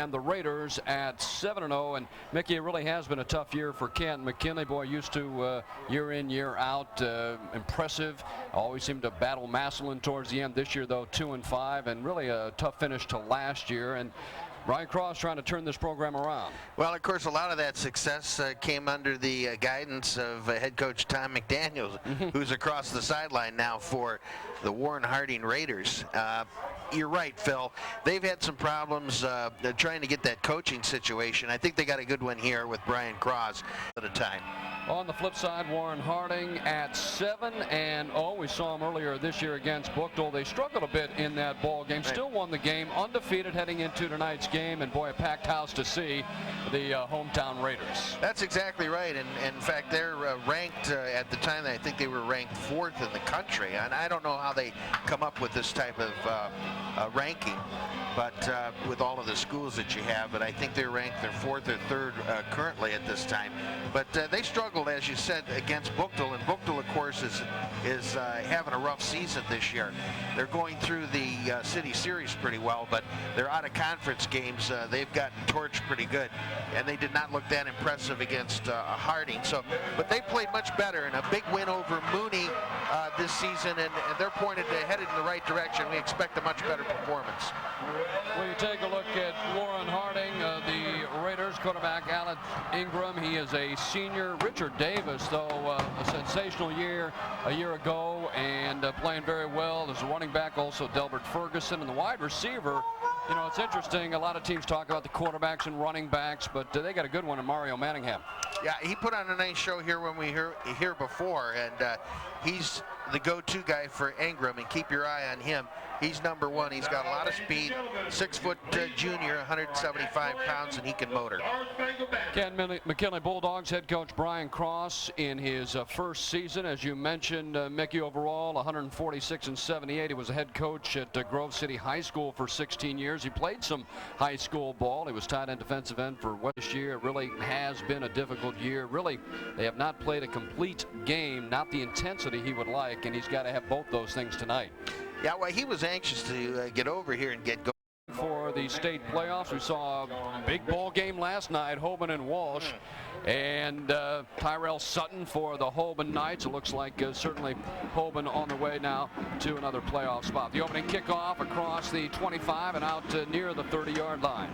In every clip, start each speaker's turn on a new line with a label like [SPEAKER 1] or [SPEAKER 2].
[SPEAKER 1] And the Raiders at 7-0, and Mickey, it really has been a tough year for Canton McKinnley. Boy, used to year in, year out, impressive. Always seemed to battle Massillon towards the end. This year, though, 2-5, and really a tough finish to last year. And Brian Cross trying to turn this program around.
[SPEAKER 2] Well, of course, a lot of that success came under the guidance of head coach Tom McDaniel, who's across the sideline now for the Waren Harding Raiders. You're right, Phil. They've had some problems trying to get that coaching situation. I think they got a good one here with Brian Cross at a time.
[SPEAKER 1] On the flip side, Waren Harding at 7-0. We saw them earlier this year against Buchtel. They struggled a bit in that ball game. Still won the game, undefeated heading into tonight's game, and boy, a packed house to see the hometown Raiders.
[SPEAKER 2] That's exactly right, and in fact, they're ranked at the time. I think they were ranked 4th in the country, and I don't know how they come up with this type of ranking, but with all of the schools that you have, but I think they're ranked their 4th or 3rd currently at this time. But they struggled, as you said, against Buchtel, and Buchtel, of course, is having a rough season this year. They're going through the city series pretty well, but they're out of conference games. They've gotten torched pretty good, and they did not look that impressive against Harding. So, but they played much better, and a big win over Mooney this season, and they're headed in the right direction. We expect a much better performance.
[SPEAKER 1] Well, you take a look at Waren Harding, the Raiders quarterback Alex Ingram. He is a senior. Richard Davis, though, a sensational year a year ago, and playing very well. There's a running back also, Delbert Ferguson, and the wide receiver. You know, it's interesting. A lot of teams talk about the quarterbacks and running backs, but they got a good one in Mario Manningham.
[SPEAKER 2] Yeah, he put on a nice show here when we here before, and he's the go-to guy for Ingram, and keep your eye on him. He's number 1. He's got a lot of speed, 6-foot junior, 175 pounds, and he can motor.
[SPEAKER 1] Canton McKinnley Bulldogs head coach Brian Cross in his first season, as you mentioned, Mickey, overall 146-78. He was a head coach at Grove City High School for 16 years. He played some high school ball. He was tight end defensive end for this year. It really has been a difficult year. Really, they have not played a complete game, not the intensity he would like, and he's got to have both those things tonight.
[SPEAKER 2] Yeah, well, he was anxious to get over here and get going.
[SPEAKER 1] For the state playoffs, we saw a big ball game last night, Hoban and Walsh, and Tyrell Sutton for the Hoban Knights. It looks like certainly Hoban on the way now to another playoff spot. The opening kickoff across the 25 and out near the 30-yard line.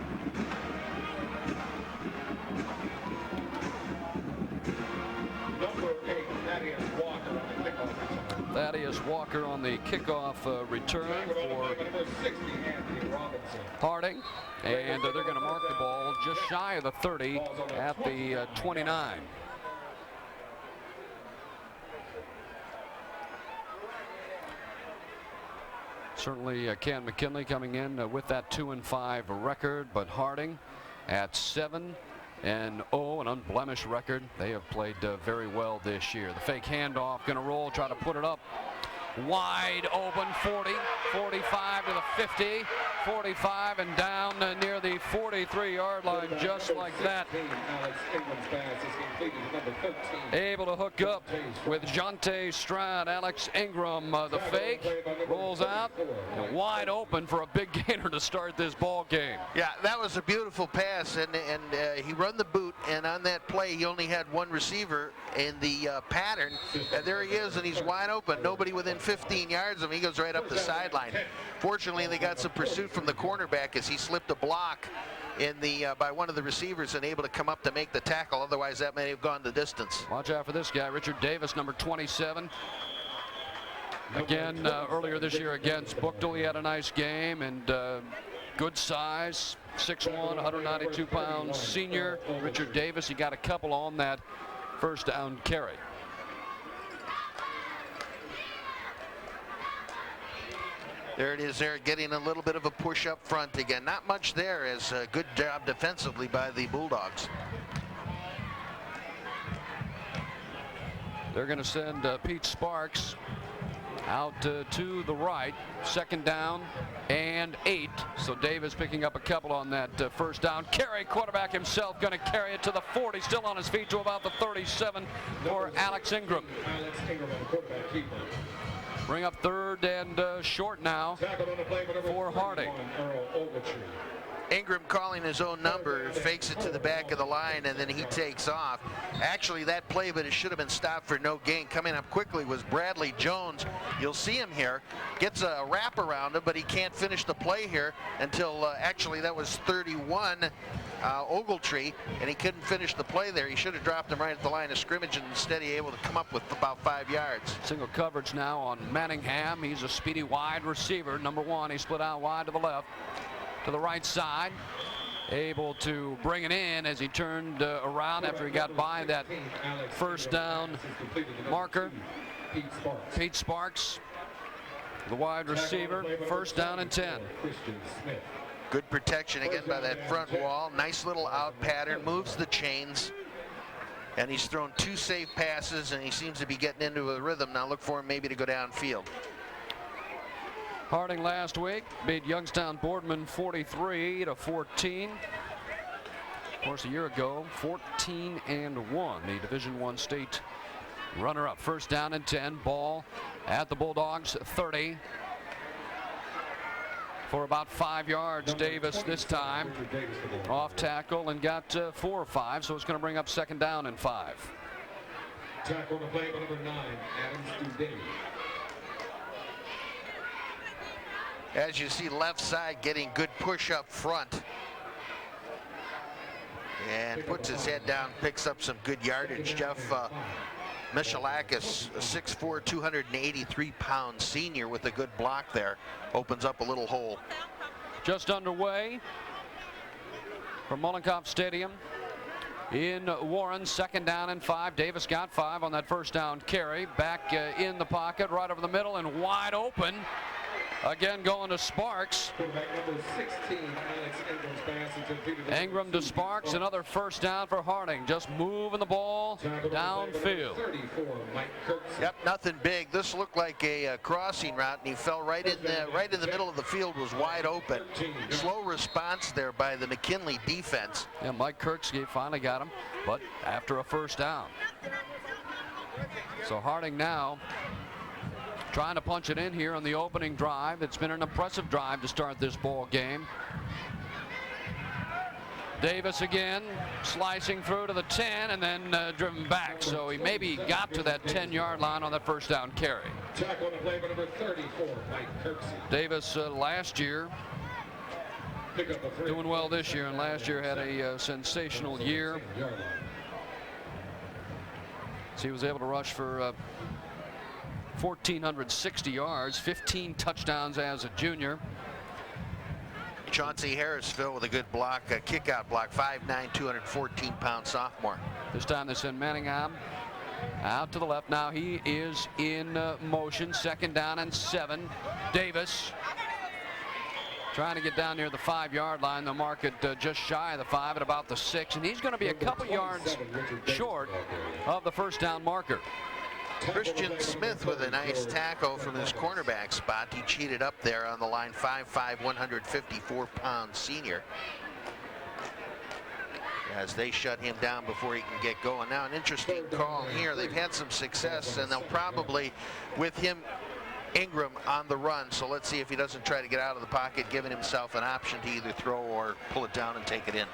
[SPEAKER 1] Thaddeus Walker on the kickoff return for Harding, and they're going to mark the ball just shy of the 30 at the 29. Certainly Canton McKinnley coming in with that 2-5 record, but Harding at 7-0, an unblemished record. They have played very well this year. The fake handoff going to roll, try to put it up. Wide open, 40, 45 to the 50, 45 and down near the 43-yard line, just like that. Able to hook up with Jonte Stroud. Alex Ingram, the fake, rolls out, and wide open for a big gainer to start this ball game.
[SPEAKER 2] Yeah, that was a beautiful pass, and he run the boot, and on that play, he only had one receiver in the pattern, and there he is, and he's wide open. Nobody within 15 yards of him. He goes right up the sideline. Fortunately, they got some pursuit from the cornerback as he slipped a block in the by one of the receivers and able to come up to make the tackle. Otherwise, that may have gone the distance.
[SPEAKER 1] Watch out for this guy, Richard Davis, number 27. Again, earlier this year against Buchtel, he had a nice game, and good size, 6'1", 192 pounds, senior. Richard Davis, he got a couple on that first down carry.
[SPEAKER 2] There it is there, getting a little bit of a push up front again. Not much there, as a good job defensively by the Bulldogs.
[SPEAKER 1] They're going to send Pete Sparks out to the right. 2nd down and 8. So Davis picking up a couple on that first down carry. Quarterback himself going to carry it to the 40. Still on his feet to about the 37 for Alex Ingram. Bring up 3rd and short now for Harding.
[SPEAKER 2] Ingram calling his own number, fakes it to the back of the line, and then he takes off. Actually, that play, but it should have been stopped for no gain. Coming up quickly was Bradley Jones. You'll see him here. Gets a wrap around him, but he can't finish the play here until, actually, that was 31, Ogletree, and he couldn't finish the play there. He should have dropped him right at the line of scrimmage, and instead he able to come up with about 5 yards.
[SPEAKER 1] Single coverage now on Manningham. He's a speedy wide receiver. Number 1, he split out wide to the left. To the right side, able to bring it in as he turned around after he got by that first down marker. Pete Sparks, the wide receiver, first down and 10.
[SPEAKER 2] Good protection again by that front wall. Nice little out pattern, moves the chains. And he's thrown 2 safe passes, and he seems to be getting into a rhythm. Now look for him maybe to go downfield.
[SPEAKER 1] Harding last week beat Youngstown Boardman 43-14. Of course, a year ago, 14-1, the Division I state runner-up. First down and 10. Ball at the Bulldogs 30 for about 5 yards. Davis this time off tackle and got 4 or 5, so it's going to bring up second down and 5.
[SPEAKER 3] Tackle on the play by number 9, Adams to Davis.
[SPEAKER 2] As you see, left side getting good push up front. And puts his head down, picks up some good yardage. Jeff Michalakis, a 6'4", 283-pound senior with a good block there. Opens up a little hole.
[SPEAKER 1] Just underway from Mollenkopf Stadium in Waren. Second down and 5. Davis got 5 on that first down carry. Back in the pocket, right over the middle and wide open. Again going to Sparks. Ingram to Sparks, another first down for Harding. Just moving the ball downfield.
[SPEAKER 2] Yep, nothing big. This looked like a crossing route, and he fell right in the middle of the field. Was wide open. Slow response there by the McKinnley defense.
[SPEAKER 1] Yeah, Mike Kirksey finally got him, but after a first down. So Harding now trying to punch it in here on the opening drive. It's been an impressive drive to start this ball game. Davis again slicing through to the 10 and then driven back. So he maybe got to that 10-yard line on that first down carry.
[SPEAKER 3] Tackle on the play by number 34, Mike Kirksey.
[SPEAKER 1] Davis last year doing well this year, and last year had a sensational year. So he was able to rush for 1,460 yards, 15 touchdowns as a junior.
[SPEAKER 2] Chauncey Harrisville with a good block, a kick-out block, 5'9", 214-pound sophomore.
[SPEAKER 1] This time they send Manningham out to the left. Now he is in motion. Second down and 7. Davis trying to get down near the 5-yard line. They'll mark it just shy of the 5 at about the 6, and he's going to be a couple yards short of the first down marker.
[SPEAKER 2] Christian Smith with a nice tackle from his cornerback spot. He cheated up there on the line, 5'5", 154-pound senior. As they shut him down before he can get going. Now an interesting call here. They've had some success, and they'll probably, with him, Ingram on the run. So let's see if he doesn't try to get out of the pocket, giving himself an option to either throw or pull it down and take it in.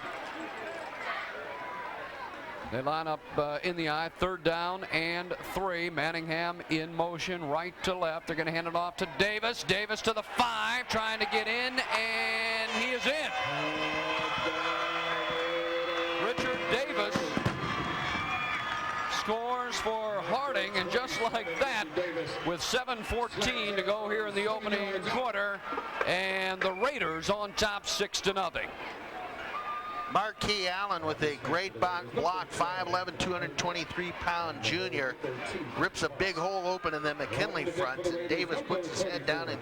[SPEAKER 1] They line up in the eye, third down and 3. Manningham in motion, right to left. They're going to hand it off to Davis. Davis to the 5, trying to get in, and he is in. Richard Davis scores for Harding, and just like that, with 7:14 to go here in the opening quarter, and the Raiders on top 6-0.
[SPEAKER 2] Marquis Allen with a great block, 5'11", 223-pound junior. Rips a big hole open in the McKinnley front. Davis puts his head down and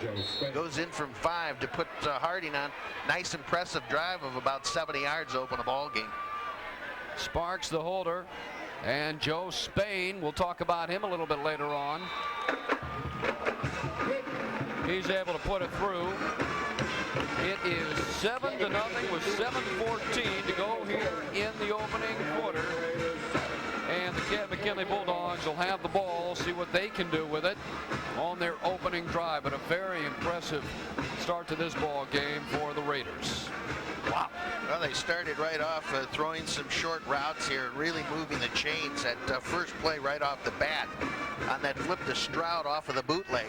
[SPEAKER 2] goes in from 5 to put Harding on. Nice, impressive drive of about 70 yards to open a ball game.
[SPEAKER 1] Sparks the holder, and Joe Spain, we'll talk about him a little bit later on. He's able to put it through. It is 7-0 with 7:14 to go here in the opening quarter. And the Canton McKinnley Bulldogs Bulldogs will have the ball, see what they can do with it on their opening drive. But a very impressive start to this ball game for the Raiders. Wow.
[SPEAKER 2] Well, they started right off throwing some short routes here, really moving the chains at first play right off the bat on that flip to Stroud off of the bootleg.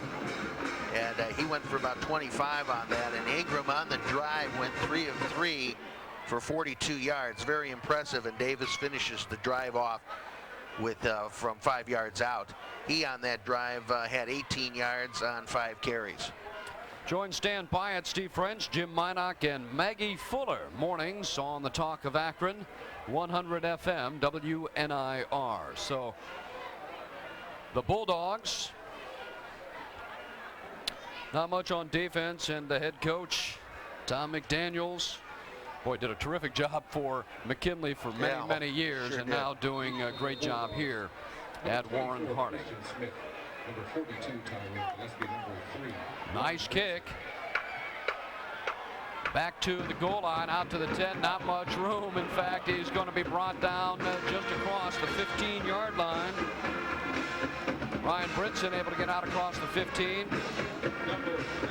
[SPEAKER 2] And he went for about 25 on that. And Ingram on the drive went 3 of 3 for 42 yards. Very impressive. And Davis finishes the drive off with from 5 yards out. He on that drive had 18 yards on 5 carries.
[SPEAKER 1] Join Stan Pyatt, Steve French, Jim Minock, and Maggie Fuller mornings on the Talk of Akron, 100 FM WNIR. So the Bulldogs, not much on defense, and the head coach, Tom McDaniels, boy, did a terrific job for McKinley for many, many years,
[SPEAKER 2] sure
[SPEAKER 1] and
[SPEAKER 2] did.
[SPEAKER 1] now doing a great job here at Waren Harding.
[SPEAKER 3] Number 42, Tyrone Gillespie, number 3.
[SPEAKER 1] Nice kick. Back to the goal line, out to the 10, not much room. In fact, he's going to be brought down just across the 15-yard line. Ryan Brinson able to get out across the 15.
[SPEAKER 3] Number 3.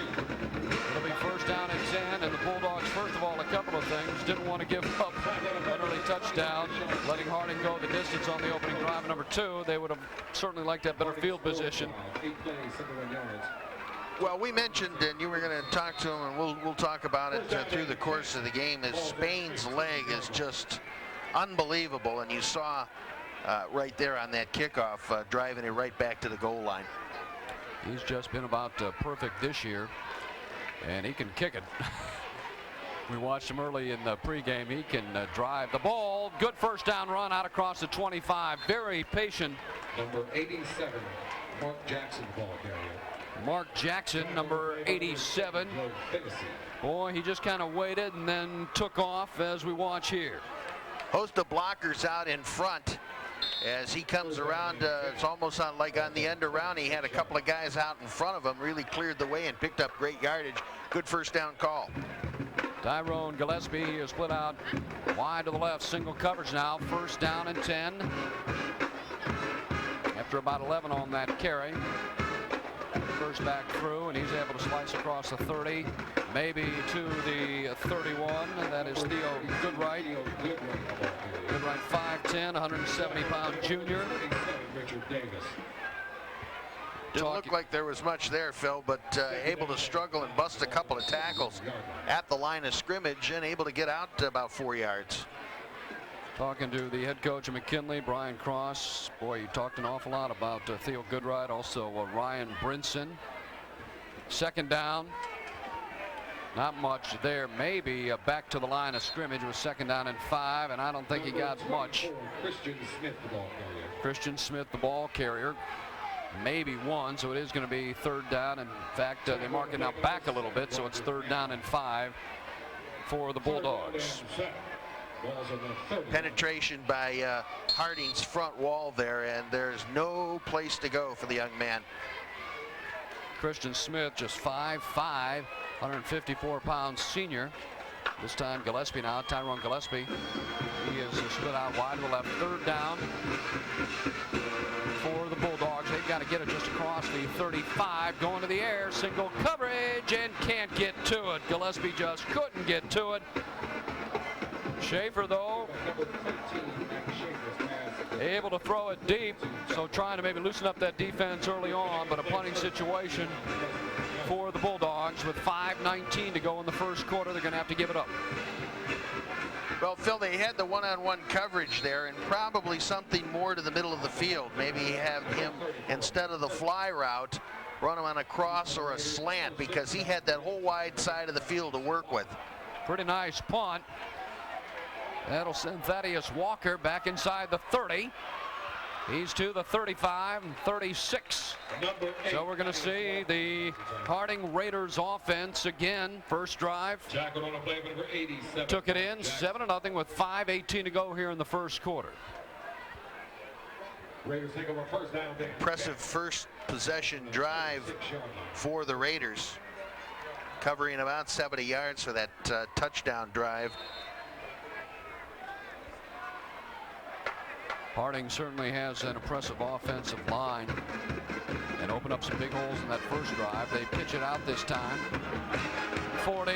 [SPEAKER 1] It'll be first down and 10, and the Bulldogs, first of all, a couple of things. Didn't want to give up an early touchdown, letting Harding go the distance on the opening drive. Number 2, they would have certainly liked to have better field position.
[SPEAKER 3] 8 plays, 71 yards.
[SPEAKER 2] Well, we mentioned, and you were going to talk to him, and we'll talk about it through the course of the game, is Spain's leg is just unbelievable, and you saw right there on that kickoff driving it right back to the goal line.
[SPEAKER 1] He's just been about perfect this year, and he can kick it. We watched him early in the pregame. He can drive the ball. Good first down run out across the 25. Very patient.
[SPEAKER 3] Number 87, Mark Jackson, ball carrier.
[SPEAKER 1] Mark Jackson, number 87. Boy, he just kind of waited and then took off as we watch here.
[SPEAKER 2] Host of blockers out in front as he comes around. It's almost like on the end around. He had a couple of guys out in front of him, really cleared the way and picked up great yardage. Good first down call.
[SPEAKER 1] Tyrone Gillespie is split out wide to the left. Single coverage now. First down and 10. After about 11 on that carry. First back through, and he's able to slice across the 30, maybe to the 31. And that is Theo Goodright. Goodright 5'10", 170-pound junior.
[SPEAKER 2] Didn't look like there was much there, Phil, but able to struggle and bust a couple of tackles at the line of scrimmage and able to get out to about 4 yards.
[SPEAKER 1] Talking to the head coach of McKinley, Brian Cross. Boy, he talked an awful lot about Theo Goodright, also Ryan Brinson. Second down. Not much there. Maybe back to the line of scrimmage with second down and 5, and I don't think he got much.
[SPEAKER 3] Christian Smith, the ball carrier.
[SPEAKER 1] Christian Smith, the ball carrier. Maybe 1, so it is going to be third down. In fact, they mark it now back a little bit, so it's third down and 5 for the Bulldogs.
[SPEAKER 2] Penetration by Harding's front wall there, and there's no place to go for the young man.
[SPEAKER 1] Christian Smith, just 5'5", 154-pound senior. This time Gillespie now, Tyrone Gillespie. He is split out wide to the left. Third down for the Bulldogs. They've got to get it just across the 35. Going to the air, single coverage, and can't get to it. Gillespie just couldn't get to it. Schaefer, though, able to throw it deep, so trying to maybe loosen up that defense early on, but a punting situation for the Bulldogs with 5:19 to go in the first quarter. They're going to have to give it up.
[SPEAKER 2] Well, Phil, they had the one-on-one coverage there, and probably something more to the middle of the field. Maybe have him, instead of the fly route, run him on a cross or a slant, because he had that whole wide side of the field to work with. Pretty nice punt. That'll send Thaddeus Walker back inside the 30. He's to the 35 and 36. So we're going to see the Harding Raiders offense again. First drive.
[SPEAKER 3] On a play, number 87.
[SPEAKER 1] Took it in 7-0 with 5:18 to go here in the first quarter.
[SPEAKER 3] Raiders take over first down.
[SPEAKER 2] Impressive first possession drive for the Raiders. Covering about 70 yards for that touchdown drive.
[SPEAKER 1] Harding certainly has an impressive offensive line and opened up some big holes in that first drive. They pitch it out this time. 40,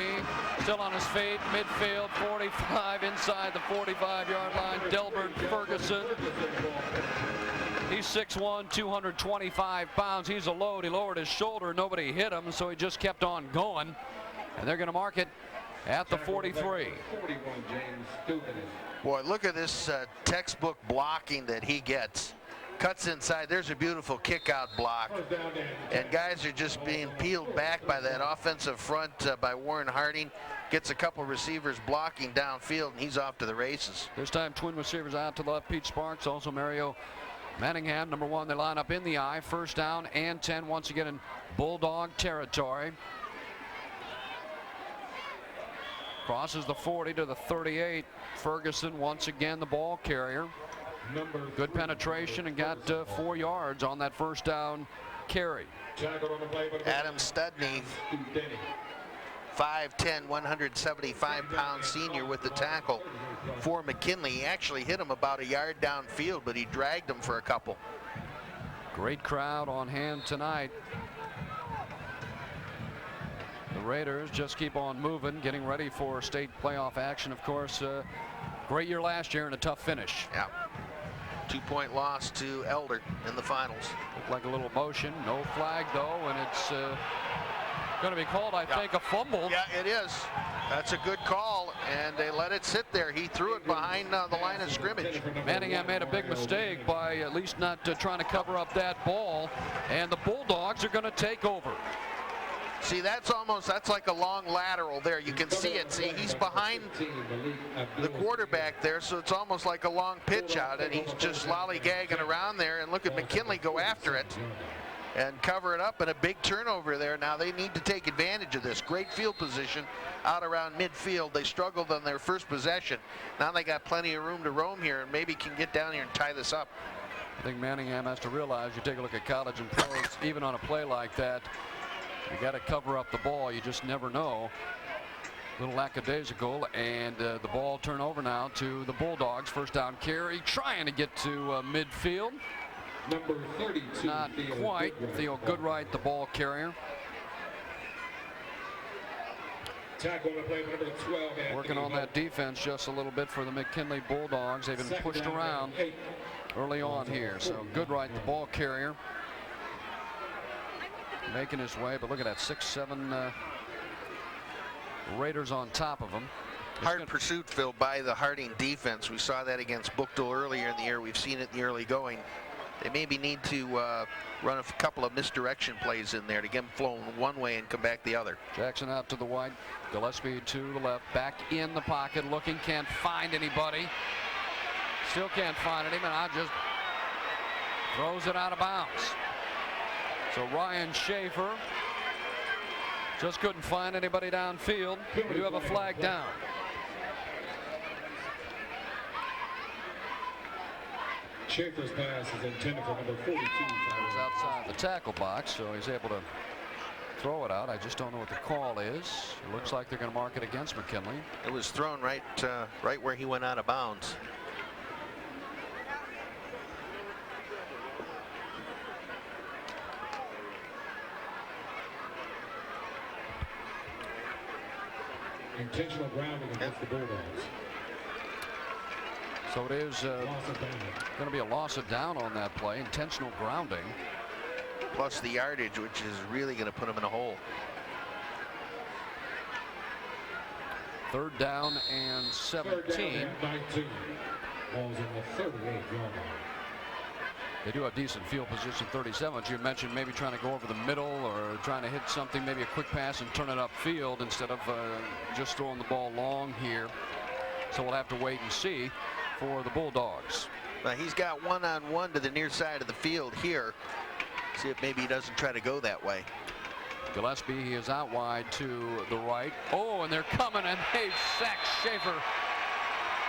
[SPEAKER 1] still on his feet, midfield, 45, inside the 45-yard line. Delbert Ferguson. He's 6'1", 225 pounds. He's a load. He lowered his shoulder. Nobody hit him, so he just kept on going. And they're going to mark it at the 43.
[SPEAKER 2] Boy, look at this textbook blocking that he gets. Cuts inside. There's a beautiful kick-out block. And guys are just being peeled back by that offensive front by Waren Harding. Gets a couple receivers blocking downfield, and he's off to the races.
[SPEAKER 1] This time, twin receivers out to the left. Pete Sparks, also Mario Manningham, number 1. They line up in the eye. First down and 10, once again in Bulldog territory. Crosses the 40 to the 38. Ferguson once again the ball carrier. Good penetration and got 4 yards on that first down carry.
[SPEAKER 2] Adam Studney, 5'10", 175-pound senior with the tackle for McKinnley. He actually hit him about a yard downfield, but he dragged him for a couple.
[SPEAKER 1] Great crowd on hand tonight. The Raiders just keep on moving, getting ready for state playoff action. Of course, great year last year and a tough finish.
[SPEAKER 2] Yeah. 2-point loss to Elder in the finals.
[SPEAKER 1] Looked like a little motion. No flag, though, and it's going to be called, I think, a fumble.
[SPEAKER 2] Yeah, it is. That's a good call, and they let it sit there. He threw it behind the line of scrimmage.
[SPEAKER 1] Manningham made a big mistake by at least not trying to cover up that ball, and the Bulldogs are going to take over.
[SPEAKER 2] See, that's like a long lateral there. You can see it. See, he's behind the quarterback there, so it's almost like a long pitch out, and he's just lollygagging around there. And look at McKinnley go after it and cover it up, and a big turnover there. Now they need to take advantage of this. Great field position out around midfield. They struggled on their first possession. Now they got plenty of room to roam here and maybe can get down here and tie this up.
[SPEAKER 1] I think Manningham has to realize, you take a look at college and pros, even on a play like that, you got to cover up the ball. You just never know. A little lackadaisical, and the ball turn over now to the Bulldogs. First down carry, trying to get to midfield.
[SPEAKER 3] Number 32.
[SPEAKER 1] Not quite. Theo Goodright, the ball carrier.
[SPEAKER 3] Tackle on the play, number 12.
[SPEAKER 1] Working on that defense just a little bit for the McKinnley Bulldogs. They've been pushed around early on here. So Goodright, the ball carrier, making his way, but look at that 6'7" Raiders on top of him.
[SPEAKER 2] Hard pursuit, Phil, by the Harding defense. We saw that against Bookdale earlier in the year. We've seen it in the early going. They maybe need to run a couple of misdirection plays in there to get them flowing one way and come back the other.
[SPEAKER 1] Jackson out to the right, Gillespie to the left, back in the pocket, looking, can't find anybody. Still can't find him, and I just throws it out of bounds. So Ryan Schaefer just couldn't find anybody downfield. We do have a flag down.
[SPEAKER 3] Schaefer's pass is intended for number 42.
[SPEAKER 1] He's outside the tackle box, so he's able to throw it out. I just don't know what the call is. It looks like they're going to mark it against McKinnley.
[SPEAKER 2] It was thrown right where he went out of bounds.
[SPEAKER 3] Intentional grounding against the Bulldogs.
[SPEAKER 1] So it is going to be a loss of down on that play. Intentional grounding.
[SPEAKER 2] Plus the yardage, which is really going to put him in a hole.
[SPEAKER 1] Third down and 17.
[SPEAKER 3] Third down and 19. Ball's in the 38-yard line.
[SPEAKER 1] They do have decent field position, 37. As you mentioned, maybe trying to go over the middle or trying to hit something, maybe a quick pass and turn it upfield instead of just throwing the ball long here. So we'll have to wait and see for the Bulldogs.
[SPEAKER 2] He's got one-on-one to the near side of the field here. See if maybe he doesn't try to go that way.
[SPEAKER 1] Gillespie, he is out wide to the right. Oh, and they're coming, and they've sacked Schaefer.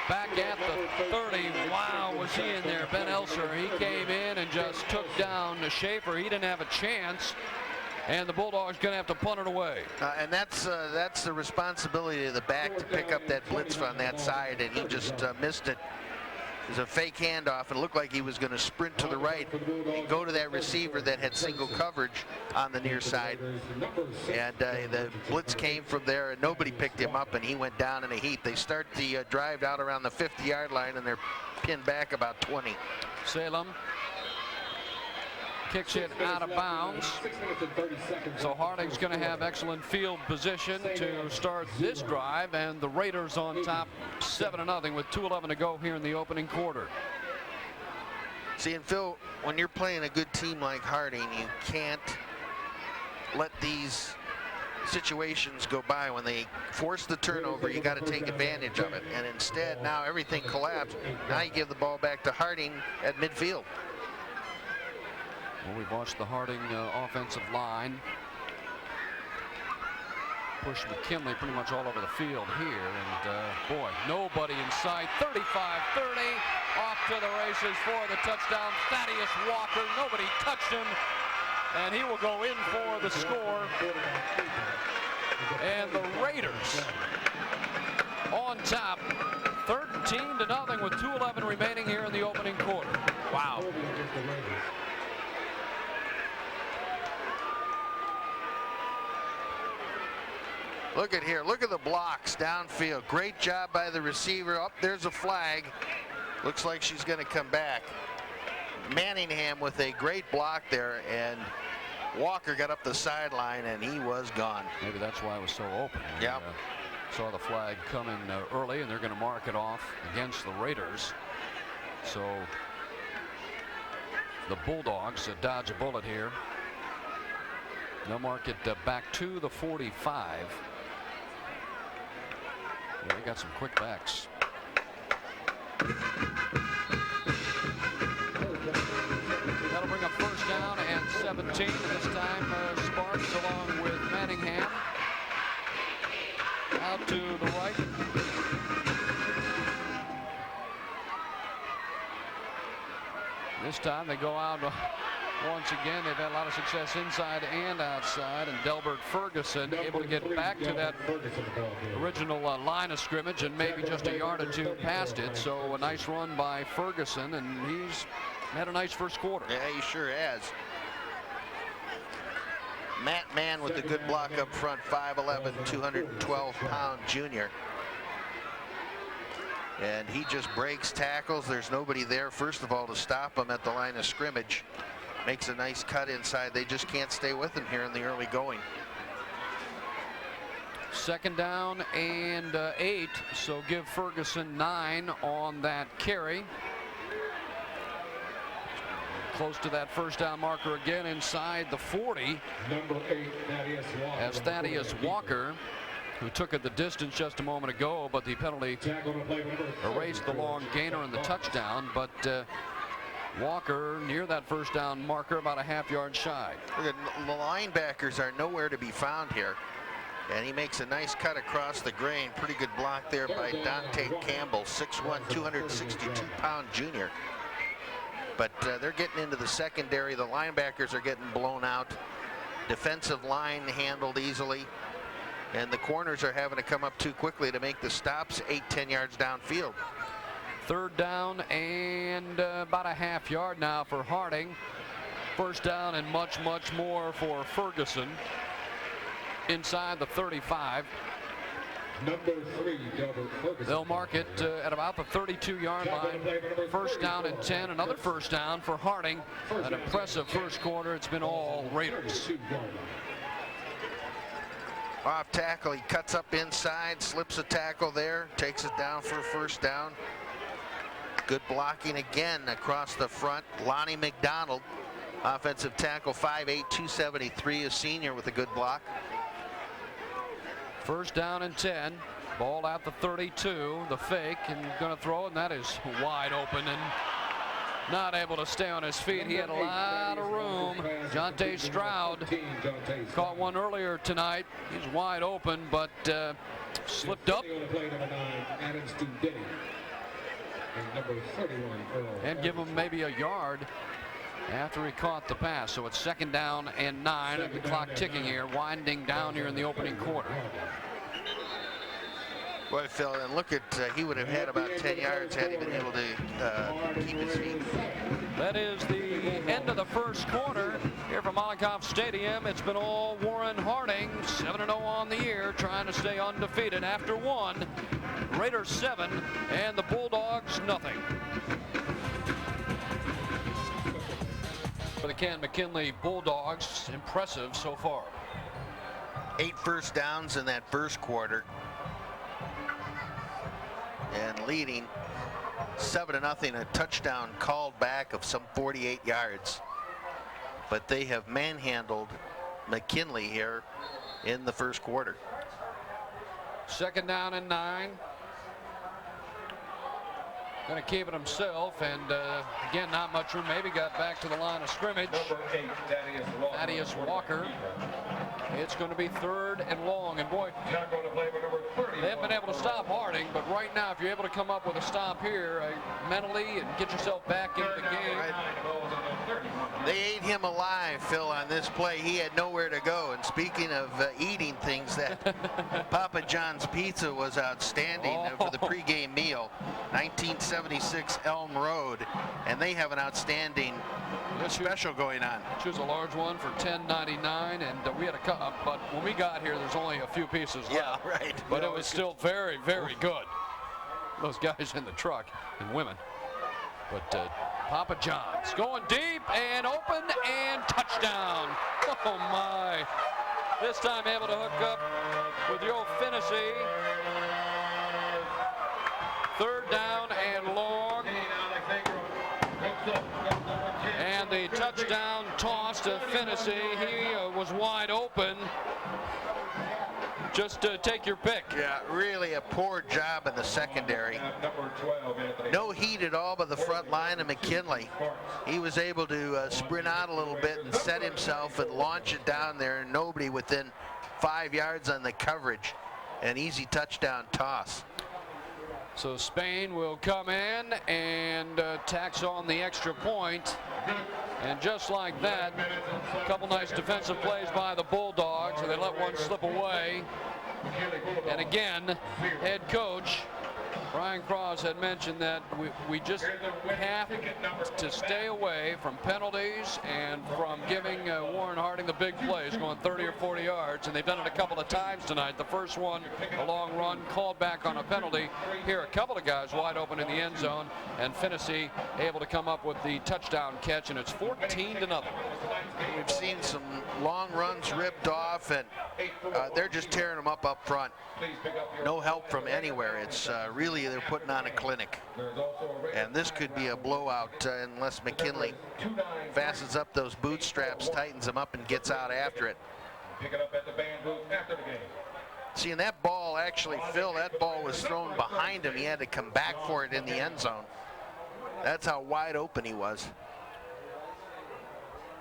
[SPEAKER 1] Back at the 30. Wow, was he in there? Ben Elser, he came in and just took down Schaefer. He didn't have a chance, and the Bulldogs going to have to punt it away.
[SPEAKER 2] And that's the responsibility of the back to pick up that blitz on that side, and he just missed it. was a fake handoff, and it looked like he was going to sprint to the right and go to that receiver that had single coverage on the near side. And the blitz came from there, and nobody picked him up, and he went down in a heap. They start the drive out around the 50-yard line, and they're pinned back about 20.
[SPEAKER 1] Salem kicks it out of bounds. So Harding's going to have excellent field position to start this drive, and the Raiders on top 7-0 with 2:11 to go here in the opening quarter.
[SPEAKER 2] See, and Phil, when you're playing a good team like Harding, you can't let these situations go by. When they force the turnover, you got to take advantage of it. And instead, now everything collapsed. Now you give the ball back to Harding at midfield.
[SPEAKER 1] Well, we've watched the Harding offensive line push McKinnley pretty much all over the field here. And boy, nobody in sight. 35-30 off to the races for the touchdown. Thaddeus Walker, nobody touched him. And he will go in for the score. And the Raiders on top, 13-0 with 2:11 remaining here in the opening quarter. Wow.
[SPEAKER 2] Look at here. Look at the blocks downfield. Great job by the receiver. Up there's a flag. Looks like she's going to come back. Manningham with a great block there, and Walker got up the sideline, and he was gone.
[SPEAKER 1] Maybe that's why it was so open.
[SPEAKER 2] Yep.
[SPEAKER 1] Saw the flag coming early, and they're going to mark it off against the Raiders. So the Bulldogs dodge a bullet here. They'll mark it back to the 45. Yeah, they got some quick backs. That'll bring up first down and 17. This time Sparks along with Manningham out to the right. This time they go out once again. They've had a lot of success inside and outside, and Delbert Ferguson able to get back to that original line of scrimmage and maybe just a yard or two past it. So a nice run by Ferguson, and he's had a nice first quarter.
[SPEAKER 2] Yeah, he sure has. Matt Mann with a good block up front, 5'11", 212-pound junior. And he just breaks tackles. There's nobody there, first of all, to stop him at the line of scrimmage. Makes a nice cut inside. They just can't stay with him here in the early going.
[SPEAKER 1] Second down and 8, so give Ferguson 9 on that carry. Close to that first down marker again inside the 40.
[SPEAKER 3] Number 8, Thaddeus Walker.
[SPEAKER 1] As Thaddeus Walker, who took it the distance just a moment ago, but the penalty erased the long gainer and the touchdown. But Walker near that first down marker, about a half-yard shy.
[SPEAKER 2] Look at the linebackers are nowhere to be found here. And he makes a nice cut across the grain. Pretty good block there by Dante Campbell, 6'1", 262-pound junior. But they're getting into the secondary. The linebackers are getting blown out. Defensive line handled easily. And the corners are having to come up too quickly to make the stops 8-10 yards downfield.
[SPEAKER 1] Third down and about a half yard now for Harding. First down and much, much more for Ferguson. Inside the 35.
[SPEAKER 3] Number 3, Delbert Ferguson.
[SPEAKER 1] They'll mark it at about the 32-yard line. First down and 10. Another first down for Harding. An impressive first quarter. It's been all Raiders.
[SPEAKER 2] Off tackle, he cuts up inside, slips a tackle there, takes it down for a first down. Good blocking again across the front. Lonnie McDonald, offensive tackle, 5'8", 273, a senior with a good block.
[SPEAKER 1] First down and 10. Ball at the 32. The fake, and going to throw, and that is wide open and not able to stay on his feet. He had a lot of room. Jonte Stroud caught one earlier tonight. He's wide open, but slipped up and give him maybe a yard after he caught the pass. So it's second down and 9, and the clock ticking here, winding down here in the opening quarter.
[SPEAKER 2] Boy, Phil, and look at, he would have had about 10 yards had he been able to keep his feet.
[SPEAKER 1] That is the end of the first quarter here from Malakoff Stadium. It's been all Waren Harding, 7-0 on the year, trying to stay undefeated after one. Raiders 7 and the Bulldogs nothing. For the Canton McKinnley Bulldogs, impressive so far.
[SPEAKER 2] 8 first downs in that first quarter. And leading 7-0, a touchdown called back of some 48 yards. But they have manhandled McKinnley here in the first quarter.
[SPEAKER 1] 2nd down and 9. Going to keep it himself, and again, not much room. Maybe got back to the line of scrimmage. Thaddeus Walker. It's going to be 3rd and long, and boy, they haven't been able to stop Harding, but right now, if you're able to come up with a stop here mentally and get yourself back into the game.
[SPEAKER 2] Right. They ate him alive, Phil, on this play. He had nowhere to go. And speaking of eating things, that Papa John's Pizza was outstanding for the pregame meal. 1976 Elm Road, and they have an outstanding special going on.
[SPEAKER 1] Choose a large one for $10.99, and we had a cup, but when we got here, there's only a few pieces left.
[SPEAKER 2] Yeah, right.
[SPEAKER 1] But it was still very, very good. Those guys in the truck and women. But Papa John's going deep and open and touchdown. Oh my. This time able to hook up with the old Finnessy. 3rd down and long. And the touchdown toss to Finnessy. He was wide open. Just take your pick.
[SPEAKER 2] Yeah, really a poor job in the secondary. No heat at all by the front line of McKinnley. He was able to sprint out a little bit and set himself and launch it down there, and nobody within 5 yards on the coverage. An easy touchdown toss.
[SPEAKER 1] So Spain will come in and tax on the extra point. And just like that, a couple nice defensive plays by the Bulldogs, and they let one slip away. And again, head coach Brian Cross had mentioned that we just have to stay away from penalties and from giving Waren Harding the big plays, going 30 or 40 yards, and they've done it a couple of times tonight. The first one, a long run, called back on a penalty. Here, a couple of guys wide open in the end zone, and Finnessy able to come up with the touchdown catch, and it's 14-0.
[SPEAKER 2] We've seen some long runs ripped off, and they're just tearing them up front. No help from anywhere. It's really they're putting on a clinic. And this could be a blowout unless McKinnley fastens up those bootstraps, tightens them up, and gets out after it. See, and that ball actually, Phil, that ball was thrown behind him. He had to come back for it in the end zone. That's how wide open he was.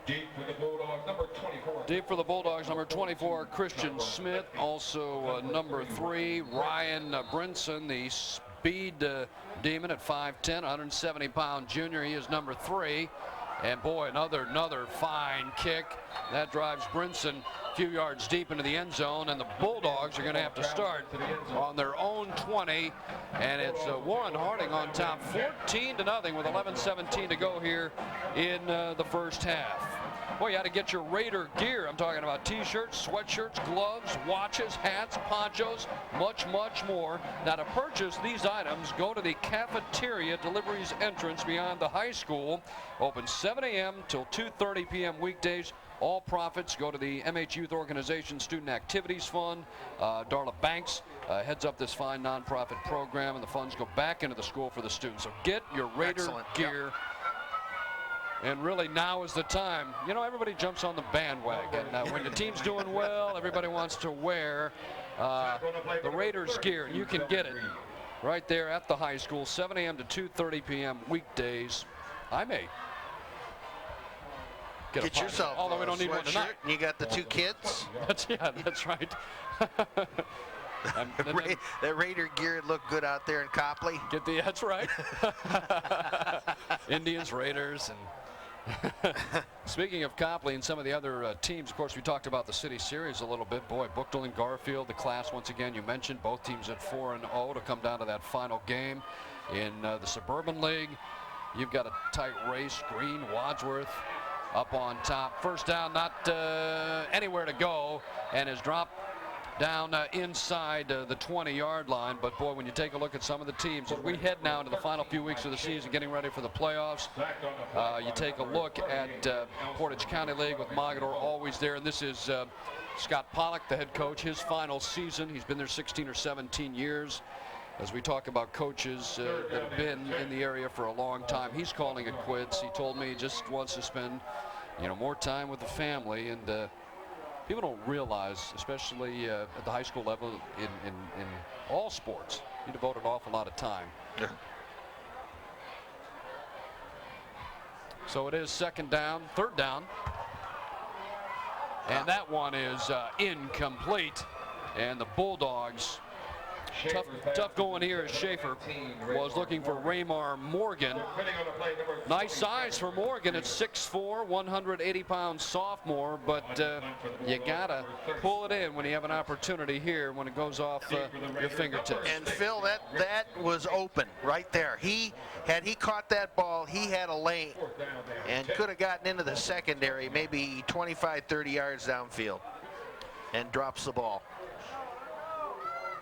[SPEAKER 3] Deep for the Bulldogs, number 24.
[SPEAKER 1] Deep for the Bulldogs, number 24, Christian Smith. Also number 3, Ryan Brinson, the speed demon at 5'10", 170-pound junior. He is number 3. And boy, another fine kick. That drives Brinson a few yards deep into the end zone, and the Bulldogs are going to have to start on their own 20. And it's Waren Harding on top, 14-0 with 11:17 to go here in the first half. Boy, you had to get your Raider gear. I'm talking about t-shirts, sweatshirts, gloves, watches, hats, ponchos, much, much more. Now, to purchase these items, go to the cafeteria deliveries entrance beyond the high school. Open 7 a.m. till 2:30 p.m. weekdays. All profits go to the MH Youth Organization Student Activities Fund. Darla Banks heads up this fine nonprofit program, and the funds go back into the school for the students. So get your Raider gear. Yep. And really, now is the time. You know, everybody jumps on the bandwagon. When the team's doing well, everybody wants to wear the Raiders gear. You can get it right there at the high school, 7 a.m. to 2:30 p.m. weekdays. I may
[SPEAKER 2] get yourself
[SPEAKER 1] although we don't need one tonight.
[SPEAKER 2] And you got the 2 kids.
[SPEAKER 1] That's right.
[SPEAKER 2] That Raider gear looked good out there in Copley.
[SPEAKER 1] That's right. Indians, Raiders, and Speaking of Copley and some of the other teams, of course, we talked about the City Series a little bit. Boy, Bookdale and Garfield, the class once again you mentioned, both teams at 4-0 to come down to that final game. In the Suburban League, you've got a tight race. Green, Wadsworth up on top. First down, not anywhere to go, and is dropped down inside the 20-yard line. But boy, when you take a look at some of the teams, as we head now into the final few weeks of the season, getting ready for the playoffs, you take a look at Portage County League with Mogador always there, and this is Scott Pollock, the head coach, his final season. He's been there 16 or 17 years. As we talk about coaches that have been in the area for a long time, he's calling it quits. He told me he just wants to spend, more time with the family, and people don't realize, especially at the high school level, in all sports, you devote an awful lot of time.
[SPEAKER 2] Yeah.
[SPEAKER 1] So it is third down, and that one is incomplete, and the Bulldogs. Tough going here as Schaefer was looking for Raymar Morgan. Nice size for Morgan at 6'4", 180-pound sophomore, but you gotta pull it in when you have an opportunity here when it goes off your fingertips.
[SPEAKER 2] And Phil, that was open right there. Had he caught that ball, he had a lane and could have gotten into the secondary, maybe 25, 30 yards downfield, and drops the ball.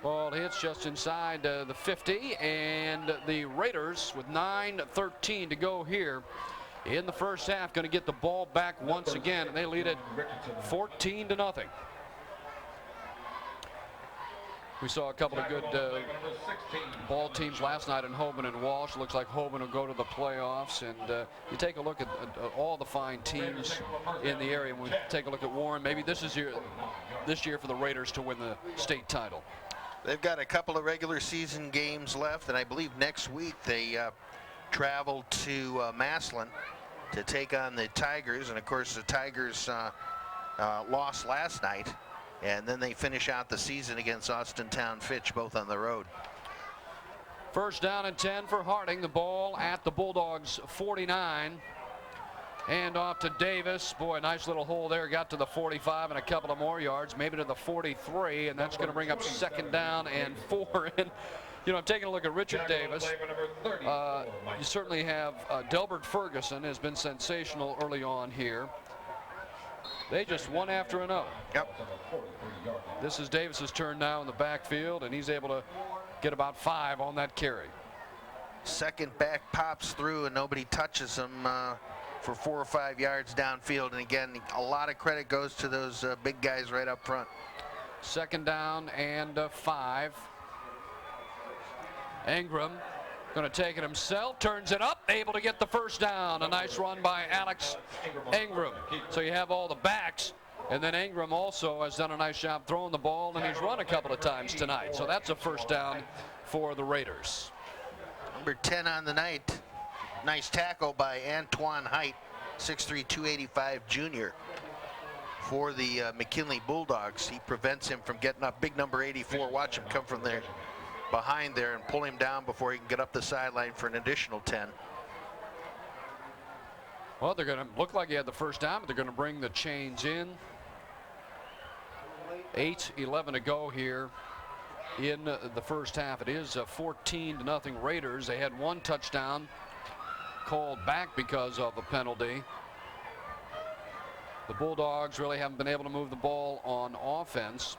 [SPEAKER 1] Ball hits just inside the 50, and the Raiders with 9:13 to go here in the first half going to get the ball back once again, and they lead it 14-0. We saw a couple of good ball teams last night in Hoban and Walsh. Looks like Hoban will go to the playoffs, and you take a look at all the fine teams in the area. And we take a look at Waren. Maybe this year for the Raiders to win the state title.
[SPEAKER 2] They've got a couple of regular season games left, and I believe next week they travel to Massillon to take on the Tigers. And of course, the Tigers lost last night, and then they finish out the season against Austintown Fitch, both on the road.
[SPEAKER 1] First down and 10 for Harding. The ball at the Bulldogs 49. And off to Davis. Boy, nice little hole there. Got to the 45 and a couple of more yards, maybe to the 43, and that's going to bring up second down and 4. And I'm taking a look at Richard Davis. You certainly have Delbert Ferguson has been sensational early on here. They just one after another.
[SPEAKER 2] Yep.
[SPEAKER 1] This is Davis's turn now in the backfield, and he's able to get about 5 on that carry.
[SPEAKER 2] Second back pops through, and nobody touches him for 4 or 5 yards downfield. And again, a lot of credit goes to those big guys right up front.
[SPEAKER 1] Second down and 5. Ingram going to take it himself, turns it up, able to get the first down. A nice run by Alex Ingram. So you have all the backs, and then Ingram also has done a nice job throwing the ball, and he's run a couple of times tonight. So that's a first down for the Raiders.
[SPEAKER 2] Number 10 on the night. Nice tackle by Antoine Height, 6'3", 285 junior for the McKinnley Bulldogs. He prevents him from getting up. Big number 84. Watch him come from there behind there and pull him down before he can get up the sideline for an additional 10.
[SPEAKER 1] Well, they're going to look like he had the first down, but they're going to bring the chains in. 8:11 to go here in the first half. It is 14-0 Raiders. They had one touchdown called back because of a penalty. The Bulldogs really haven't been able to move the ball on offense.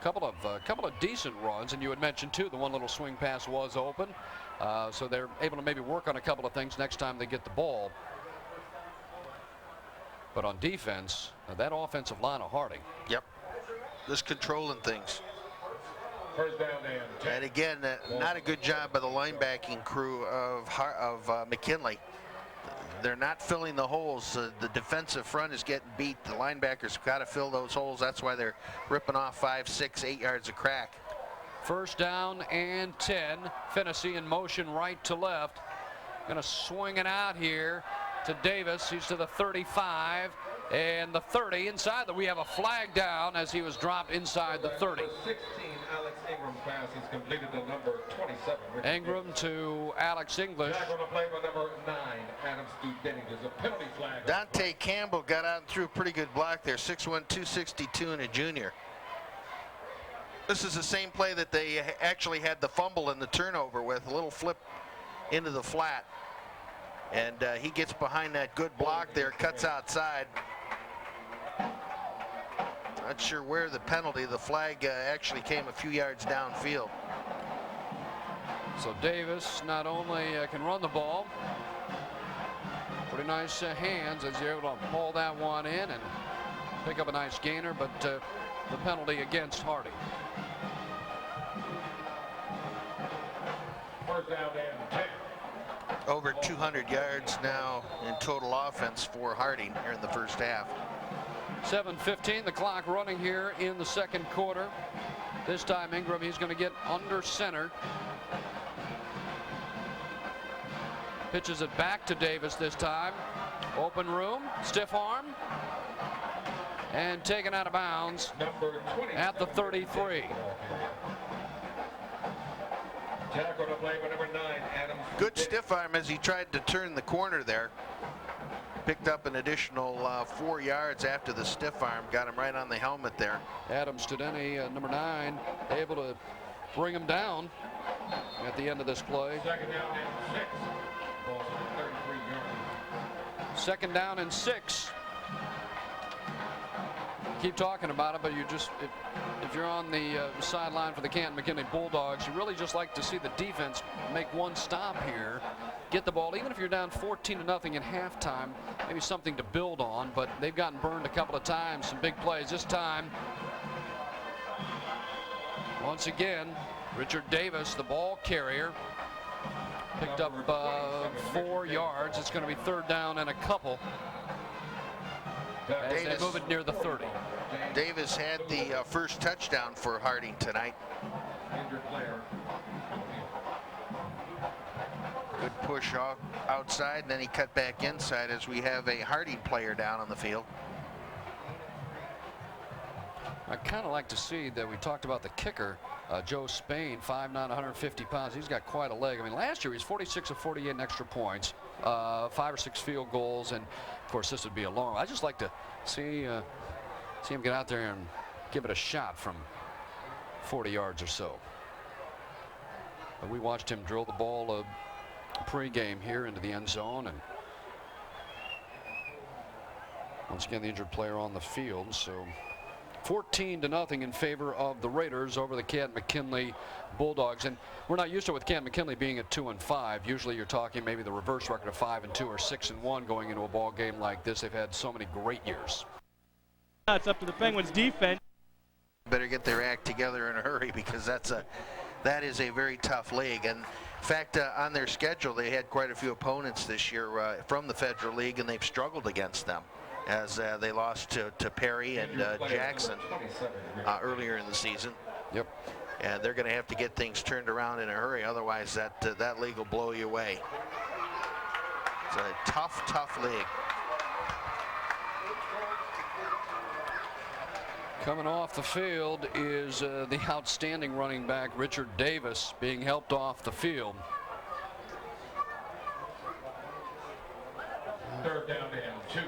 [SPEAKER 1] Couple of decent runs, and you had mentioned too the one little swing pass was open, so they're able to maybe work on a couple of things next time they get the ball. But on defense, that offensive line of Harding.
[SPEAKER 2] Yep, just controlling things.
[SPEAKER 3] First down and 10.
[SPEAKER 2] And again, not a good job by the linebacking crew of McKinnley. They're not filling the holes. The defensive front is getting beat. The linebackers have got to fill those holes. That's why they're ripping off 5, 6, 8 yards of crack.
[SPEAKER 1] First down and 10. Fennessy in motion right to left. Going to swing it out here to Davis. He's to the 35 and the 30 inside. We have a flag down as he was dropped inside the 30.
[SPEAKER 3] Number 16, Alex Ingram's pass is completed to number 26,
[SPEAKER 1] Ingram to Alex English.
[SPEAKER 3] Tackle on the play by number 9, Adams to Denning. There's a penalty flag.
[SPEAKER 2] Dante Campbell got out and threw a pretty good block there. 6'1", 262 and a junior. This is the same play that they actually had the fumble and the turnover with. A little flip into the flat. And he gets behind that good block there, cuts outside. Not sure where the penalty. The flag actually came a few yards downfield.
[SPEAKER 1] So Davis not only can run the ball, pretty nice hands as you're able to pull that one in and pick up a nice gainer, but the penalty against Harding.
[SPEAKER 3] First down and 10.
[SPEAKER 2] Over 200 yards now in total offense for Harding here in the first half.
[SPEAKER 1] 7:15, the clock running here in the second quarter. This time Ingram, he's going to get under center. Pitches it back to Davis this time. Open room, stiff arm, and taken out of bounds at the 33.
[SPEAKER 3] Tackle to play by number 9, Adams.
[SPEAKER 2] Good stiff arm as he tried to turn the corner there. Picked up an additional 4 yards after the stiff arm. Got him right on the helmet there.
[SPEAKER 1] Adams to Denny, number 9, able to bring him down at the end of this play.
[SPEAKER 3] Second down and 6. Ball 33 yards.
[SPEAKER 1] Second down and 6. Keep talking about it, but you just, if you're on the sideline for the Canton McKinnley Bulldogs, you really just like to see the defense make one stop here, get the ball, even if you're down 14-0 at halftime, maybe something to build on, but they've gotten burned a couple of times, some big plays. This time, once again, Richard Davis, the ball carrier, picked up 4 yards. It's going to be third down and a couple as they move it near the 30.
[SPEAKER 2] Davis had the first touchdown for Harding tonight.
[SPEAKER 3] Injured player.
[SPEAKER 2] Good push outside, and then he cut back inside as we have a Harding player down on the field.
[SPEAKER 1] I kind of like to see that we talked about the kicker, Joe Spain, 5'9", 150 pounds. He's got quite a leg. I mean, last year he was 46 of 48 in extra points, 5 or 6 field goals, and of course this would be a long. I just like to see him get out there and give it a shot from 40 yards or so. But we watched him drill the ball pre-game here into the end zone, and once again the injured player on the field. So 14-0 in favor of the Raiders over the Canton McKinnley Bulldogs. And we're not used to it with Canton McKinnley being at 2-5. Usually you're talking maybe the reverse record of 5-2 or 6-1 going into a ball game like this. They've had so many great years.
[SPEAKER 4] It's up to the Penguins defense.
[SPEAKER 2] Better get their act together in a hurry, because that is a very tough league. And in fact, on their schedule, they had quite a few opponents this year from the Federal League, and they've struggled against them, as they lost to Perry and Jackson earlier in the season.
[SPEAKER 1] Yep.
[SPEAKER 2] And they're going to have to get things turned around in a hurry, otherwise that league will blow you away. It's a tough league.
[SPEAKER 1] Coming off the field is the outstanding running back Richard Davis, being helped off the field.
[SPEAKER 3] Third down and 2.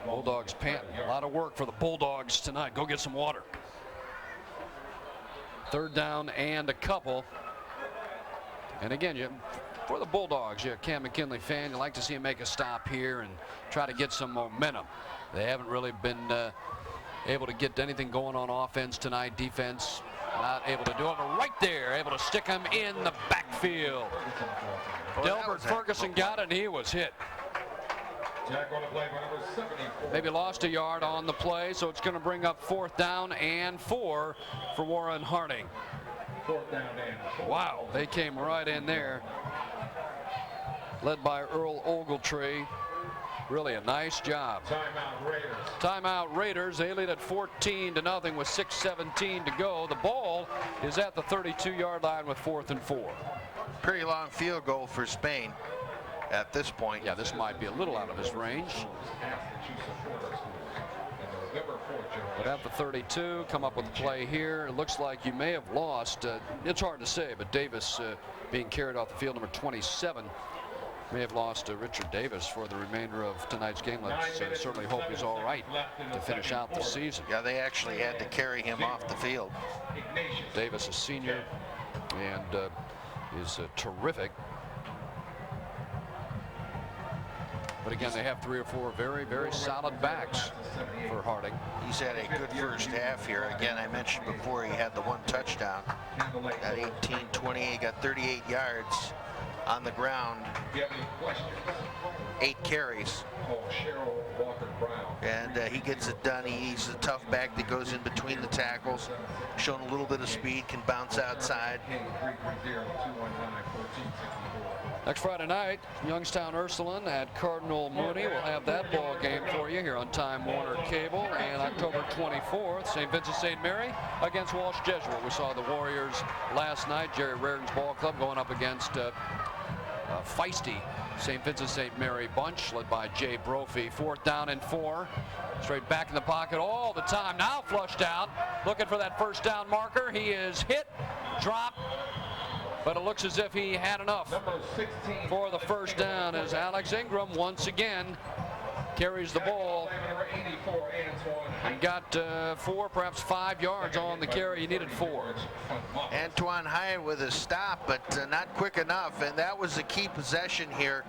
[SPEAKER 1] Bulldogs panting. A lot of work for the Bulldogs tonight. Go get some water. Third down and a couple. And again, for the Bulldogs, you're a Canton McKinnley fan, you like to see him make a stop here and try to get some momentum. They haven't really been able to get anything going on offense tonight. Defense not able to do it, but right there, able to stick him in the backfield. Delbert Ferguson got it, and he was hit.
[SPEAKER 3] Tackle to play by number 74.
[SPEAKER 1] Maybe lost a yard on the play, so it's going to bring up fourth down and 4 for Waren Harding.
[SPEAKER 3] Fourth down and 4.
[SPEAKER 1] Wow, they came right in there. Led by Earl Ogletree. Really a nice job.
[SPEAKER 3] Timeout Raiders.
[SPEAKER 1] Timeout Raiders. They lead at 14-0 with 6:17 to go. The ball is at the 32-yard line with 4th and 4.
[SPEAKER 2] Pretty long field goal for Spain at this point.
[SPEAKER 1] Yeah, this might be a little out of his range.
[SPEAKER 3] Number 4, General.
[SPEAKER 1] But at the 32, come up with a play here. It looks like you may have lost. It's hard to say, but Davis being carried off the field, number 27, may have lost Richard Davis for the remainder of tonight's game. Let's certainly hope he's all right to finish out the season.
[SPEAKER 2] Yeah, they actually had to carry him off the field.
[SPEAKER 1] Davis, a senior, and is terrific. But again, they have 3 or 4 very, very solid backs for Harding.
[SPEAKER 2] He's had a good first half here. Again, I mentioned before he had the 1 touchdown. At 18-20, he got 38 yards on the ground.
[SPEAKER 3] If you have any questions,
[SPEAKER 2] 8 carries.
[SPEAKER 3] call Cheryl Walker Brown.
[SPEAKER 2] And he gets it done. He's a tough back that goes in between the tackles, showing a little bit of speed, can bounce outside.
[SPEAKER 1] Next Friday night, Youngstown Ursuline at Cardinal Mooney. We'll have that ball game for you here on Time Warner Cable. And October 24th, St. Vincent St. Mary against Walsh Jesuit. We saw the Warriors last night, Jerry Reardon's ball club, going up against feisty St. Vincent St. Mary bunch led by Jay Brophy. 4th down and 4. Straight back in the pocket all the time. Now flushed out, looking for that first down marker. He is hit, dropped, but it looks as if he had enough for the first down as Alex Ingram once again carries the ball and got 4, perhaps 5 yards on the carry. He needed 4.
[SPEAKER 2] Antoine Hyatt with a stop, but not quick enough, and that was the key possession here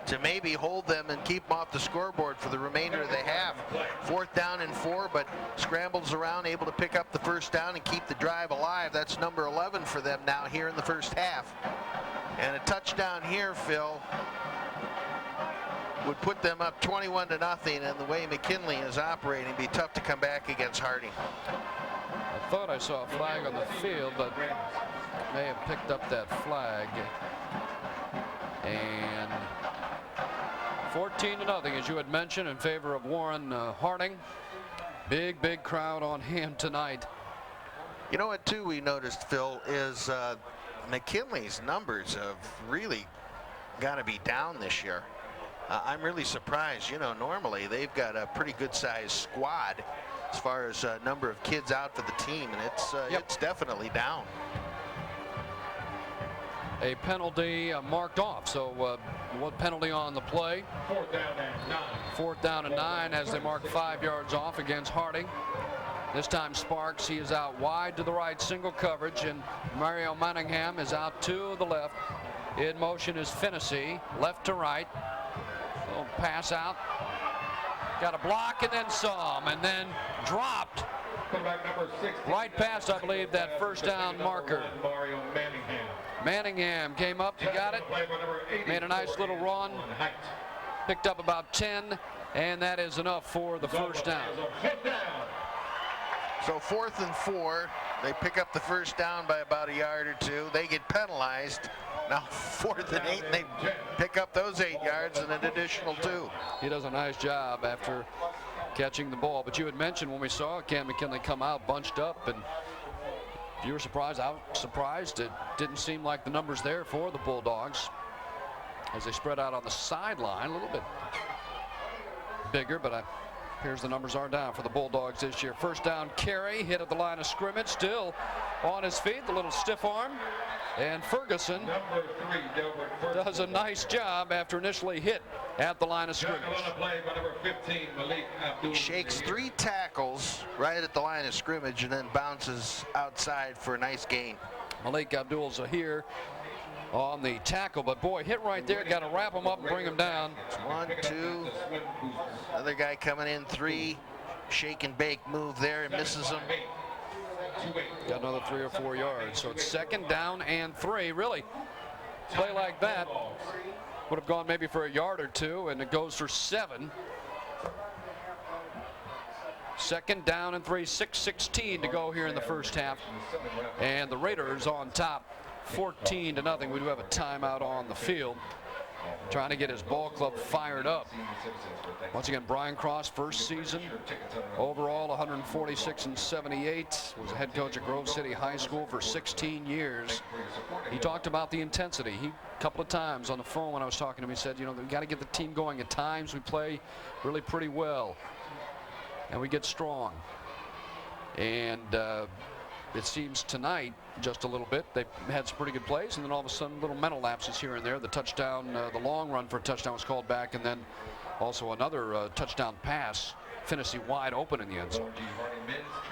[SPEAKER 2] to maybe hold them and keep them off the scoreboard for the remainder of the half. 4th down and 4, but scrambles around, able to pick up the first down and keep the drive alive. That's number 11 for them now here in the first half. And a touchdown here, Phil, would put them up 21-0, and the way McKinnley is operating, it'd be tough to come back against Harding.
[SPEAKER 1] I thought I saw a flag on the field, but may have picked up that flag. And 14-0, as you had mentioned, in favor of Waren Harding. Big crowd on hand tonight.
[SPEAKER 2] You know what, too, we noticed, Phil, is McKinley's numbers have really got to be down this year. I'm really surprised. You know, normally they've got a pretty good-sized squad as far as number of kids out for the team, and it's definitely down.
[SPEAKER 1] A penalty marked off. So what penalty on the play?
[SPEAKER 3] 4th down and 9.
[SPEAKER 1] 4th down and 9 as they mark 5 yards off against Harding. This time Sparks, he is out wide to the right, single coverage, and Mario Manningham is out to the left. In motion is Finnessy, left to right. Little pass out. Got a block and then some, and then dropped right past, I believe, that first down marker.
[SPEAKER 3] Mario Manningham.
[SPEAKER 1] Manningham came up, he got it, made a nice little run, picked up about 10, and that is enough for the first down.
[SPEAKER 2] So 4th and 4, they pick up the first down by about a yard or 2. They get penalized. Now 4th and 8, and they pick up those 8 yards and an additional 2.
[SPEAKER 1] He does a nice job after catching the ball. But you had mentioned when we saw Canton McKinnley come out bunched up, and if you were surprised, I was surprised. It didn't seem like the numbers there for the Bulldogs as they spread out on the sideline a little bit bigger, but appears the numbers are down for the Bulldogs this year. First down carry, hit at the line of scrimmage, still on his feet, the little stiff arm. And Ferguson does a nice job after initially hit at the line of scrimmage.
[SPEAKER 2] He shakes 3 tackles right at the line of scrimmage and then bounces outside for a nice gain.
[SPEAKER 1] Malik Abdul-Zahir on the tackle, but boy, hit right there, got to wrap him up and bring him down.
[SPEAKER 2] 1, 2, another guy coming in, 3, shake and bake move there and misses him.
[SPEAKER 1] Got another 3 or 4 yards, so it's 2nd down and 3. Really, play like that would have gone maybe for a yard or 2, and it goes for 7. 2nd down and 3, 6:16 to go here in the first half, and the Raiders on top, 14-0. We do have a timeout on the field, trying to get his ball club fired up. Once again, Brian Cross, first season overall, 146 and 78. Was a head coach at Grove City High School for 16 years. He talked about the intensity. A couple of times on the phone when I was talking to him, he said, you know, we got to get the team going. At times we play really pretty well. and we get strong. And it seems tonight, just a little bit, they've had some pretty good plays, and then all of a sudden, little mental lapses here and there. The touchdown, the long run for a touchdown was called back, and then also another touchdown pass, Finney wide open in the end zone.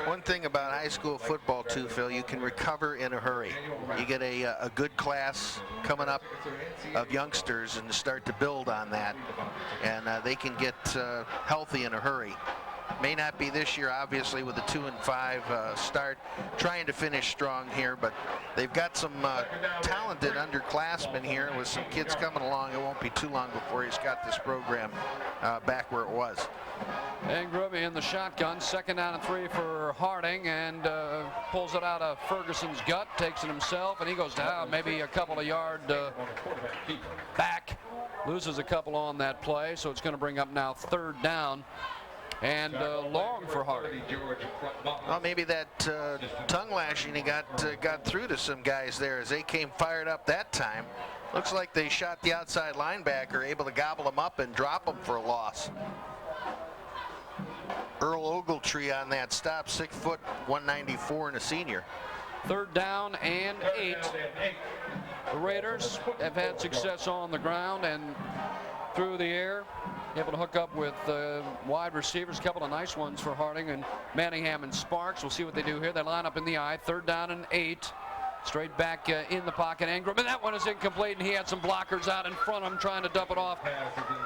[SPEAKER 2] One thing about high school football too, Phil, you can recover in a hurry. You get a good class coming up of youngsters and start to build on that, and they can get healthy in a hurry. May not be this year, obviously, with a 2-5 start, trying to finish strong here, but they've got some talented underclassmen here with some kids coming along. It won't be too long before he's got this program back where it was.
[SPEAKER 1] Ingram in the shotgun, 2nd down and 3 for Harding, and pulls it out of Ferguson's gut, takes it himself, and he goes down maybe a couple of yards back, loses a couple on that play, so it's going to bring up now 3rd down. And long for Harding.
[SPEAKER 2] Well, maybe that tongue lashing he got through to some guys there as they came fired up that time. Looks like they shot the outside linebacker, able to gobble him up and drop him for a loss. Earl Ogletree on that stop, 6 foot, 194 and a senior.
[SPEAKER 1] 3rd down and 8. The Raiders have had success on the ground and through the air, able to hook up with wide receivers, a couple of nice ones for Harding and Manningham and Sparks. We'll see what they do here. They line up in the eye, 3rd down and 8. Straight back in the pocket, Ingram, and that one is incomplete, and he had some blockers out in front of him trying to dump it off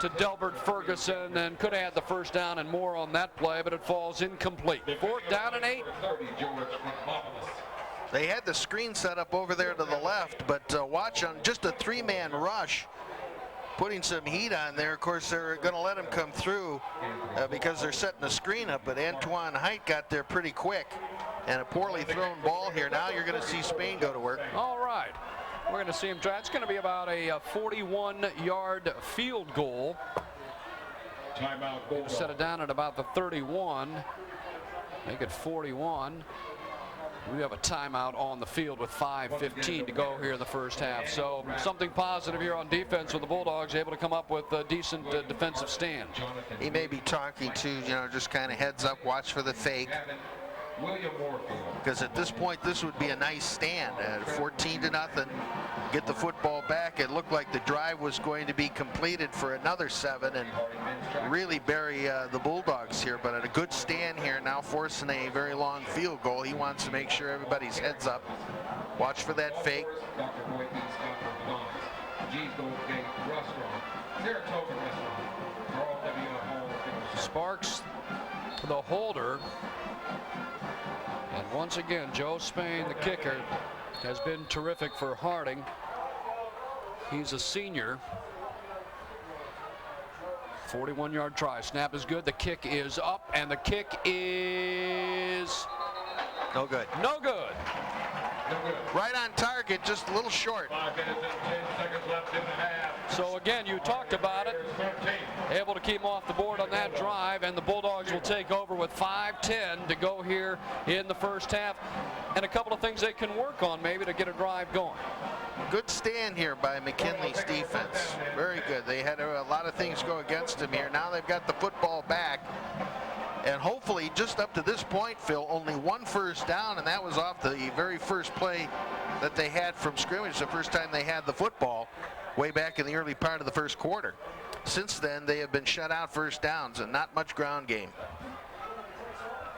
[SPEAKER 1] to Delbert Ferguson, and could have had the 1st down and more on that play, but it falls incomplete. 4th down and 8.
[SPEAKER 2] They had the screen set up over there to the left, but watch on just a 3-man rush, putting some heat on there. Of course, they're going to let him come through because they're setting the screen up, but Antoine Height got there pretty quick. And a poorly thrown ball here. Now you're going to see Spain go to work.
[SPEAKER 1] All right. We're going to see him try. It's going to be about a 41-yard field goal.
[SPEAKER 3] Timeout goal.
[SPEAKER 1] Set it down at about the 31. Make it 41. We have a timeout on the field with 5:15 to go here in the 1st half. So something positive here on defense with the Bulldogs, able to come up with a decent defensive stand.
[SPEAKER 2] He may be talking to, just kind of heads up, watch for the fake. Because at this point, this would be a nice stand at 14-0. Get the football back. It looked like the drive was going to be completed for another 7 and really bury the Bulldogs here. But at a good stand here, now forcing a very long field goal. He wants to make sure everybody's heads up. Watch for that fake.
[SPEAKER 1] Sparks, the holder. And once again, Joe Spain, the kicker, has been terrific for Harding. He's a senior. 41-yard try. Snap is good. The kick is up, and the kick is
[SPEAKER 2] no good.
[SPEAKER 1] No good.
[SPEAKER 2] Right on target, just a little short.
[SPEAKER 3] 5 minutes and 10 seconds left in the half.
[SPEAKER 1] So again, you talked about it. Able to keep him off the board on that drive, and the Bulldogs will take over with 5:10 to go here in the 1st half. And a couple of things they can work on maybe to get a drive going.
[SPEAKER 2] Good stand here by McKinnley's defense. Very good. They had a lot of things go against them here. Now they've got the football back. And hopefully, just up to this point, Phil, only 1 1st down, and that was off the very first play that they had from scrimmage, the first time they had the football, way back in the early part of the 1st quarter. Since then, they have been shut out 1st downs and not much ground game.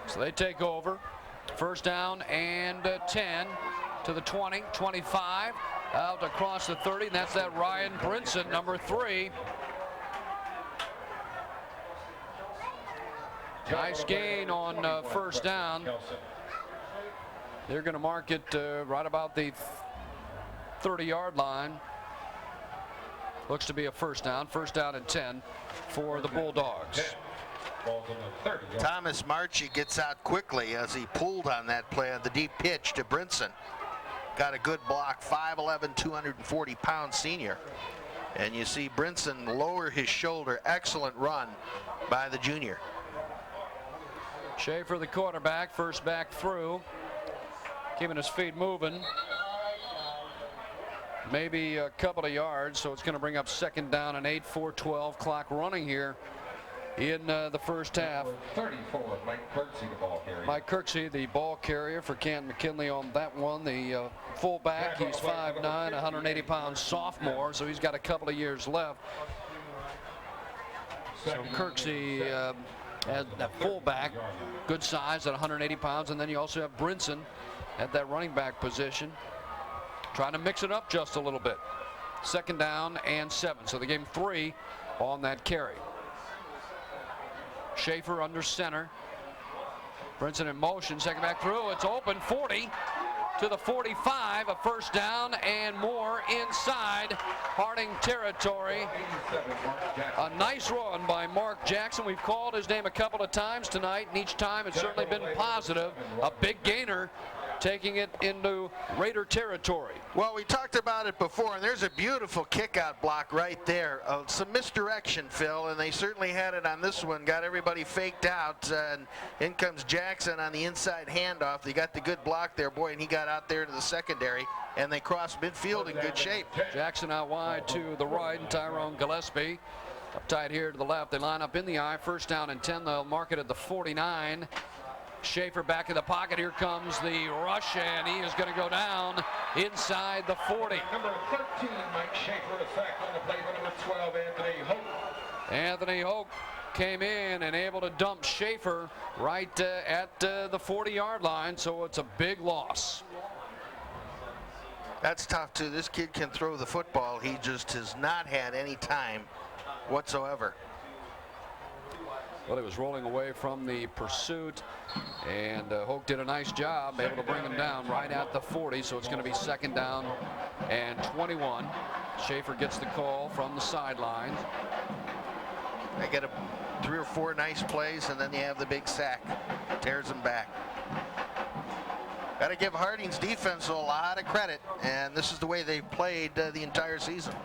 [SPEAKER 1] So they take over. 1st down and 10 to the 20, 25, out across the 30, and that's that Ryan Brinson, number 3. Nice gain on 1st down. They're going to mark it right about the 30-yard line. Looks to be a 1st down. 1st down and 10 for the Bulldogs.
[SPEAKER 2] Thomas Marchi gets out quickly as he pulled on that play on the deep pitch to Brinson. Got a good block, 5'11", 240-pound senior. And you see Brinson lower his shoulder. Excellent run by the junior.
[SPEAKER 1] Schaefer, the quarterback, first back through, keeping his feet moving. Maybe a couple of yards, so it's going to bring up 2nd down and 8, 4:12 clock running here in the first half.
[SPEAKER 3] 34, Mike Kirksey, the ball carrier.
[SPEAKER 1] Mike Kirksey, the ball carrier for Canton McKinnley on that one. The fullback, he's 5'9", 180-pound sophomore, so he's got a couple of years left. So Kirksey as that fullback, good size at 180 pounds, and then you also have Brinson at that running back position, trying to mix it up just a little bit. 2nd down and 7, so they gave him 3 on that carry. Schaefer under center. Brinson in motion, second back through, it's open, 40 to the 45, a first down and more inside Harding territory. A nice run by Mark Jackson. We've called his name a couple of times tonight, and each time it's certainly been positive. A big gainer, taking it into Raider territory.
[SPEAKER 2] Well, we talked about it before, and there's a beautiful kick-out block right there. Some misdirection, Phil, and they certainly had it on this one. Got everybody faked out, and in comes Jackson on the inside handoff. They got the good block there, boy, and he got out there to the secondary, and they crossed midfield in good shape.
[SPEAKER 1] Jackson out wide to the right, and Tyrone Gillespie up tight here to the left. They line up in the eye. 1st down and 10. They'll mark it at the 49. Schaefer back in the pocket. Here comes the rush, and he is going to go down inside the 40.
[SPEAKER 3] Number 13, Mike Schaefer, a sack on the play for number 12, Anthony Hope.
[SPEAKER 1] Anthony Hope came in and able to dump Schaefer right at the 40-yard line, so it's a big loss.
[SPEAKER 2] That's tough, too. This kid can throw the football. He just has not had any time whatsoever.
[SPEAKER 1] Well, he was rolling away from the pursuit, and Hoke did a nice job, able to bring him down right at the 40, so it's going to be 2nd down and 21. Schaefer gets the call from the sidelines.
[SPEAKER 2] They get 3 or 4 nice plays, and then you have the big sack. Tears them back. Got to give Harding's defense a lot of credit, and this is the way they've played the entire season.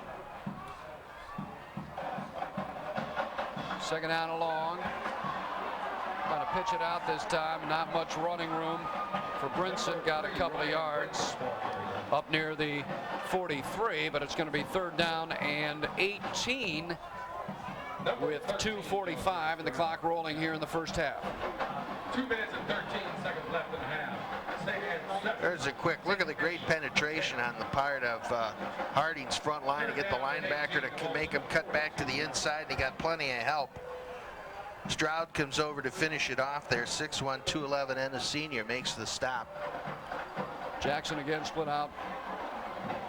[SPEAKER 1] 2nd down and long. Going to pitch it out this time. Not much running room for Brinson. Got a couple of yards up near the 43, but it's going to be 3rd down and 18 with 2:45 and the clock rolling here in the first half.
[SPEAKER 3] 2 minutes and 13 seconds left in the half.
[SPEAKER 2] There's a quick look at the great penetration on the part of Harding's front line to get the linebacker to make him cut back to the inside. He got plenty of help. Stroud comes over to finish it off there. 6'1", 211, and a senior makes the stop.
[SPEAKER 1] Jackson again split out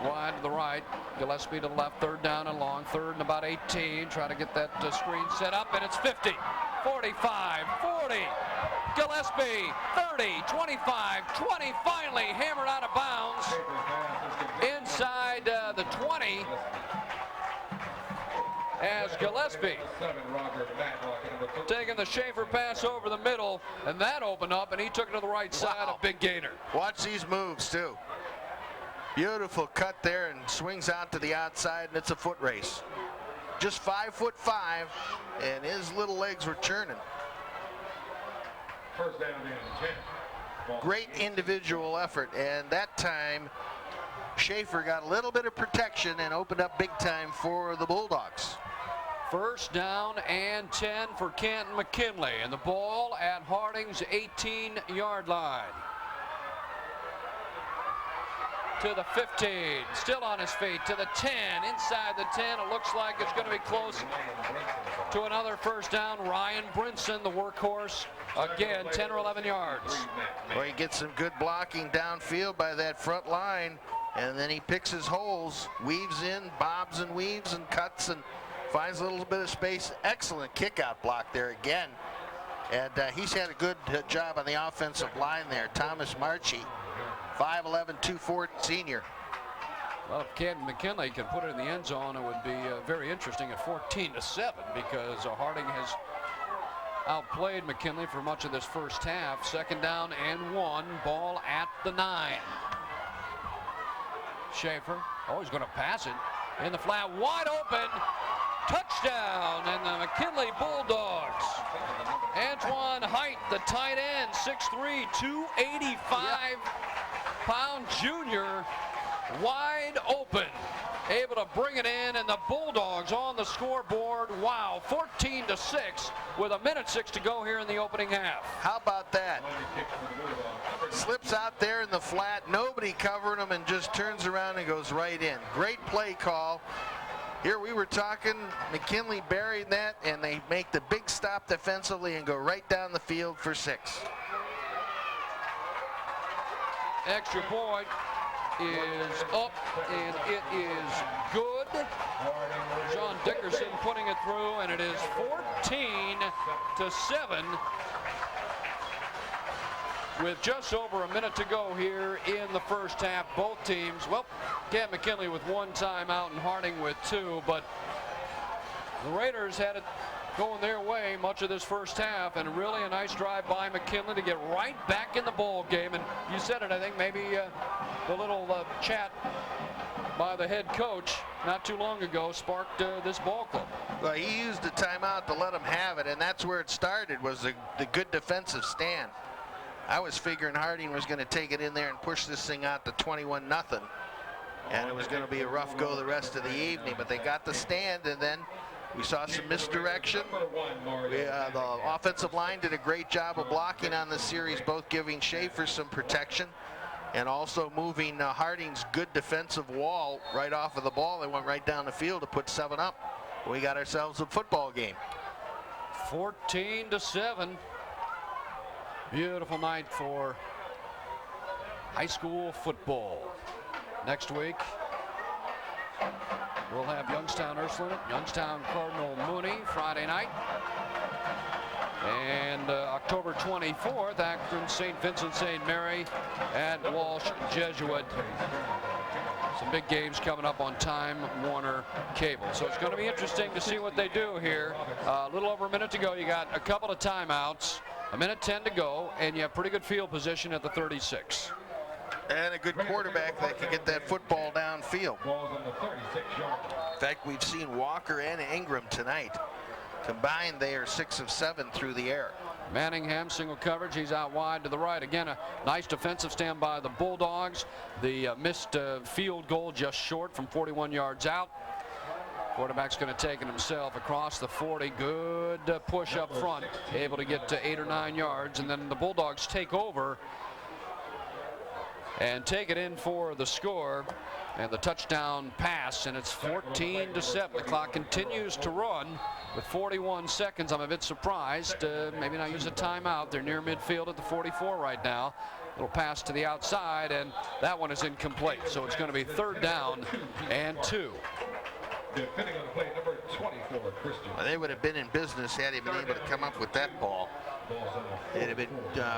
[SPEAKER 1] wide to the right. Gillespie to the left. 3rd down and long. 3rd and about 18. Try to get that screen set up, and it's 50, 45, 40. Gillespie, 30, 25, 20, finally hammered out of bounds inside the 20 as Gillespie taking the Schaefer pass over the middle, and that opened up, and he took it to the right side.
[SPEAKER 2] Wow.
[SPEAKER 1] A big gainer.
[SPEAKER 2] Watch these moves, too. Beautiful cut there, and swings out to the outside, and it's a foot race. Just 5'5", and his little legs were churning.
[SPEAKER 3] 1st down and 10.
[SPEAKER 2] Great individual effort, and that time Schaefer got a little bit of protection and opened up big time for the Bulldogs.
[SPEAKER 1] 1st down and 10 for Canton McKinnley, and the ball at Harding's 18-yard line. To the 15, still on his feet, to the 10, inside the 10. It looks like it's going to be close to another 1st down. Ryan Brinson, the workhorse, again, 10 or 11 yards.
[SPEAKER 2] Well, he gets some good blocking downfield by that front line, and then he picks his holes, weaves in, bobs and weaves and cuts, and finds a little bit of space. Excellent kick-out block there again. And he's had a good job on the offensive line there. Thomas Marchie, 5'11", 240 senior.
[SPEAKER 1] Well, if Canton McKinnley can put it in the end zone, it would be very interesting at 14-7, because Harding has outplayed McKinnley for much of this first half. 2nd down and 1, ball at the 9. Schaefer, he's going to pass it in the flat, wide open, touchdown, and the McKinnley Bulldogs. Antoine Height, the tight end, 6'3", 285-pound junior, wide open. able to bring it in, and the Bulldogs on the scoreboard. Wow, 14-6 with 1:06 to go here in the opening half.
[SPEAKER 2] How about that? Slips out there in the flat, nobody covering him, and just turns around and goes right in. Great play call. Here we were talking, McKinnley buried that, and they make the big stop defensively and go right down the field for 6.
[SPEAKER 1] Extra point is up, and it is good. John Dickerson putting it through, and it is 14-7 with just over a minute to go here in the first half. Both teams, well, Canton McKinnley with 1 timeout and Harding with 2, but the Raiders had it going their way much of this first half, and really a nice drive by McKinnley to get right back in the ball game. And you said it, I think maybe the little chat by the head coach not too long ago sparked this ball club.
[SPEAKER 2] Well, he used the timeout to let him have it, and that's where it started, was the good defensive stand. I was figuring Harding was going to take it in there and push this thing out to 21-0, and it was going to be a rough go the rest of the evening, but they got the stand, and then we saw some misdirection. The offensive line did a great job of blocking on this series, both giving Schaefer some protection and also moving Harding's good defensive wall right off of the ball. They went right down the field to put 7 up. We got ourselves a football game.
[SPEAKER 1] 14-7. Beautiful night for high school football. Next week, we'll have Youngstown Ursuline, Youngstown Cardinal Mooney Friday night. And October 24th, Akron St. Vincent St. Mary at Walsh Jesuit. Some big games coming up on Time Warner Cable. So it's going to be interesting to see what they do here. A little over a minute to go. You got a couple of timeouts, 1:10 to go, and you have pretty good field position at the 36.
[SPEAKER 2] And a good quarterback that can get that football downfield. In fact, we've seen Walker and Ingram tonight. Combined, they are 6 of 7 through the air.
[SPEAKER 1] Manningham, single coverage. He's out wide to the right. Again, a nice defensive stand by the Bulldogs. The missed field goal just short from 41 yards out. Quarterback's going to take it himself across the 40. Good push up front. Able to get to 8 or 9 yards. And then the Bulldogs take over and take it in for the score and the touchdown pass, and it's 14-7. The clock continues to run with 41 seconds. I'm a bit surprised. Maybe not use a timeout. They're near midfield at the 44 right now. Little pass to the outside, and that one is incomplete. So it's going to be 3rd down and 2.
[SPEAKER 3] Defending on the play, number 24, Christian.
[SPEAKER 2] Well, they would have been in business had he been able to come up with that ball. It'd have been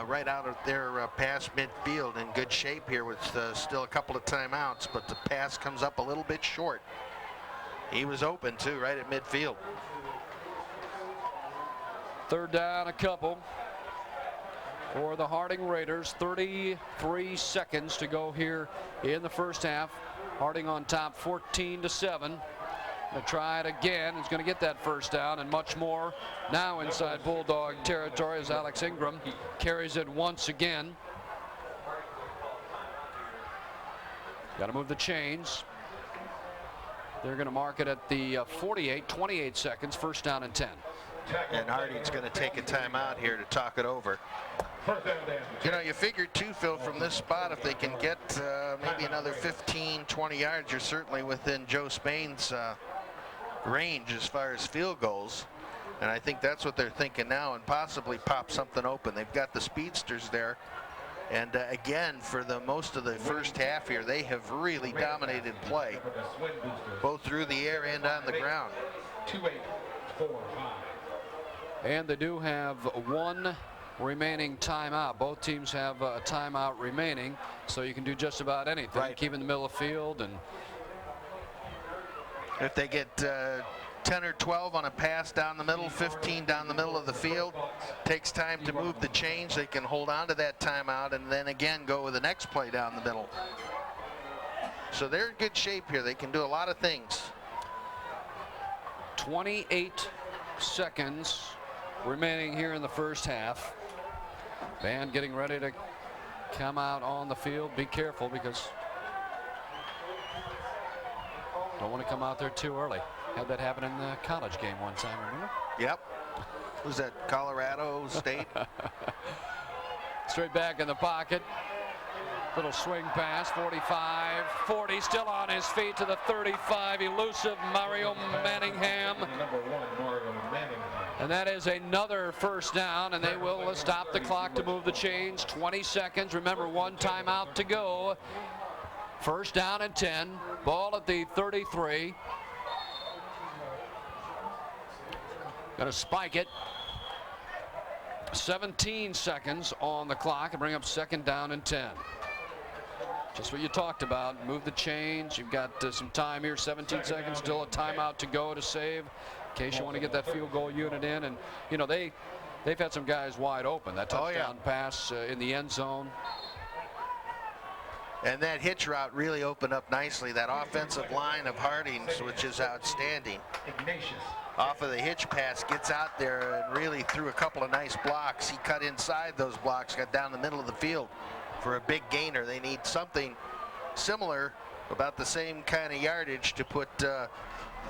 [SPEAKER 2] right out of their past midfield, in good shape here with still a couple of timeouts, but the pass comes up a little bit short. He was open too, right at midfield.
[SPEAKER 1] 3rd down, a couple for the Harding Raiders. 33 seconds to go here in the first half. Harding on top, 14-7. Going to try it again. He's going to get that 1st down and much more. Now inside Bulldog territory as Alex Ingram carries it once again. Got to move the chains. They're going to mark it at the 48, 28 seconds, 1st down and 10.
[SPEAKER 2] And Harding's going to take a timeout here to talk it over. You know, you figure too, Phil, from this spot, if they can get maybe another 15, 20 yards, you're certainly within Joe Spain's range as far as field goals. And I think that's what they're thinking now, and possibly pop something open. They've got the speedsters there. And again, for the most of the first half here, they have really dominated play, both through the air and on the ground.
[SPEAKER 3] 2-8-4-5.
[SPEAKER 1] And they do have 1 remaining timeout. Both teams have a timeout remaining, so you can do just about anything.
[SPEAKER 2] Right.
[SPEAKER 1] Keep in the middle of the field, and
[SPEAKER 2] if they get 10 or 12 on a pass down the middle, 15 down the middle of the field, takes time to move the change. They can hold on to that timeout and then again go with the next play down the middle. So they're in good shape here. They can do a lot of things.
[SPEAKER 1] 28 seconds remaining here in the first half. Band getting ready to come out on the field. Be careful because Don't want to come out there too early. Had that happen in the college game one time, remember?
[SPEAKER 2] Yep. Was that Colorado State?
[SPEAKER 1] Straight back in the pocket. Little swing pass, 45, 40, still on his feet to the 35. Elusive Mario Manningham. And that is another first down, and they will stop the clock to move the chains. 20 seconds. Remember, one timeout to go. First down and 10. Ball at the 33. Going to spike it. 17 seconds on the clock and bring up second down and 10. Just what you talked about. Move the chains. You've got some time here. 17 seconds. Still a timeout to go to save in case you want to get that field goal unit in. And, you know, they've had some guys wide open. That touchdown pass in the end zone.
[SPEAKER 2] And that hitch route really opened up nicely. That offensive line of Harding's, which is outstanding. Off of the hitch pass, gets out there and really threw a couple of nice blocks. He cut inside those blocks, got down the middle of the field for a big gainer. They need something similar, about the same kind of yardage, to put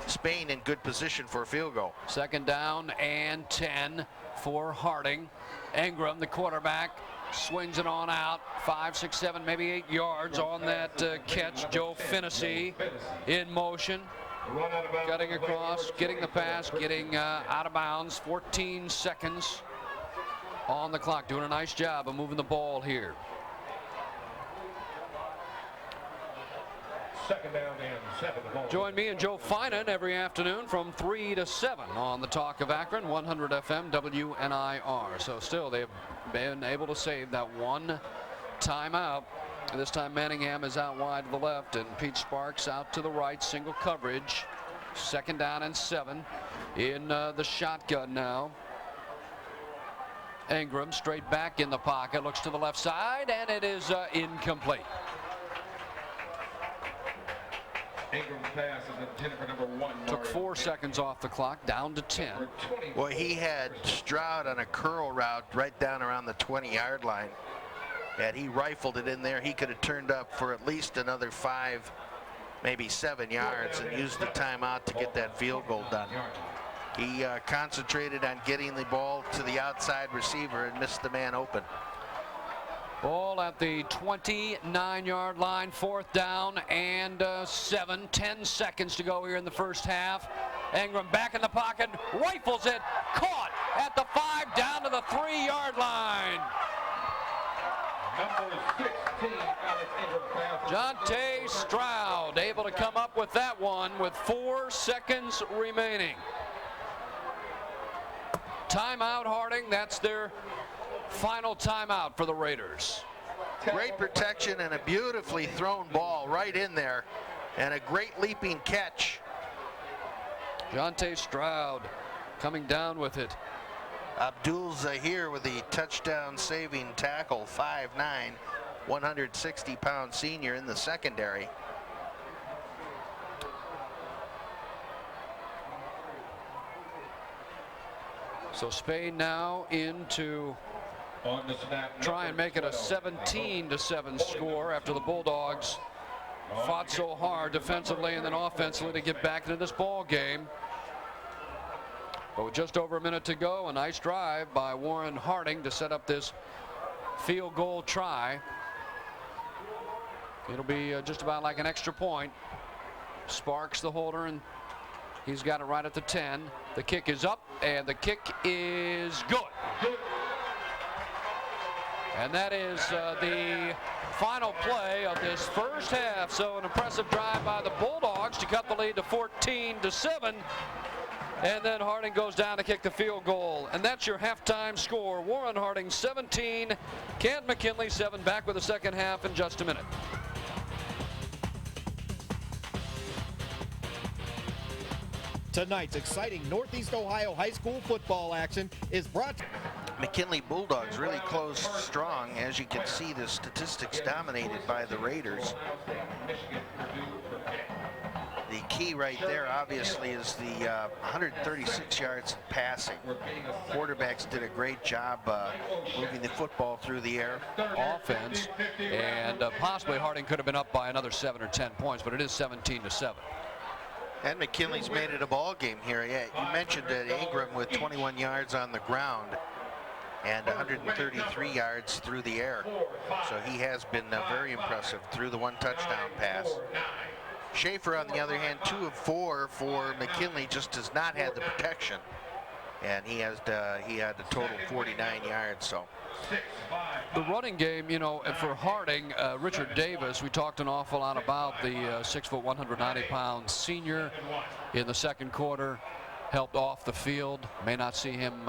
[SPEAKER 2] Spain in good position for a field goal.
[SPEAKER 1] Second down and 10 for Harding. Ingram, the quarterback, swings it on out. 5, 6, 7, maybe 8 yards on that catch. Joe Finnessy in motion. Cutting across, getting the pass, getting out of bounds. 14 seconds on the clock. Doing a nice job of moving the ball here.
[SPEAKER 3] Second down and 7.
[SPEAKER 1] Join me and Joe Finan every afternoon from 3 to 7 on the Talk of Akron, 100 FM WNIR. So still, they've been able to save that one timeout. This time Manningham is out wide to the left and Pete Sparks out to the right. Single coverage. Second down and 7 in the shotgun now. Ingram straight back in the pocket, looks to the left side, and it is incomplete.
[SPEAKER 3] Ingram's pass is intended for number 1.
[SPEAKER 1] Took 4 seconds off the clock, down to 10.
[SPEAKER 2] Well, he had Stroud on a curl route right down around the 20-yard line. And he rifled it in there. He could have turned up for at least another 5, maybe 7 yards and used the timeout to get that field goal done. He concentrated on getting the ball to the outside receiver and missed the man open.
[SPEAKER 1] Ball at the 29-yard line, fourth down and 7. 10 seconds to go here in the first half. Ingram back in the pocket, rifles it, caught at the 5, down to the 3-yard line.
[SPEAKER 3] Number 16, Alex Ingram.
[SPEAKER 1] Jonte Stroud able to come up with that one with 4 seconds remaining. Timeout, Harding. That's their final timeout for the Raiders.
[SPEAKER 2] Great protection and a beautifully thrown ball right in there, and a great leaping catch.
[SPEAKER 1] Jonte Stroud coming down with it.
[SPEAKER 2] Abdul Zahir with the touchdown saving tackle, 5'9", 160-pound senior in the secondary.
[SPEAKER 1] So Spain now into
[SPEAKER 3] On the snap,
[SPEAKER 1] try and make it a 17-7 score after the Bulldogs fought so hard defensively and then offensively to get back into this ball game. But with just over a minute to go, a nice drive by Waren Harding to set up this field goal try. It'll be just about like an extra point. Sparks the holder, and he's got it right at the 10. The kick is up, and the kick is good. And that is the final play of this first half. So an impressive drive by the Bulldogs to cut the lead to 14-7. And then Harding goes down to kick the field goal. And that's your halftime score. Waren Harding 17, Canton McKinnley 7. Back with the second half in just a minute.
[SPEAKER 5] Tonight's exciting Northeast Ohio high school football action is brought to
[SPEAKER 2] McKinnley Bulldogs really close strong. As you can see, the statistics dominated by the Raiders. The key right there, obviously, is the 136 yards passing. Quarterbacks did a great job moving the football through the air.
[SPEAKER 1] Offense, and possibly Harding could have been up by another 7 or 10 points, but it is 17-7.
[SPEAKER 2] And McKinley's made it a ball game here. Yeah, you mentioned Ingram with 21 yards on the ground and 133 yards through the air. So he has been very impressive through the one touchdown pass. Schaefer, on the other hand, 2 of 4 for McKinley, just does not have the protection. And he had a total 49 yards. So
[SPEAKER 1] the running game, you know, for Harding, Richard Davis, we talked an awful lot about the 6 foot 190 pound senior in the second quarter, helped off the field. May not see him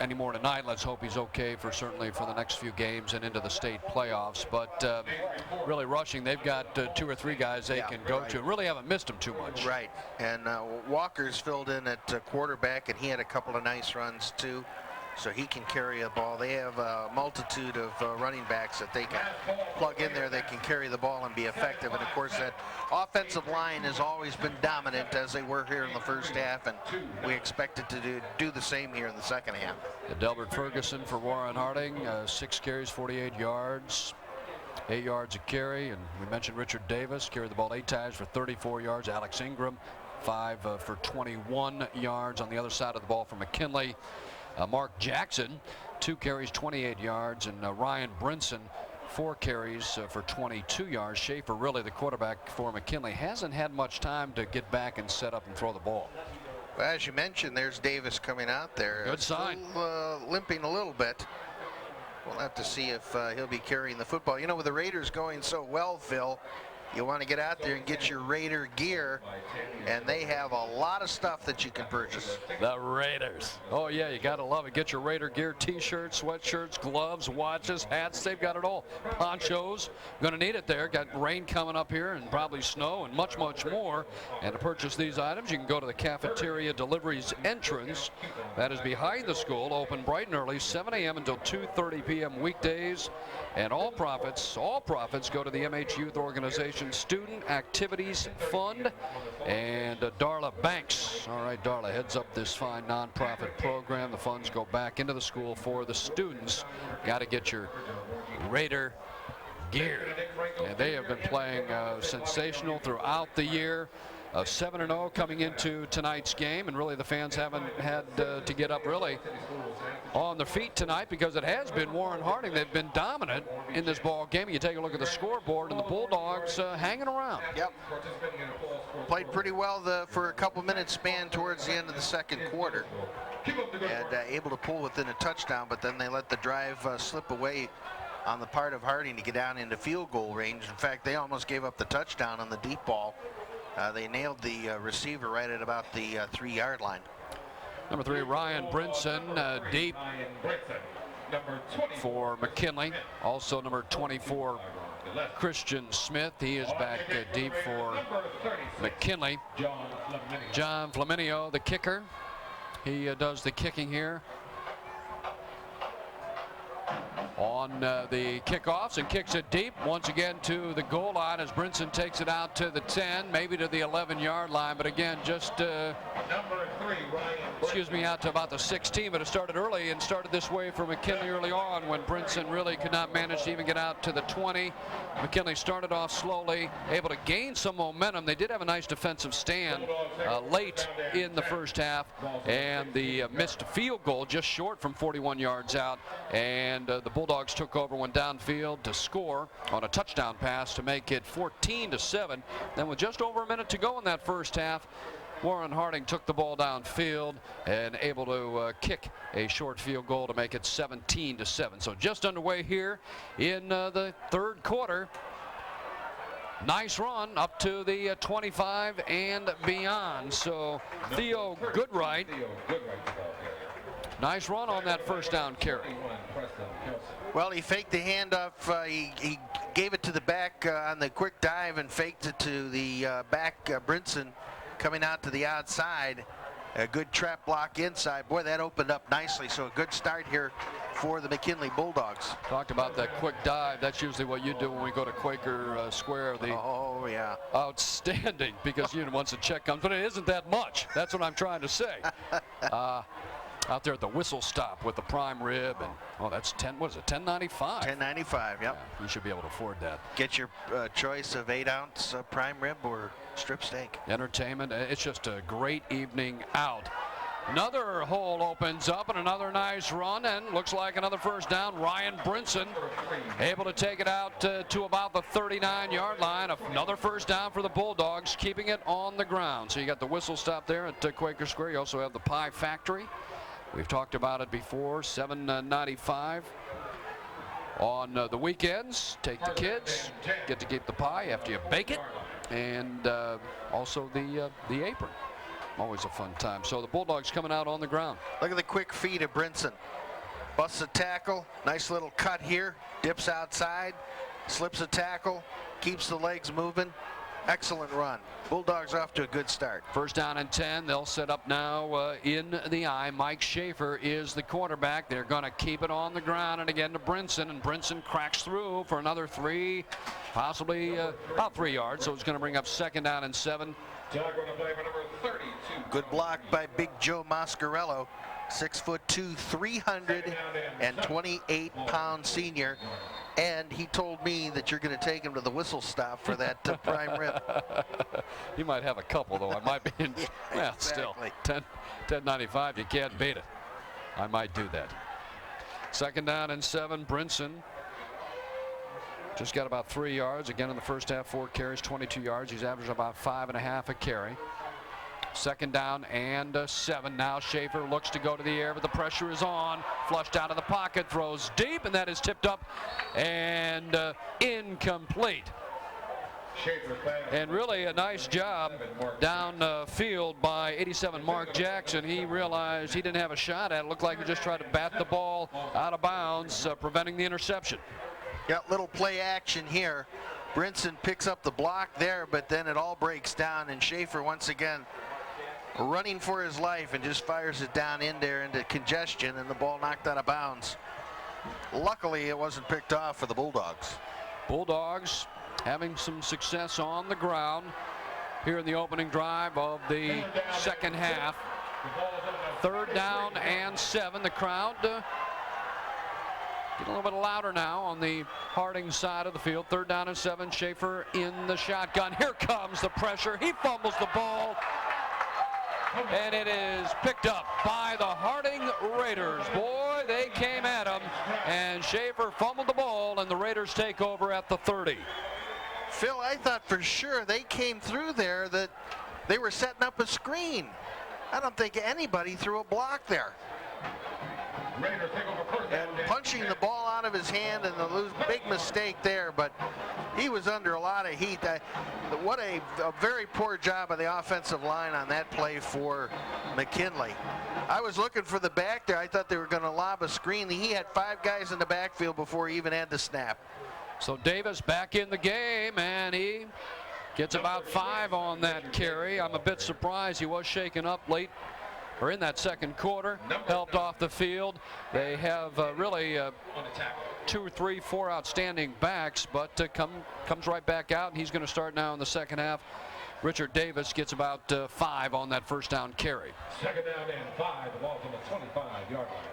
[SPEAKER 1] anymore tonight. Let's hope he's okay for certainly for the next few games and into the state playoffs. But really rushing, they've got 2 or 3 guys they can go to. Really haven't missed them too much.
[SPEAKER 2] Right, and Walker's filled in at quarterback, and he had a couple of nice runs too. So he can carry a ball. They have a multitude of running backs that they can plug in there. They can carry the ball and be effective. And of course, that offensive line has always been dominant, as they were here in the first half, and we expect it to do the same here in the second half.
[SPEAKER 1] Delbert Ferguson for Waren Harding, 6 carries, 48 yards, 8 yards a carry. And we mentioned Richard Davis carried the ball 8 times for 34 yards. Alex Ingram, 5 for 21 yards on the other side of the ball for McKinley. Mark Jackson, 2 carries, 28 yards, and Ryan Brinson, 4 carries for 22 yards. Schaefer, really the quarterback for McKinley, hasn't had much time to get back and set up and throw the ball.
[SPEAKER 2] Well, as you mentioned, there's Davis coming out there.
[SPEAKER 1] Good sign.
[SPEAKER 2] Still, limping a little bit. We'll have to see if he'll be carrying the football. You know, with the Raiders going so well, Phil, you want to get out there and get your Raider gear, and they have a lot of stuff that you can purchase.
[SPEAKER 1] The Raiders. Oh, yeah, you got to love it. Get your Raider gear, T-shirts, sweatshirts, gloves, watches, hats. They've got it all. Ponchos. Going to need it there. Got rain coming up here and probably snow and much, much more. And to purchase these items, you can go to the cafeteria deliveries entrance. That is behind the school, open bright and early, 7 a.m. until 2:30 p.m. weekdays. And all profits go to the MH Youth Organization Student Activities Fund and Darla Banks. All right, Darla heads up this fine nonprofit program. The funds go back into the school for the students. Got to get your Raider gear. And they have been playing sensational throughout the year. 7-0 coming into tonight's game, and really the fans haven't had to get up really on their feet tonight, because it has been Waren Harding. They've been dominant in this ball game. You take a look at the scoreboard, and the Bulldogs hanging around.
[SPEAKER 2] Yep. Played pretty well for a couple minutes span towards the end of the second quarter, and able to pull within a touchdown, but then they let the drive slip away on the part of Harding to get down into field goal range. In fact, they almost gave up the touchdown on the deep ball. They nailed the receiver right at about the 3-yard line.
[SPEAKER 1] Number 3, Ryan Brinson, deep for McKinley. Also number 24, Christian Smith. He is back deep for McKinley. John Flaminio, the kicker. He does the kicking here on the kickoffs, and kicks it deep once again to the goal line as Brinson takes it out to the 10, maybe to the 11-yard line, but again just out to about the 16. But it started early and started this way for McKinley early on when Brinson really could not manage to even get out to the 20. McKinley started off slowly, able to gain some momentum. They did have a nice defensive stand late in the first half, and the missed field goal just short from 41 yards out, and the Bulldogs took over, went downfield to score on a touchdown pass to make it 14-7. Then with just over a minute to go in that first half, Waren Harding took the ball downfield and able to kick a short field goal to make it 17-7. So just underway here in the third quarter. Nice run up to the 25 and beyond. So Theo Goodright, nice run on that first down carry.
[SPEAKER 2] Well, he faked the handoff. He gave it to the back on the quick dive and faked it to the back, Brinson, coming out to the outside. A good trap block inside. Boy, that opened up nicely. So a good start here for the McKinley Bulldogs.
[SPEAKER 1] Talked about that quick dive. That's usually what you do when we go to Quaker Square.
[SPEAKER 2] Oh, yeah.
[SPEAKER 1] Outstanding, because once a check comes, but it isn't that much. That's what I'm trying to say. Out there at the whistle stop with the prime rib, and oh, that's 10. What is it? 10.95.
[SPEAKER 2] 10.95. Yep.
[SPEAKER 1] Yeah, you should be able to afford that.
[SPEAKER 2] Get your choice of 8-ounce prime rib or strip steak.
[SPEAKER 1] Entertainment. It's just a great evening out. Another hole opens up and another nice run, and looks like another first down. Ryan Brinson able to take it out to about the 39-yard line. Another first down for the Bulldogs, keeping it on the ground. So you got the whistle stop there at Quaker Square. You also have the Pie Factory. We've talked about it before. $7.95 on the weekends. Take the kids, get to keep the pie after you bake it, and also the apron. Always a fun time. So the Bulldogs coming out on the ground.
[SPEAKER 2] Look at the quick feet of Brinson. Busts a tackle. Nice little cut here. Dips outside. Slips a tackle. Keeps the legs moving. Excellent run. Bulldogs off to a good start.
[SPEAKER 1] First down and 10. They'll set up now in the I. Mike Schaefer is the quarterback. They're going to keep it on the ground, and again to Brinson, and Brinson cracks through for another 3, possibly about 3 yards. So it's going to bring up second down and 7.
[SPEAKER 2] Good block by Big Joe Mascarello, 6'2", 328-pound senior. And he told me that you're going to take him to the whistle stop for that prime rib.
[SPEAKER 1] He might have a couple, though. I might be in.
[SPEAKER 2] Yeah,
[SPEAKER 1] well,
[SPEAKER 2] exactly.
[SPEAKER 1] Still, 10.95. You can't beat it. I might do that. Second down and 7. Brinson just got about 3 yards. Again in the first half, 4 carries, 22 yards. He's averaging about 5.5 a carry. Second down and 7. Now Schaefer looks to go to the air, but the pressure is on. Flushed out of the pocket, throws deep, and that is tipped up and incomplete. And really a nice job down field by 87 Mark Jackson. He realized he didn't have a shot at it. Looked like he just tried to bat the ball out of bounds, preventing the interception.
[SPEAKER 2] Got little play action here. Brinson picks up the block there, but then it all breaks down, and Schaefer once again running for his life and just fires it down in there into congestion, and the ball knocked out of bounds. Luckily, it wasn't picked off for the Bulldogs.
[SPEAKER 1] Bulldogs having some success on the ground here in the opening drive of the second half. Third down and 7. The crowd getting a little bit louder now on the Harding side of the field. Third down and 7. Schaefer in the shotgun. Here comes the pressure. He fumbles the ball, and it is picked up by the Harding Raiders. Boy, they came at him, and Schaefer fumbled the ball, and the Raiders take over at the 30.
[SPEAKER 2] Phil, I thought for sure they came through there that they were setting up a screen. I don't think anybody threw a block there. And punching the ball out of his hand, and the big mistake there, but he was under a lot of heat. What a very poor job of the offensive line on that play for McKinnley. I was looking for the back there. I thought they were going to lob a screen. He had 5 guys in the backfield before he even had the snap.
[SPEAKER 1] So Davis back in the game, and he gets about 5 on that carry. I'm a bit surprised. He was shaken up late, or in that second quarter, helped off the field. They have really 2, 3, 4 outstanding backs, but comes right back out, and he's going to start now in the second half. Richard Davis gets about 5 on that first down carry.
[SPEAKER 3] Second down and 5. The ball's on the 25-yard line.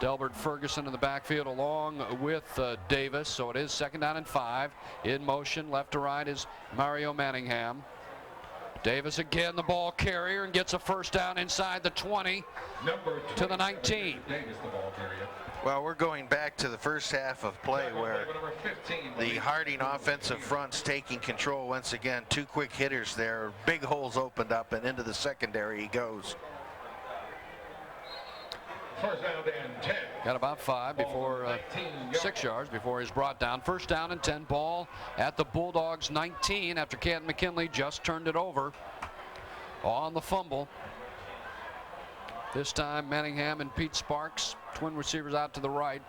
[SPEAKER 1] Delbert Ferguson in the backfield along with Davis. So it is second down and 5. In motion, left to right is Mario Manningham. Davis again, the ball carrier, and gets a first down inside the 20 to the 19.
[SPEAKER 3] Davis, the ball carrier.
[SPEAKER 2] Well, we're going back to the first half of play where the Harding offensive front's taking control once again. 2 quick hitters there. Big holes opened up, and into the secondary he goes.
[SPEAKER 3] First down and 10.
[SPEAKER 1] Got about 5 before 6 yards before he's brought down. First down and 10. Ball at the Bulldogs 19 after Canton McKinnley just turned it over on the fumble. This time Manningham and Pete Sparks, twin receivers out to the right.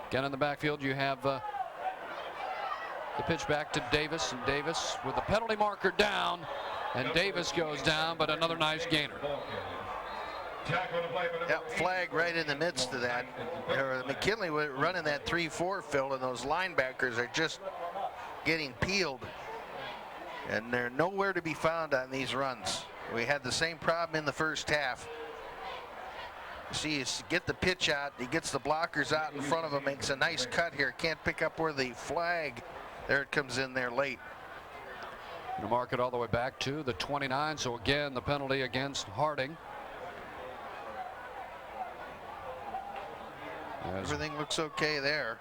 [SPEAKER 1] Again in the backfield you have the pitch back to Davis, and Davis with the penalty marker down, and Davis goes down, but another nice gainer.
[SPEAKER 2] Yep, flag right in the midst of that. McKinnley was running that 3-4 fill, and those linebackers are just getting peeled, and they're nowhere to be found on these runs. We had the same problem in the first half. See, get the pitch out. He gets the blockers out in front of him, makes a nice cut here. Can't pick up where the flag. There it comes in there late.
[SPEAKER 1] To mark it all the way back to the 29. So again, the penalty against Harding.
[SPEAKER 2] Everything looks okay there.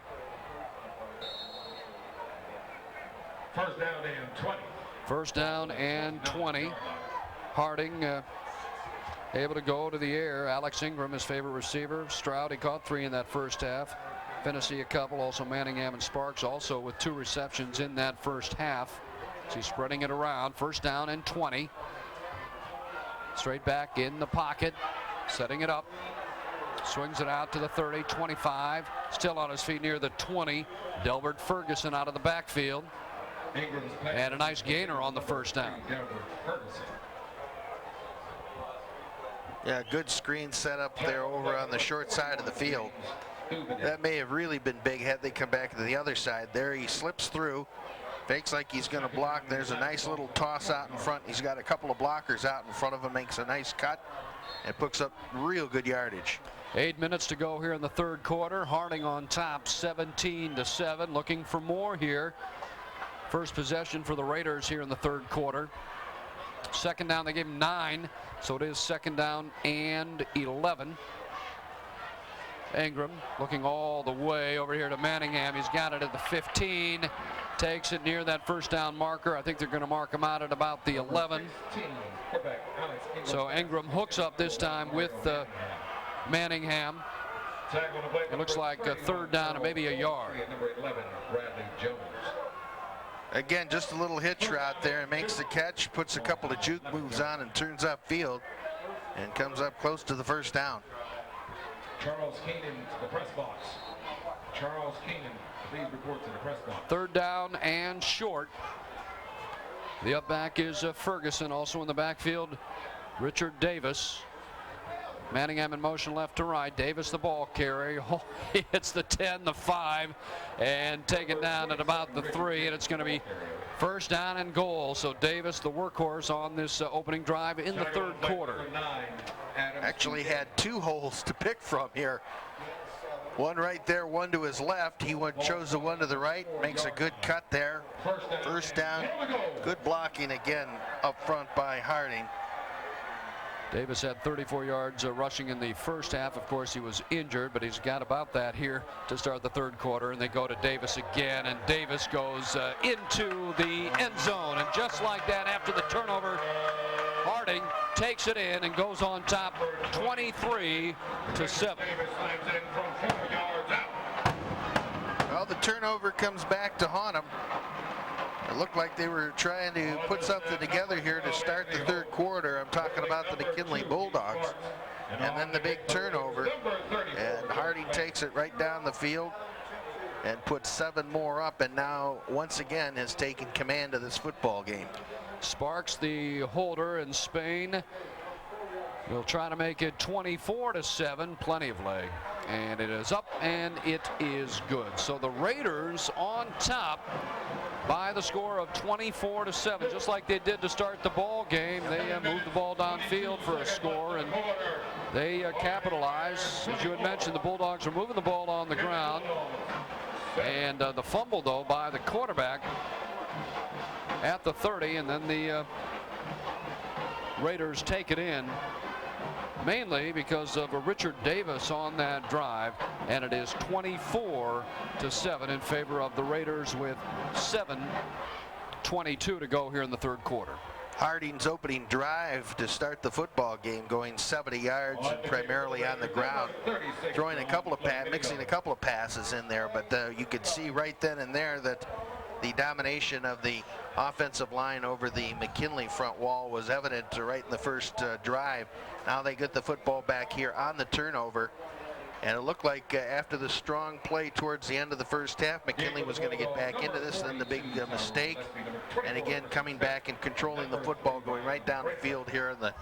[SPEAKER 3] First down and 20.
[SPEAKER 1] First down and 20. Harding able to go to the air. Alex Ingram, his favorite receiver. Stroud, he caught 3 in that first half. Fennessy a couple. Also Manningham and Sparks also with 2 receptions in that first half. So he's spreading it around. First down and 20. Straight back in the pocket. Setting it up. Swings it out to the 30, 25. Still on his feet near the 20. Delbert Ferguson out of the backfield. And a nice gainer on the first down.
[SPEAKER 2] Yeah, good screen set up there over on the short side of the field. That may have really been big had they come back to the other side. There he slips through, fakes like he's going to block. There's a nice little toss out in front. He's got a couple of blockers out in front of him, makes a nice cut, and puts up real good yardage.
[SPEAKER 1] 8 minutes to go here in the third quarter. Harding on top, 17-7. Looking for more here. First possession for the Raiders here in the third quarter. Second down, they gave him 9, so it is second down and 11. Ingram looking all the way over here to Manningham. He's got it at the 15. Takes it near that first down marker. I think they're going to mark him out at about the 11. So Ingram hooks up this time with Manningham. It looks like a third down and maybe a yard.
[SPEAKER 2] Again, just a little hitch route there and makes the catch, puts a couple of juke moves on and turns upfield and comes up close to the first down.
[SPEAKER 3] Charles Keenan to the press box. Charles Keenan, please report to the press box.
[SPEAKER 1] Third down and short. The up back is Ferguson, also in the backfield, Richard Davis. Manningham in motion left to right. Davis the ball carrier. Oh, he hits the 10, the 5, and taken down at about the 3, and it's going to be first down and goal. So Davis, the workhorse on this opening drive in the third quarter.
[SPEAKER 2] Actually had 2 holes to pick from here. One right there, one to his left. He chose the one to the right, makes a good cut there. First down, good blocking again up front by Harding.
[SPEAKER 1] Davis had 34 yards rushing in the first half. Of course, he was injured, but he's got about that here to start the third quarter. And they go to Davis again, and Davis goes into the end zone. And just like that, after the turnover, Harding takes it in and goes on top 23-7.
[SPEAKER 2] Well, the turnover comes back to haunt him. It looked like they were trying to put something together here to start the third quarter. I'm talking about the McKinnley Bulldogs. And then the big turnover. And Harding takes it right down the field and puts 7 more up, and now once again has taken command of this football game.
[SPEAKER 1] Sparks, the holder in Spain, will try to make it 24-7. Plenty of leg. And it is up, and it is good. So the Raiders on top by the score of 24-7, just like they did to start the ball game. They moved the ball downfield for a score, and they capitalize. As you had mentioned, the Bulldogs are moving the ball on the ground, and the fumble, though, by the quarterback at the 30, and then the Raiders take it in, mainly because of a Richard Davis on that drive, and it is 24-7 in favor of the Raiders with 7:22 to go here in the third quarter.
[SPEAKER 2] Harding's opening drive to start the football game, going 70 yards and primarily on the ground, throwing mixing a couple of passes in there, but you could see right then and there that the domination of the offensive line over the McKinnley front wall was evident right in the first drive. Now they get the football back here on the turnover, and it looked like after the strong play towards the end of the first half, McKinnley was going to get back into this. Then the big mistake, and again coming back and controlling the football, going right down the field here in the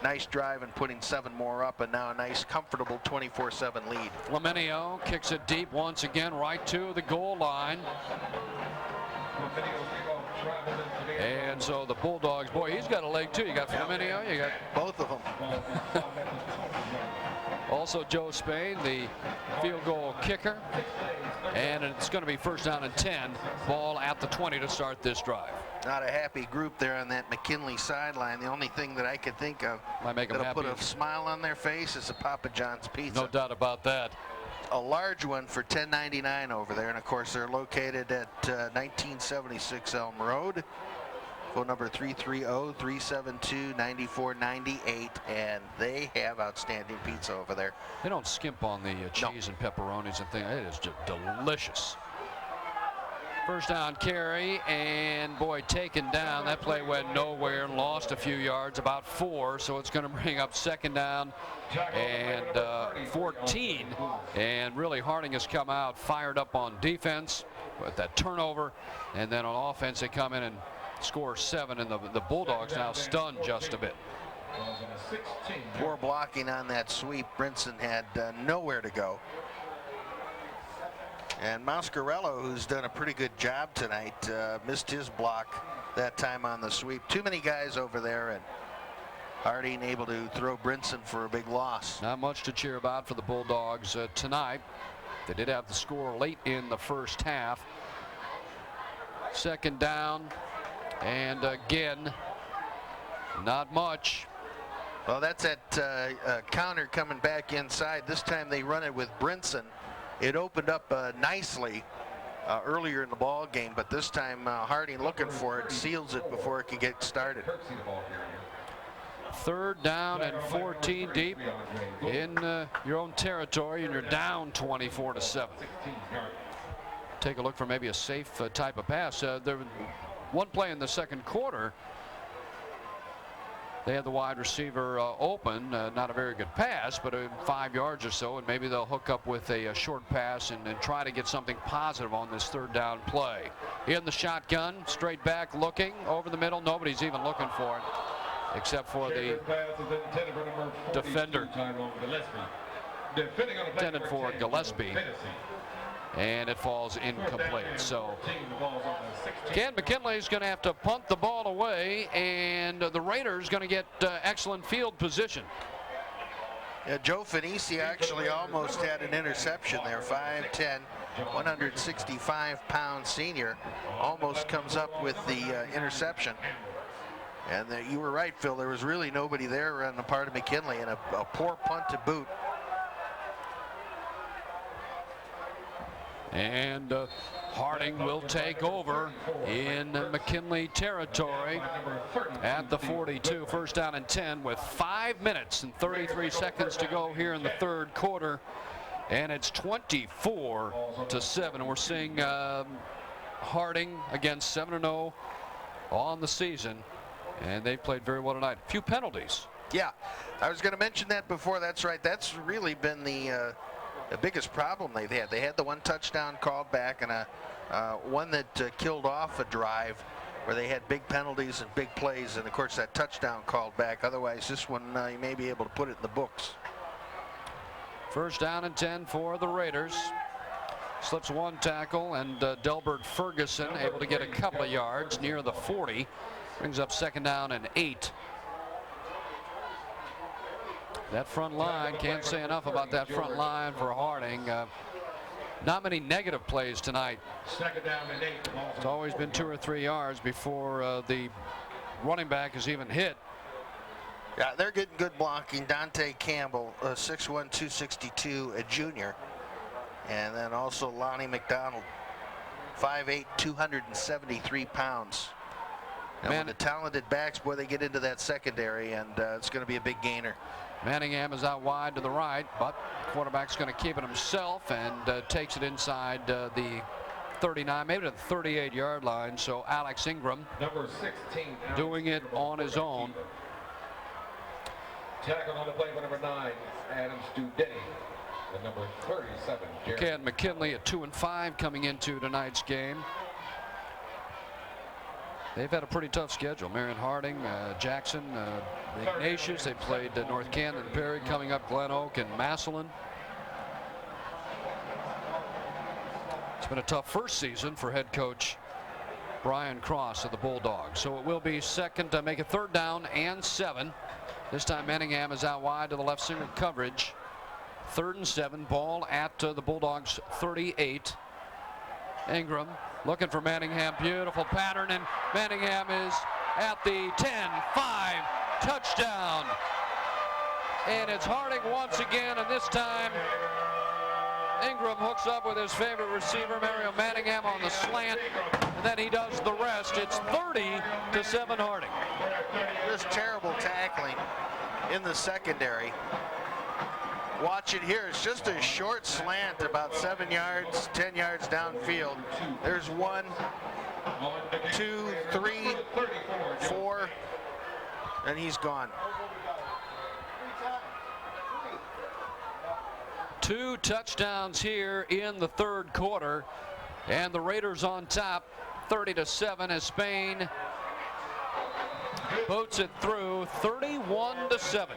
[SPEAKER 2] nice drive and putting 7 more up, and now a nice comfortable 24-7 lead.
[SPEAKER 1] Flaminio kicks it deep once again right to the goal line. And so the Bulldogs, boy, he's got a leg too. You got Flaminio, you got
[SPEAKER 2] both of them.
[SPEAKER 1] Also Joe Spain, the field goal kicker. And it's going to be first down and 10. Ball at the 20 to start this drive.
[SPEAKER 2] Not a happy group there on that McKinnley sideline. The only thing that I could think of
[SPEAKER 1] Might make 'em
[SPEAKER 2] that'll put
[SPEAKER 1] happy.
[SPEAKER 2] a smile on their face is a Papa John's pizza.
[SPEAKER 1] No doubt about that.
[SPEAKER 2] A large one for $10.99 over there, and of course they're located at 1976 Elm Road. Phone number 330-372-9498, and they have outstanding pizza over there.
[SPEAKER 1] They don't skimp on the cheese and pepperonis and things. It is just delicious. First down carry, and boy, taken down. That play went nowhere and lost a few yards, about 4. So it's going to bring up second down and 14. And really Harding has come out fired up on defense with that turnover. And then on offense, they come in and score 7. And the Bulldogs now stunned just a bit.
[SPEAKER 2] Poor blocking on that sweep. Brinson had nowhere to go. And Mascarello, who's done a pretty good job tonight, missed his block that time on the sweep. Too many guys over there, and Harding able to throw Brinson for a big loss.
[SPEAKER 1] Not much to cheer about for the Bulldogs tonight. They did have the score late in the first half. Second down, and again, not much.
[SPEAKER 2] Well, that's that counter coming back inside. This time they run it with Brinson. It opened up nicely earlier in the ball game, but this time Harding looking for it, seals it before it can get started.
[SPEAKER 1] Third down and 14 deep in your own territory, and you're down 24-7. Take a look for maybe a safe type of pass. There was one play in the second quarter. They had the wide receiver open, not a very good pass, but 5 yards or so, and maybe they'll hook up with a short pass and try to get something positive on this third down play. In the shotgun, straight back looking over the middle. Nobody's even looking for it except for the defender. Intended for Gillespie. And it falls incomplete. So Canton McKinnley is going to have to punt the ball away, and the Raiders going to get excellent field position.
[SPEAKER 2] Yeah, Joe Finisi actually almost had an interception there. 5'10", 165-pound senior almost comes up with the interception. And you were right, Phil. There was really nobody there on the part of McKinnley, and a poor punt to boot.
[SPEAKER 1] And Harding will take over in McKinnley territory at the 42. First down and 10 with 5 minutes and 33 seconds to go here in the third quarter. And it's 24-7. And we're seeing Harding again 7-0 on the season. And they played very well tonight. A few penalties.
[SPEAKER 2] Yeah, I was going to mention that before. That's right. That's really been the biggest problem they've had. They had the one touchdown called back, and one that killed off a drive where they had big penalties and big plays, and of course that touchdown called back. Otherwise this one you may be able to put it in the books.
[SPEAKER 1] First down and 10 for the Raiders. Slips one tackle, and Delbert Ferguson able to get a couple of yards near the 40. Brings up second down and 8. That front line, can't say enough about that front line for Harding. Not many negative plays tonight. It's always been 2 or 3 yards before the running back is even hit.
[SPEAKER 2] Yeah, they're getting good blocking. Dante Campbell, 6'1", 262, a junior. And then also Lonnie McDonald, 5'8", 273 pounds. And with the talented backs, boy, they get into that secondary, and it's going to be a big gainer.
[SPEAKER 1] Manningham is out wide to the right, but quarterback's going to keep it himself and takes it inside the 39, maybe to the 38-yard line. So Alex Ingram
[SPEAKER 3] Number 16,
[SPEAKER 1] doing it on his own.
[SPEAKER 3] Tackle on the play for number 9, Adams Dudetti. The number 37,
[SPEAKER 1] Canton McKinnley at 2-5 coming into tonight's game. They've had a pretty tough schedule. Marion Harding, Jackson, Ignatius. They played North Canton, Perry, coming up Glen Oak and Massillon. It's been a tough first season for head coach Brian Cross of the Bulldogs. So it will be second to make a third down and 7. This time Manningham is out wide to the left single coverage. 3rd and 7. Ball at the Bulldogs 38. Ingram looking for Manningham. Beautiful pattern, and Manningham is at the 10-5 touchdown. And it's Harding once again, and this time Ingram hooks up with his favorite receiver, Mario Manningham, on the slant, and then he does the rest. It's 30-7 Harding.
[SPEAKER 2] Just terrible tackling in the secondary. Watch it here. It's just a short slant, about 7 yards, 10 yards downfield. There's 1, 2, 3, 4, and he's gone.
[SPEAKER 1] 2 touchdowns here in the 3rd quarter, and the Raiders on top, 30-7, as Spain boots it through, 31-7.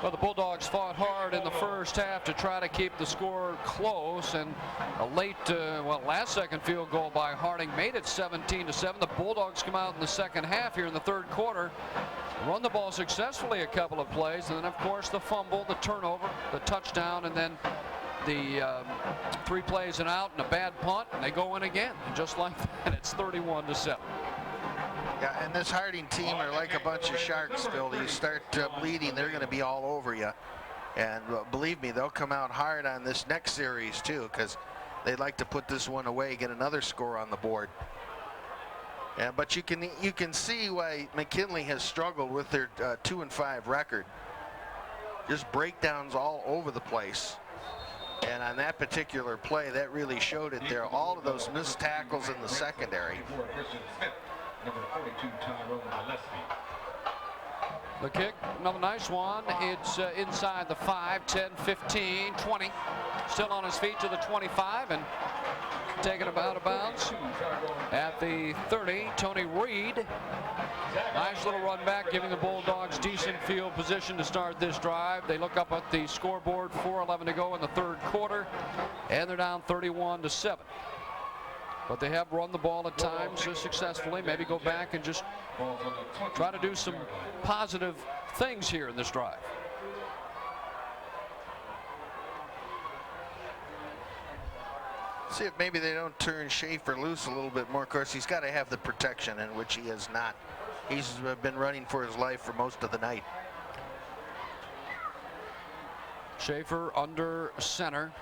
[SPEAKER 1] Well, the Bulldogs fought hard in the first half to try to keep the score close, and a late, last-second field goal by Harding made it 17-7. The Bulldogs come out in the second half here in the 3rd quarter, run the ball successfully a couple of plays, and then, of course, the fumble, the turnover, the touchdown, and then the 3 plays and out and a bad punt, and they go in again. And just like that, it's 31-7.
[SPEAKER 2] Yeah, and this Harding team are like a bunch of sharks, Phil. You start bleeding, they're going to be all over you. And believe me, they'll come out hard on this next series, too, because they'd like to put this one away, get another score on the board. Yeah, but you can see why McKinnley has struggled with their 2-5 record. Just breakdowns all over the place. And on that particular play, that really showed it there. All of those missed tackles in the secondary.
[SPEAKER 1] The kick, another nice one. It's inside the 5, 10, 15, 20. Still on his feet to the 25 and taken about out of bounds at the 30. Tony Reed. Nice little run back, giving the Bulldogs decent field position to start this drive. They look up at the scoreboard, 4:11 to go in the 3rd quarter, and they're down 31-7. But they have run the ball at times successfully. Maybe go back and just try to do some positive things here in this drive.
[SPEAKER 2] See if maybe they don't turn Schaefer loose a little bit more. Of course, he's got to have the protection, in which he has not. He's been running for his life for most of the night.
[SPEAKER 1] Schaefer under center.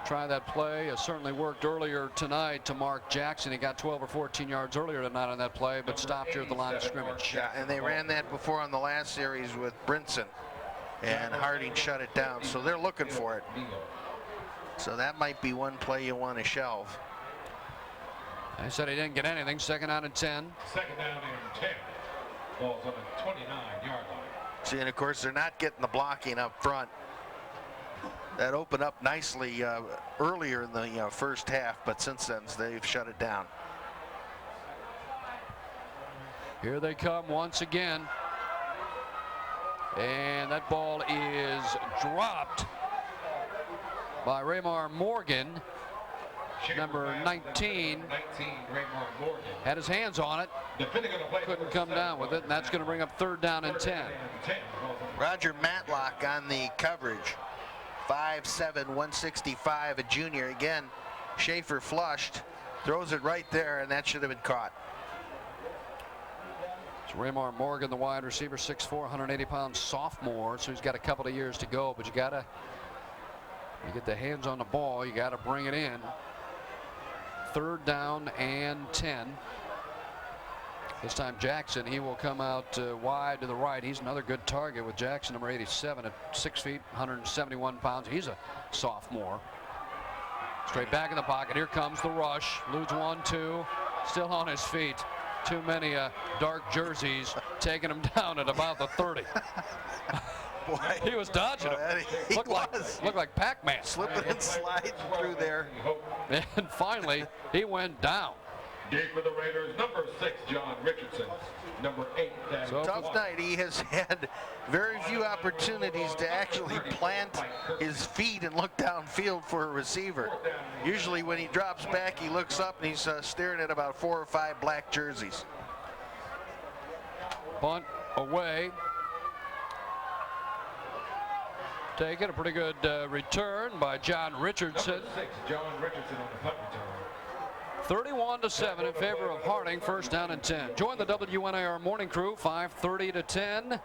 [SPEAKER 1] Try that play. It certainly worked earlier tonight to Mark Jackson. He got 12 or 14 yards earlier tonight on that play, but stopped here at the line of scrimmage.
[SPEAKER 2] Yeah, and they ran that before on the last series with Brinson, and Harding shut it down. So they're looking for it. So that might be one play you want to shelve.
[SPEAKER 1] They said he didn't get anything. 2nd down and 10.
[SPEAKER 3] 2nd down and 10. Ball's on the 29-yard line.
[SPEAKER 2] See, and of course, they're not getting the blocking up front. That opened up nicely earlier in the first half, but since then they've shut it down.
[SPEAKER 1] Here they come once again. And that ball is dropped by Raymar Morgan, number 19. Had his hands on it. Couldn't come down with it, and that's going to bring up 3rd down and 10.
[SPEAKER 2] Roger Matlock on the coverage. 5'7", 165, a junior. Again, Schaefer flushed, throws it right there, and that should have been caught.
[SPEAKER 1] It's Raymar Morgan, the wide receiver, 6'4", 180-pound sophomore, so he's got a couple of years to go, but you get the hands on the ball, you got to bring it in. 3rd down and 10. This time Jackson, he will come out wide to the right. He's another good target with Jackson, number 87 at 6 feet, 171 pounds. He's a sophomore. Straight back in the pocket. Here comes the rush. Ludes 1-2. Still on his feet. Too many dark jerseys taking him down at about the 30.
[SPEAKER 2] Boy,
[SPEAKER 1] he was dodging him.
[SPEAKER 2] He
[SPEAKER 1] looked like Pac-Man.
[SPEAKER 2] Slipping and sliding through there.
[SPEAKER 1] And finally, he went down.
[SPEAKER 3] Dig for the Raiders, number 6, John Richardson. Number 8, Dan.
[SPEAKER 2] Tough night. He has had very few opportunities to actually plant his feet and look downfield for a receiver. Usually when he drops back, he looks up and he's staring at about 4 or 5 black jerseys.
[SPEAKER 1] Bunt away. take it. A pretty good return by John Richardson.
[SPEAKER 3] Number 6, John Richardson on the punt return.
[SPEAKER 1] 31-7 in favor of Harding. First down and 10. Join the WNIR morning crew, 5:30 to 10.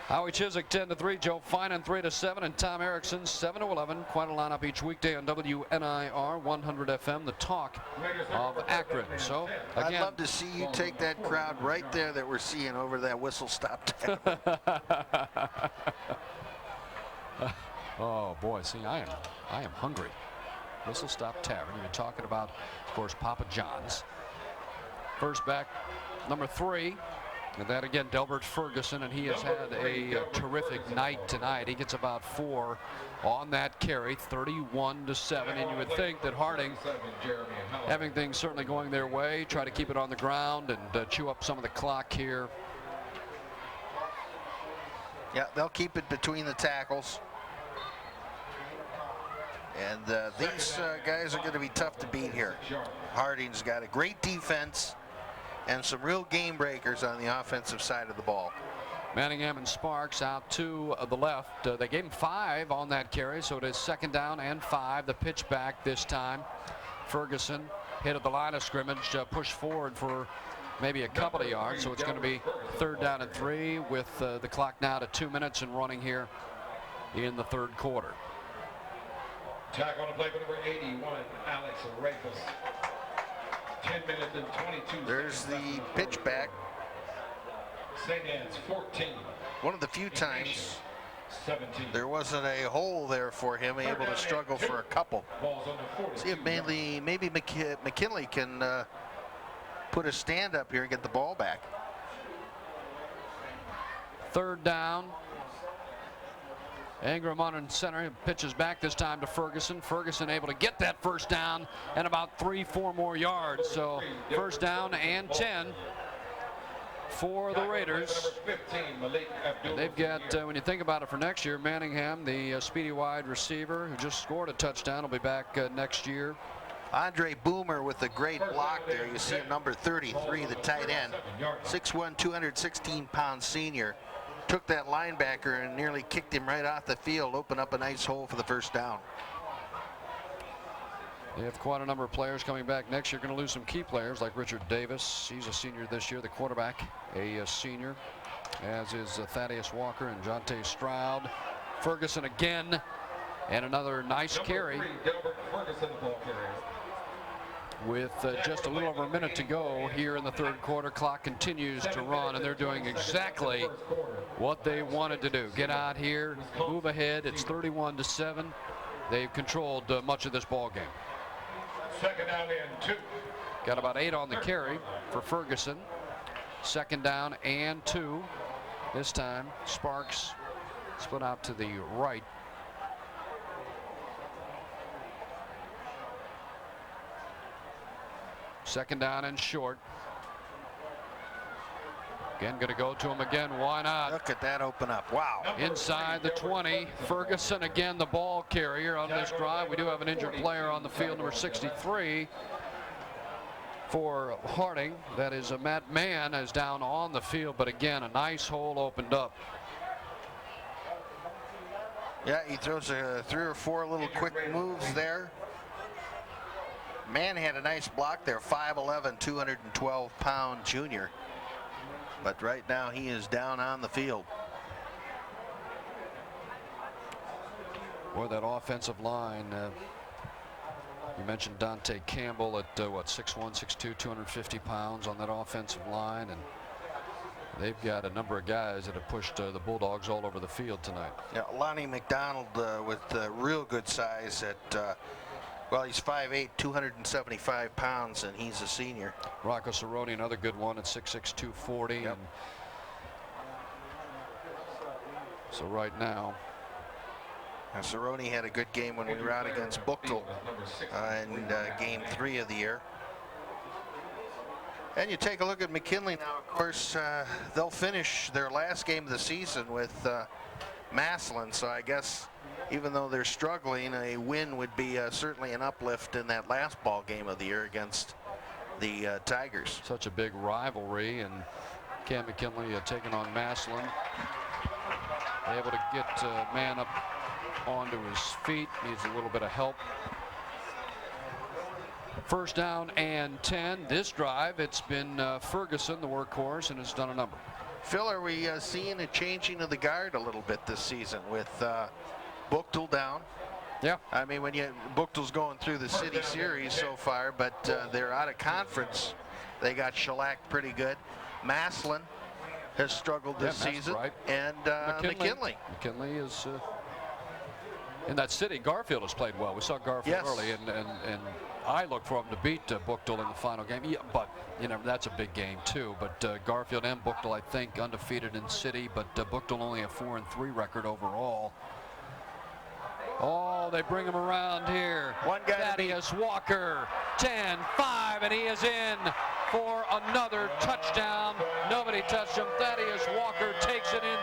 [SPEAKER 1] Howie Chiswick 10-3, Joe Finan 3-7, and Tom Erickson 7-11. Quite a lineup each weekday on WNIR 100 FM, the talk of Akron. So again,
[SPEAKER 2] I'd love to see you take that crowd right there that we're seeing over that whistle stop tavern.
[SPEAKER 1] Oh boy, see, I am hungry. Whistle Stop Tavern. You're talking about, of course, Papa John's. First back, number 3. And that again, Delbert Ferguson, and he has had a terrific night tonight. He gets about 4 on that carry, 31-7. And you would think that Harding, having things certainly going their way, try to keep it on the ground and chew up some of the clock here.
[SPEAKER 2] Yeah, they'll keep it between the tackles. And these guys are going to be tough to beat here. Harding's got a great defense and some real game breakers on the offensive side of the ball.
[SPEAKER 1] Manningham and Sparks out to the left. They gave him 5 on that carry, so it is 2nd down and 5. The pitch back this time. Ferguson hit at the line of scrimmage, pushed forward for maybe a couple of yards, so it's going to be 3rd down and 3 with the clock now to 2 minutes and running here in the 3rd quarter.
[SPEAKER 3] Tackle on the play for number 81, Alex Rafus. 10 minutes and 22
[SPEAKER 2] There's
[SPEAKER 3] seconds.
[SPEAKER 2] the pitch back.
[SPEAKER 3] St. Anne's 14.
[SPEAKER 2] One of the few times
[SPEAKER 3] 17.
[SPEAKER 2] there wasn't a hole there for him, able to struggle for a couple.
[SPEAKER 3] Balls on the 42.
[SPEAKER 2] See if maybe McKinley can put a stand up here and get the ball back.
[SPEAKER 1] 3rd down. Ingram on center, pitches back this time to Ferguson. Ferguson able to get that 1st down and about 3-4 more yards. So 1st down and 10 for the Raiders. And they've got, when you think about it for next year, Manningham, the speedy wide receiver who just scored a touchdown, will be back next year.
[SPEAKER 2] Andre Boomer with a great block there. You see him, number 33, the tight end, 6'1", 216-pound senior. Took that linebacker and nearly kicked him right off the field, opened up a nice hole for the 1st down.
[SPEAKER 1] They have quite a number of players coming back next year. Going to lose some key players like Richard Davis. He's a senior this year. The quarterback, a senior, as is Thaddeus Walker and Jonte Stroud. Ferguson again, and another nice carry.
[SPEAKER 3] Delbert Ferguson, the ball carrier.
[SPEAKER 1] With just a little over a minute to go here in the 3rd quarter, clock continues to run, and they're doing exactly what they wanted to do. Get out here, move ahead. It's 31-7. They've controlled much of this ball game.
[SPEAKER 3] 2nd down and 2.
[SPEAKER 1] Got about 8 on the carry for Ferguson. 2nd down and 2. This time, Sparks split out to the right. Second down and short. Again, going to go to him again. Why not?
[SPEAKER 2] Look at that open up. Wow.
[SPEAKER 1] Inside the 20. Ferguson again, the ball carrier on this drive. We do have an injured player on the field, number 63 for Harding. That is Matt Mann, is down on the field, but again, a nice hole opened up.
[SPEAKER 2] Yeah, he throws 3 or 4 little quick moves there. Man had a nice block there, 5'11", 212-pound junior. But right now he is down on the field.
[SPEAKER 1] Boy, that offensive line, you mentioned Dante Campbell at what, 6'1", 6'2", 250 pounds on that offensive line, and they've got a number of guys that have pushed the Bulldogs all over the field tonight.
[SPEAKER 2] Yeah, Lonnie McDonald with real good size at well, he's 5'8", 275 pounds, and he's a senior.
[SPEAKER 1] Rocco Cerrone, another good one at 6'6", 240.
[SPEAKER 2] Yep.
[SPEAKER 1] And so right now,
[SPEAKER 2] Cerrone had a good game when we were out against Buchtel in game 3 of the year. And you take a look at McKinley now, of course, they'll finish their last game of the season with Massillon, so I guess even though they're struggling, a win would be certainly an uplift in that last ball game of the year against the Tigers.
[SPEAKER 1] such a big rivalry, and Cam McKinley taking on Massillon. able to get man up onto his feet. Needs a little bit of help. First down and 10. This drive, it's been Ferguson, the workhorse, and has done a number.
[SPEAKER 2] Phil, are we seeing a changing of the guard a little bit this season with Buchtel down?
[SPEAKER 1] Yeah.
[SPEAKER 2] I mean, Buchtel's going through the city series so far, but they're out of conference. They got shellacked pretty good. Maslin has struggled this season.
[SPEAKER 1] Right.
[SPEAKER 2] And McKinnley.
[SPEAKER 1] McKinnley is in that city. Garfield has played well. We saw Garfield early, and I look for him to beat Buchtel in the final game. Yeah, but you know, that's a big game too. But Garfield and Buchtel, I think, undefeated in city, but Buchtel only a 4-3 record overall. Oh, they bring him around here.
[SPEAKER 2] One guy.
[SPEAKER 1] Thaddeus Walker, 10-5, and he is in for another touchdown. Nobody touched him. Thaddeus Walker takes it in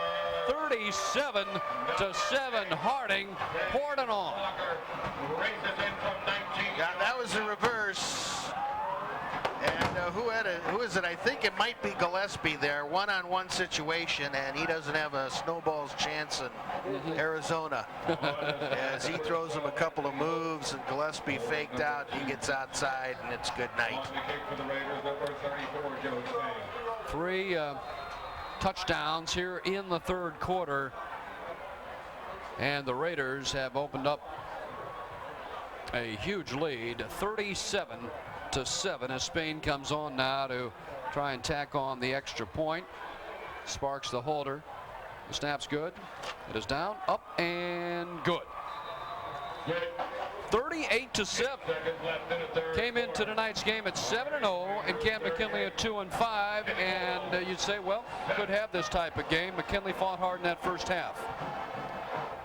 [SPEAKER 1] 37-7. Harding poured it on.
[SPEAKER 2] Yeah, that was a reverse. And who is it? I think it might be Gillespie there. One-on-one situation, and he doesn't have a snowball's chance in Arizona. As he throws him a couple of moves, and Gillespie faked out, he gets outside, and it's good night.
[SPEAKER 1] 3 touchdowns here in the third quarter, and the Raiders have opened up a huge lead, 37-7, as Spain comes on now to try and tack on the extra point. Sparks the holder. The snap's good. It is down, up, and good. 38-7. Came into tonight's game at 7-0, and Canton McKinnley at 2-5. And you'd say, well, could have this type of game. McKinnley fought hard in that first half.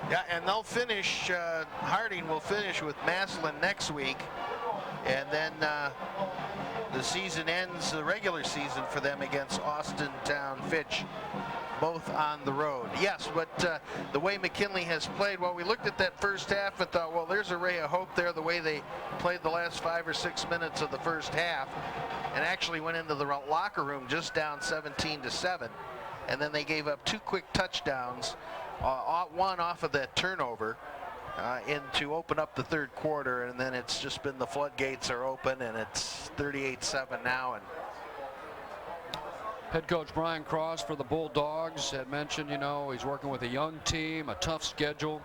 [SPEAKER 2] Yeah, and they'll finish. Harding will finish with Maslin next week, and then the season ends, the regular season for them against Austin Town Fitch, both on the road. Yes, but the way McKinnley has played, well, we looked at that first half and thought, well, there's a ray of hope there, the way they played the last 5 or 6 minutes of the first half, and actually went into the locker room just down 17-7, and then they gave up 2 quick touchdowns, one off of that turnover, to open up the third quarter, and then it's just been the floodgates are open, and it's 38-7 now. And
[SPEAKER 1] head coach Brian Cross for the Bulldogs had mentioned, you know, he's working with a young team, a tough schedule.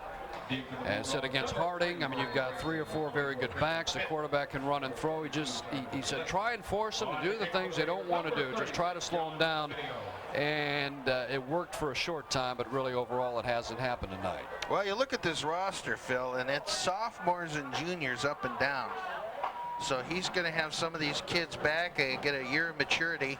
[SPEAKER 1] And said against Harding, I mean, you've got 3 or 4 very good backs. The quarterback can run and throw. He said try and force them to do the things they don't want to do. Just try to slow them down. And it worked for a short time, but really overall it hasn't happened tonight.
[SPEAKER 2] Well, you look at this roster, Phil, and it's sophomores and juniors up and down. So he's going to have some of these kids back, get a year of maturity,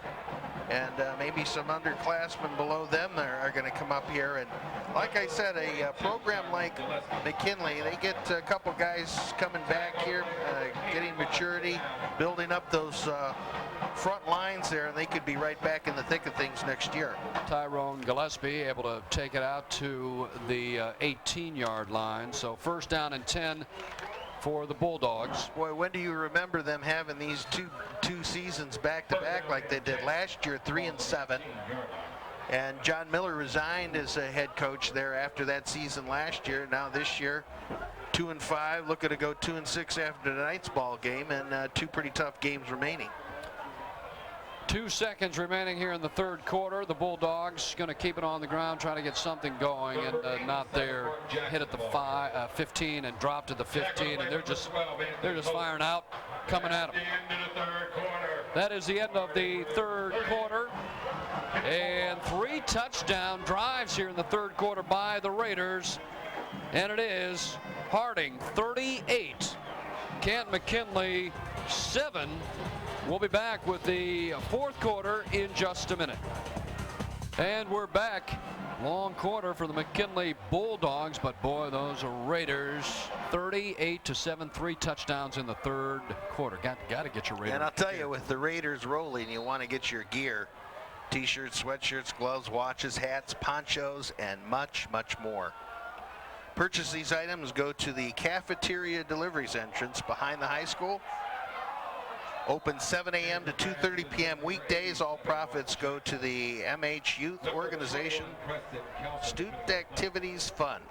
[SPEAKER 2] and maybe some underclassmen below them are going to come up here. And like I said, a program like McKinnley, they get a couple guys coming back here, getting maturity, building up those front lines there, and they could be right back in the thick of things next year.
[SPEAKER 1] Tyrone Gillespie able to take it out to the 18-yard line. So first down and 10 for the Bulldogs.
[SPEAKER 2] Boy, when do you remember them having these two seasons back-to-back like they did last year, 3-7? And John Miller resigned as a head coach there after that season last year. Now this year, 2-5, looking to go 2-6 after tonight's ball game, and 2 pretty tough games remaining.
[SPEAKER 1] 2 seconds remaining here in the third quarter. The Bulldogs going to keep it on the ground, trying to get something going, and not there. Hit at the 15 and drop to the 15, and they're just firing out, coming at them. That is the end of the third quarter, and 3 touchdown drives here in the third quarter by the Raiders, and it is Harding 38, Canton McKinnley 7. We'll be back with the fourth quarter in just a minute. And we're back. Long quarter for the McKinnley Bulldogs, but boy, those Raiders, 38-7, 3 touchdowns in the third quarter. Got to get your Raiders.
[SPEAKER 2] And I'll tell you, with the Raiders rolling, you want to get your gear. T-shirts, sweatshirts, gloves, watches, hats, ponchos, and much, much more. Purchase these items, go to the cafeteria deliveries entrance behind the high school. Open 7 a.m. to 2:30 p.m. weekdays. All profits go to the MH Youth Organization Student Activities Fund.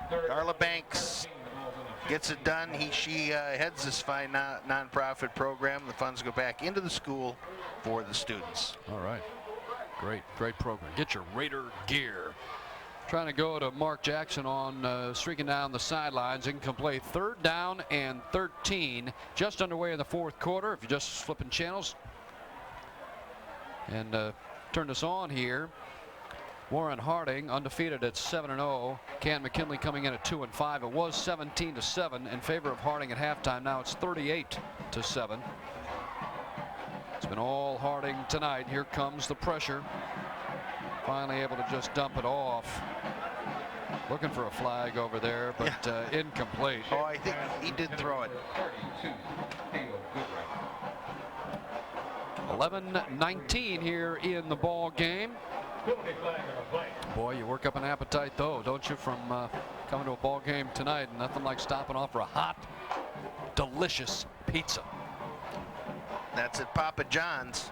[SPEAKER 2] Darla Banks gets it done. She heads this fine nonprofit program. The funds go back into the school for the students.
[SPEAKER 1] All right. Great program. Get your Raider gear. Trying to go to Mark Jackson on streaking down the sidelines. Incomplete. 3rd down and 13. Just underway in the 4th quarter. If you're just flipping channels. And turn this on here. Waren Harding undefeated at 7-0. Canton McKinnley coming in at 2-5. It was 17-7 in favor of Harding at halftime. Now it's 38-7. It's been all Harding tonight. Here comes the pressure. Finally able to just dump it off. Looking for a flag over there, but incomplete.
[SPEAKER 2] Oh, I think he did throw it.
[SPEAKER 1] 11-19 here in the ball game. Boy, you work up an appetite, though, don't you, from coming to a ball game tonight? Nothing like stopping off for a hot, delicious pizza.
[SPEAKER 2] That's at Papa John's.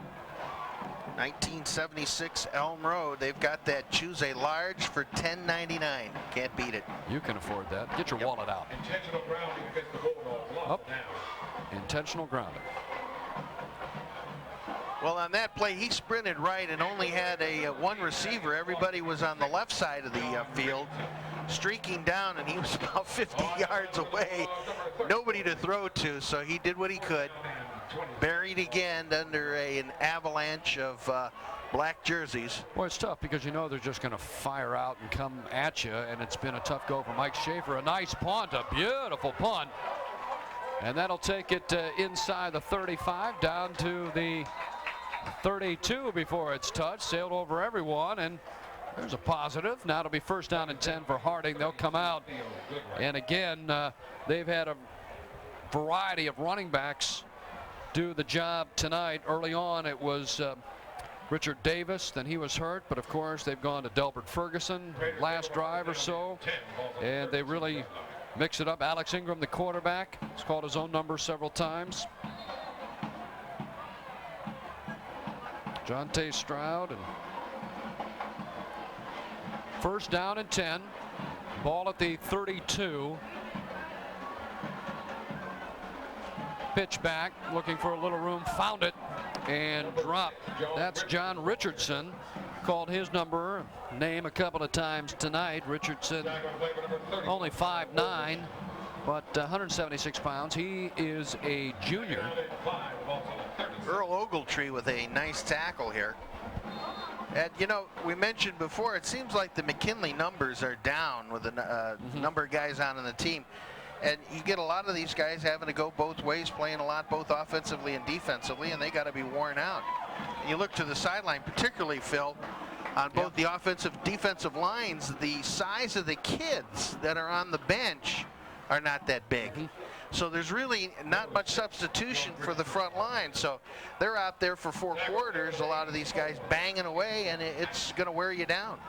[SPEAKER 2] 1976 Elm Road. They've got that. Choose a large for $10.99. Can't beat it.
[SPEAKER 1] You can afford that. Get your wallet out.
[SPEAKER 3] Intentional grounding against the Bulldogs.
[SPEAKER 1] Up. Intentional grounding.
[SPEAKER 2] Well, on that play, he sprinted right and only had a one receiver. Everybody was on the left side of the field, streaking down, and he was about 50 yards away. Nobody to throw to, so he did what he could. Buried again under an avalanche of black jerseys.
[SPEAKER 1] Boy, it's tough because you know they're just going to fire out and come at you, and it's been a tough go for Mike Schaefer. A nice punt, a beautiful punt. And that'll take it inside the 35 down to the 32 before it's touched. Sailed over everyone, and there's a positive. Now it'll be 1st down and 10 for Harding. They'll come out, and again, they've had a variety of running backs do the job tonight. Early on, it was Richard Davis. Then he was hurt, but of course they've gone to Delbert Ferguson last drive or so, and they really mix it up. Alex Ingram, the quarterback, has called his own number several times. Jonte Stroud, and 1st down and 10. Ball at the 32. Pitch back, looking for a little room, found it, and dropped. That's John Richardson. Called his name a couple of times tonight. Richardson only 5'9", but 176 pounds. He is a junior.
[SPEAKER 2] Earl Ogletree with a nice tackle here. And you know, we mentioned before, it seems like the McKinnley numbers are down with the number of guys on the team. And you get a lot of these guys having to go both ways, playing a lot both offensively and defensively, and they got to be worn out. And you look to the sideline, particularly, Phil, on both the offensive defensive lines, the size of the kids that are on the bench are not that big. So there's really not much substitution for the front line. So they're out there for 4 quarters, a lot of these guys banging away, and it's going to wear you down.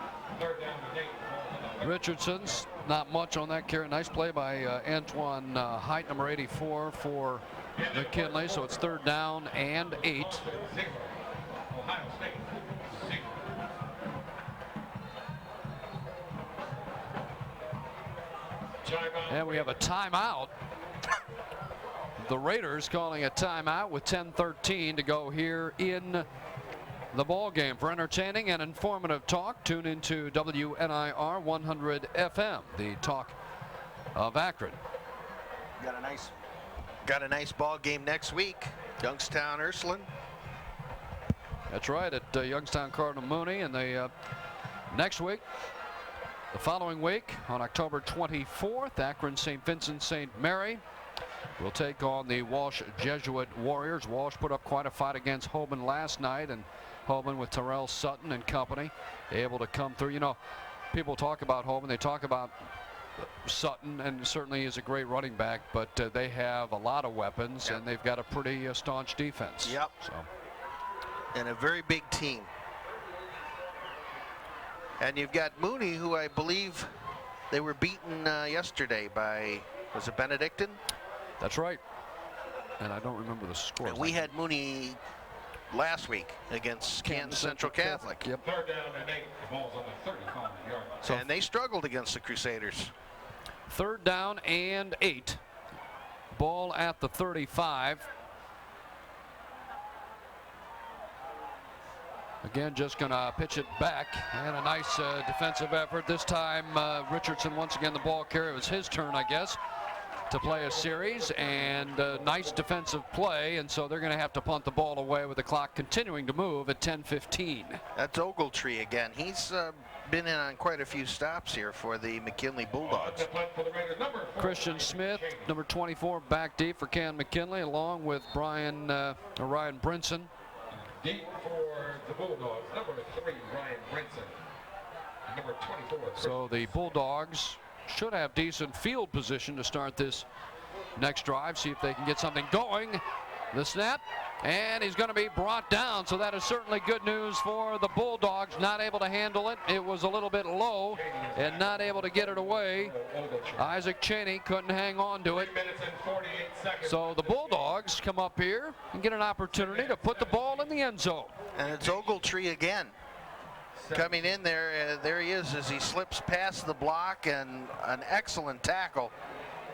[SPEAKER 1] Richardson's not much on that carry. Nice play by Antoine Height, number 84 for McKinnley. So it's 3rd down and 8. And we have a timeout. The Raiders calling a timeout with 10:13 to go here in the ball game. For entertaining and informative talk, tune into WNIR 100 FM, the talk of Akron.
[SPEAKER 2] Got a nice ball game next week. Youngstown Ursuline.
[SPEAKER 1] That's right, at Youngstown Cardinal Mooney. And the next week, the following week, on October 24th, Akron St. Vincent St. Mary will take on the Walsh Jesuit Warriors. Walsh put up quite a fight against Hoban last night, and Hoban with Terrell Sutton and company able to come through. You know, people talk about Hoban, they talk about Sutton, and certainly is a great running back, but they have a lot of weapons, and they've got a pretty staunch defense.
[SPEAKER 2] Yep.
[SPEAKER 1] So.
[SPEAKER 2] And a very big team. And you've got Mooney, who I believe they were beaten yesterday by, was it Benedictine?
[SPEAKER 1] That's right. And I don't remember the score.
[SPEAKER 2] And we had Mooney last week against Canton Central Catholic.
[SPEAKER 1] Yep.
[SPEAKER 3] 3rd down and 8. The ball's on the 35-yard line.
[SPEAKER 2] So, and they struggled against the Crusaders.
[SPEAKER 1] 3rd down and 8. Ball at the 35. Again, just going to pitch it back, and a nice defensive effort. This time, Richardson once again the ball carrier. It was his turn, I guess, to play a series, and nice defensive play, and so they're going to have to punt the ball away with the clock continuing to move at 10:15.
[SPEAKER 2] That's Ogletree again. He's been in on quite a few stops here for the McKinnley Bulldogs.
[SPEAKER 1] Christian Smith, number 24, back deep for Canton McKinnley, along with Ryan Brinson.
[SPEAKER 3] Deep for the Bulldogs, number 3, Ryan Brinson. Number 24.
[SPEAKER 1] So the Bulldogs should have decent field position to start this next drive. See if they can get something going. The snap, and he's going to be brought down. So that is certainly good news for the Bulldogs. Not able to handle it. It was a little bit low and not able to get it away. Isaac Cheney couldn't hang on to it.
[SPEAKER 3] 3 minutes and 48 seconds.
[SPEAKER 1] So the Bulldogs come up here and get an opportunity to put the ball in the end zone.
[SPEAKER 2] And it's Ogletree again. Coming in there, there he is as he slips past the block, and an excellent tackle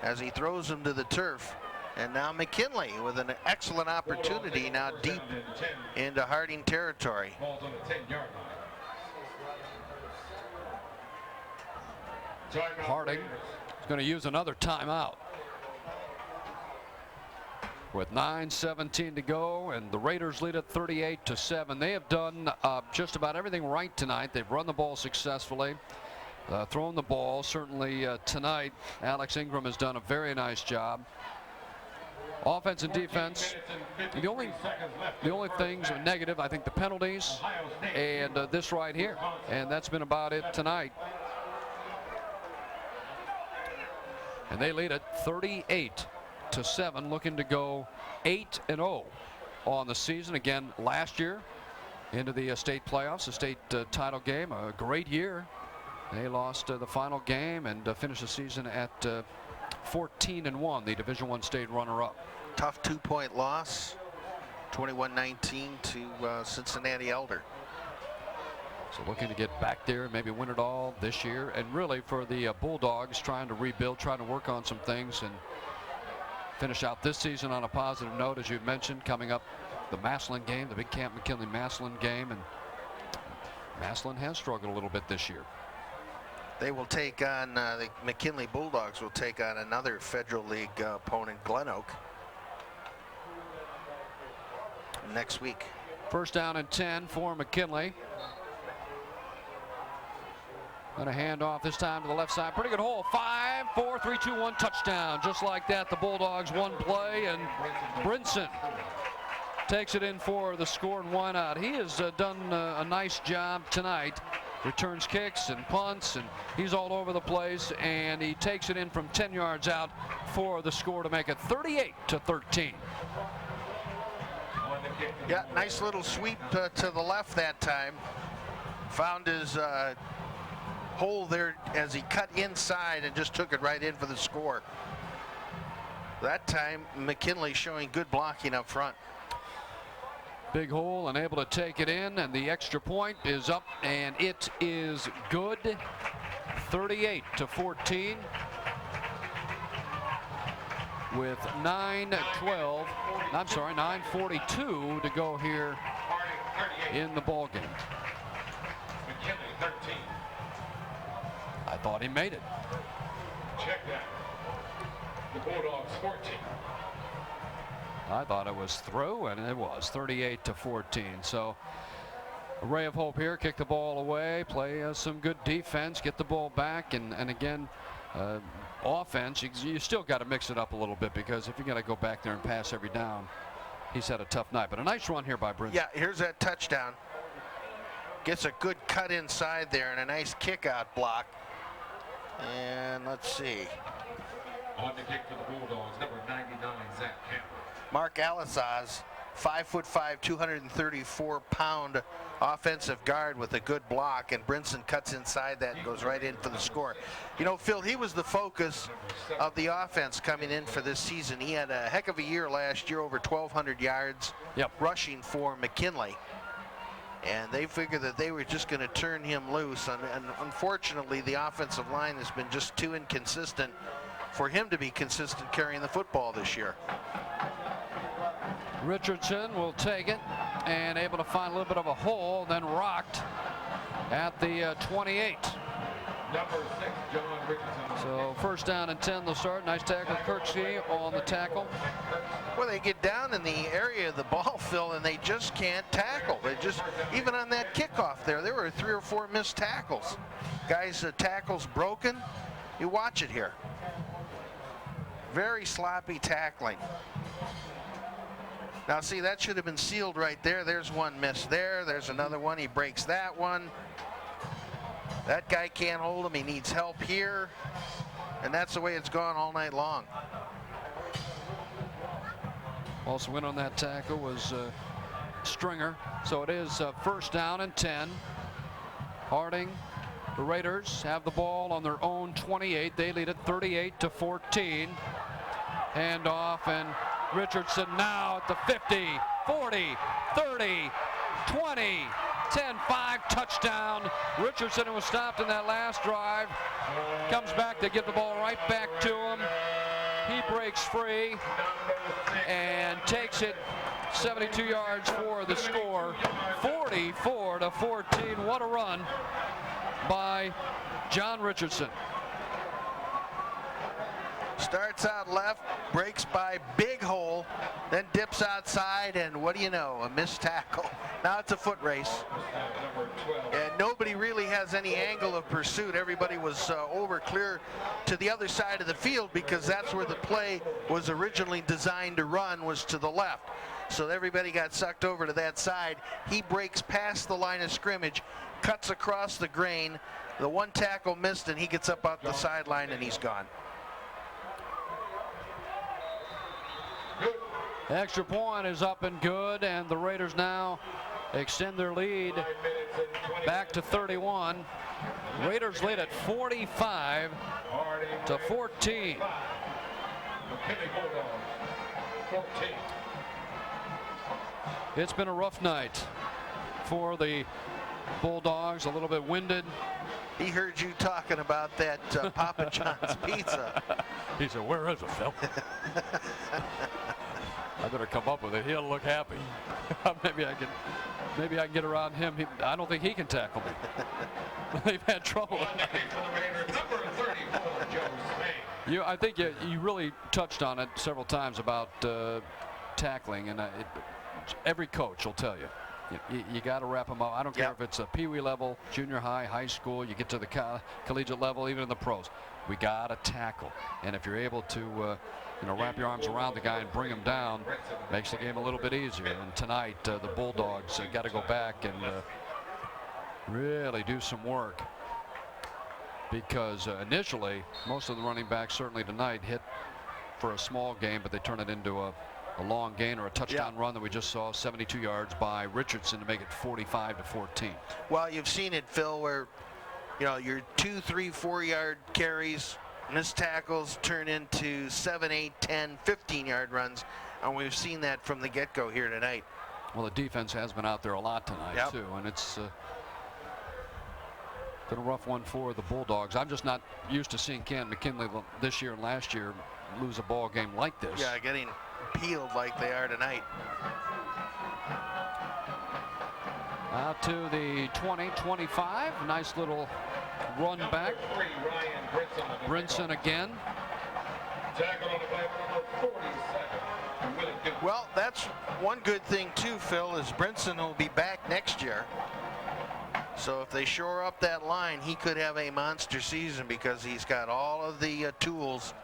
[SPEAKER 2] as he throws him to the turf. And now McKinnley with an excellent opportunity now deep into Harding territory.
[SPEAKER 3] Ball's on the 10-yard line.
[SPEAKER 1] Harding is going to use another timeout. With 9:17 to go, and the Raiders lead at 38-7. They have done just about everything right tonight. They've run the ball successfully, thrown the ball. Certainly tonight, Alex Ingram has done a very nice job. Offense and defense, the only things negative, I think, the penalties and this right here, and that's been about it tonight. And they lead at 38-7, looking to go 8-0 on the season. Again, last year into the state playoffs, the state title game, a great year. They lost the final game and finished the season at 14-1, the Division I state runner-up.
[SPEAKER 2] Tough 2-point loss, 21-19 to Cincinnati Elder.
[SPEAKER 1] So looking to get back there and maybe win it all this year. And really for the Bulldogs, trying to rebuild, trying to work on some things and finish out this season on a positive note. As you mentioned, coming up the Massillon game, the big Canton McKinnley Massillon game, and Massillon has struggled a little bit this year.
[SPEAKER 2] They will take on, the McKinnley Bulldogs will take on another Federal League opponent, Glen Oak, next week.
[SPEAKER 1] 1st down and 10 for McKinnley. Going to hand off this time to the left side. Pretty good hole. 5, 4, 3, 2, 1, touchdown. Just like that, the Bulldogs one play, and Brinson takes it in for the score and 1 out. He has done a nice job tonight. Returns kicks and punts, and he's all over the place, and he takes it in from 10 yards out for the score to make it 38-13.
[SPEAKER 2] Yeah, nice little sweep to the left that time. Found his hole there as he cut inside and just took it right in for the score. That time, McKinnley showing good blocking up front.
[SPEAKER 1] Big hole, and able to take it in, and the extra point is up, and it is good. 38-14 with 9:42 to go here in the ball game.
[SPEAKER 3] McKinnley 13.
[SPEAKER 1] I thought he made it.
[SPEAKER 3] Check that. The Bulldogs 14.
[SPEAKER 1] I thought it was through, and it was 38-14. So a ray of hope here. Kick the ball away, play some good defense, get the ball back, and again, offense. You still got to mix it up a little bit, because if you're going to go back there and pass every down, he's had a tough night. But a nice run here by Brinson.
[SPEAKER 2] Yeah, here's that touchdown. Gets a good cut inside there and a nice kick out block. And let's see.
[SPEAKER 3] On the kick for the Bulldogs, number 99, Zach Campbell.
[SPEAKER 2] Mark Alisaz 5'5", 234-pound offensive guard with a good block, and Brinson cuts inside that and goes right in for the score. You know, Phil, he was the focus of the offense coming in for this season. He had a heck of a year last year, over 1,200 yards rushing for McKinnley. And they figured that they were just going to turn him loose. And unfortunately, the offensive line has been just too inconsistent for him to be consistent carrying the football this year.
[SPEAKER 1] Richardson will take it and able to find a little bit of a hole, then rocked at the 28.
[SPEAKER 3] Number 6, John Richardson.
[SPEAKER 1] So first down and 10 they'll start. Nice tackle, Kirksey on the tackle.
[SPEAKER 2] Well, they get down in the area of the ball, Phil, and they just can't tackle. They just, even on that kickoff there were 3 or 4 missed tackles. Guys, tackles broken. You watch it here. Very sloppy tackling. Now, see, that should have been sealed right there. There's one miss there. There's another one. He breaks that one. That guy can't hold him. He needs help here. And that's the way it's gone all night long.
[SPEAKER 1] Also win on that tackle was Stringer. So it is first down and 10. Harding, the Raiders have the ball on their own 28. They lead it 38-14. Handoff, and Richardson now at the 50, 40, 30, 20, 10-5, touchdown. Richardson was stopped in that last drive. Comes back, they give the ball right back to him. He breaks free and takes it 72 yards for the score, 44-14. What a run by John Richardson.
[SPEAKER 2] Starts out left, breaks by big hole, then dips outside, and what do you know, a missed tackle. Now it's a foot race. And nobody really has any angle of pursuit. Everybody was over clear to the other side of the field because that's where the play was originally designed to run, was to the left. So everybody got sucked over to that side. He breaks past the line of scrimmage, cuts across the grain. The one tackle missed, and he gets up out the sideline, and he's gone.
[SPEAKER 1] Extra point is up and good, and the Raiders now extend their lead back to 31. Raiders lead at 45-14. It's been a rough night for the Bulldogs, a little bit winded.
[SPEAKER 2] He heard you talking about that Papa John's pizza.
[SPEAKER 1] He said, "Where is it, Phil?" I better come up with it. He'll look happy. maybe I can get around him. I don't think he can tackle me. They've had trouble. I think you really touched on it several times about tackling, and every coach will tell you. You got to wrap them up. I don't care if it's a peewee level, junior high, high school, you get to the collegiate level, even in the pros. We got to tackle. And if you're able to wrap your arms around the guy and bring him down, makes the game a little bit easier. And tonight, the Bulldogs got to go back and really do some work. Because initially, most of the running backs, certainly tonight, hit for a small gain, but they turn it into a long gain or a touchdown run that we just saw, 72 yards by Richardson to make it 45-14.
[SPEAKER 2] Well, you've seen it, Phil, where your 2, 3, 4 yard carries, missed tackles turn into 7, 8, 10, 15-yard runs, and we've seen that from the get-go here tonight.
[SPEAKER 1] Well, the defense has been out there a lot tonight too, and it's been a rough one for the Bulldogs. I'm just not used to seeing Canton McKinnley this year and last year lose a ball game like this.
[SPEAKER 2] Yeah, getting peeled like they are tonight.
[SPEAKER 1] Out to the 20-25. Nice little run back. Brinson again.
[SPEAKER 2] Well, that's one good thing too, Phil, is Brinson will be back next year. So if they shore up that line, he could have a monster season because he's got all of the tools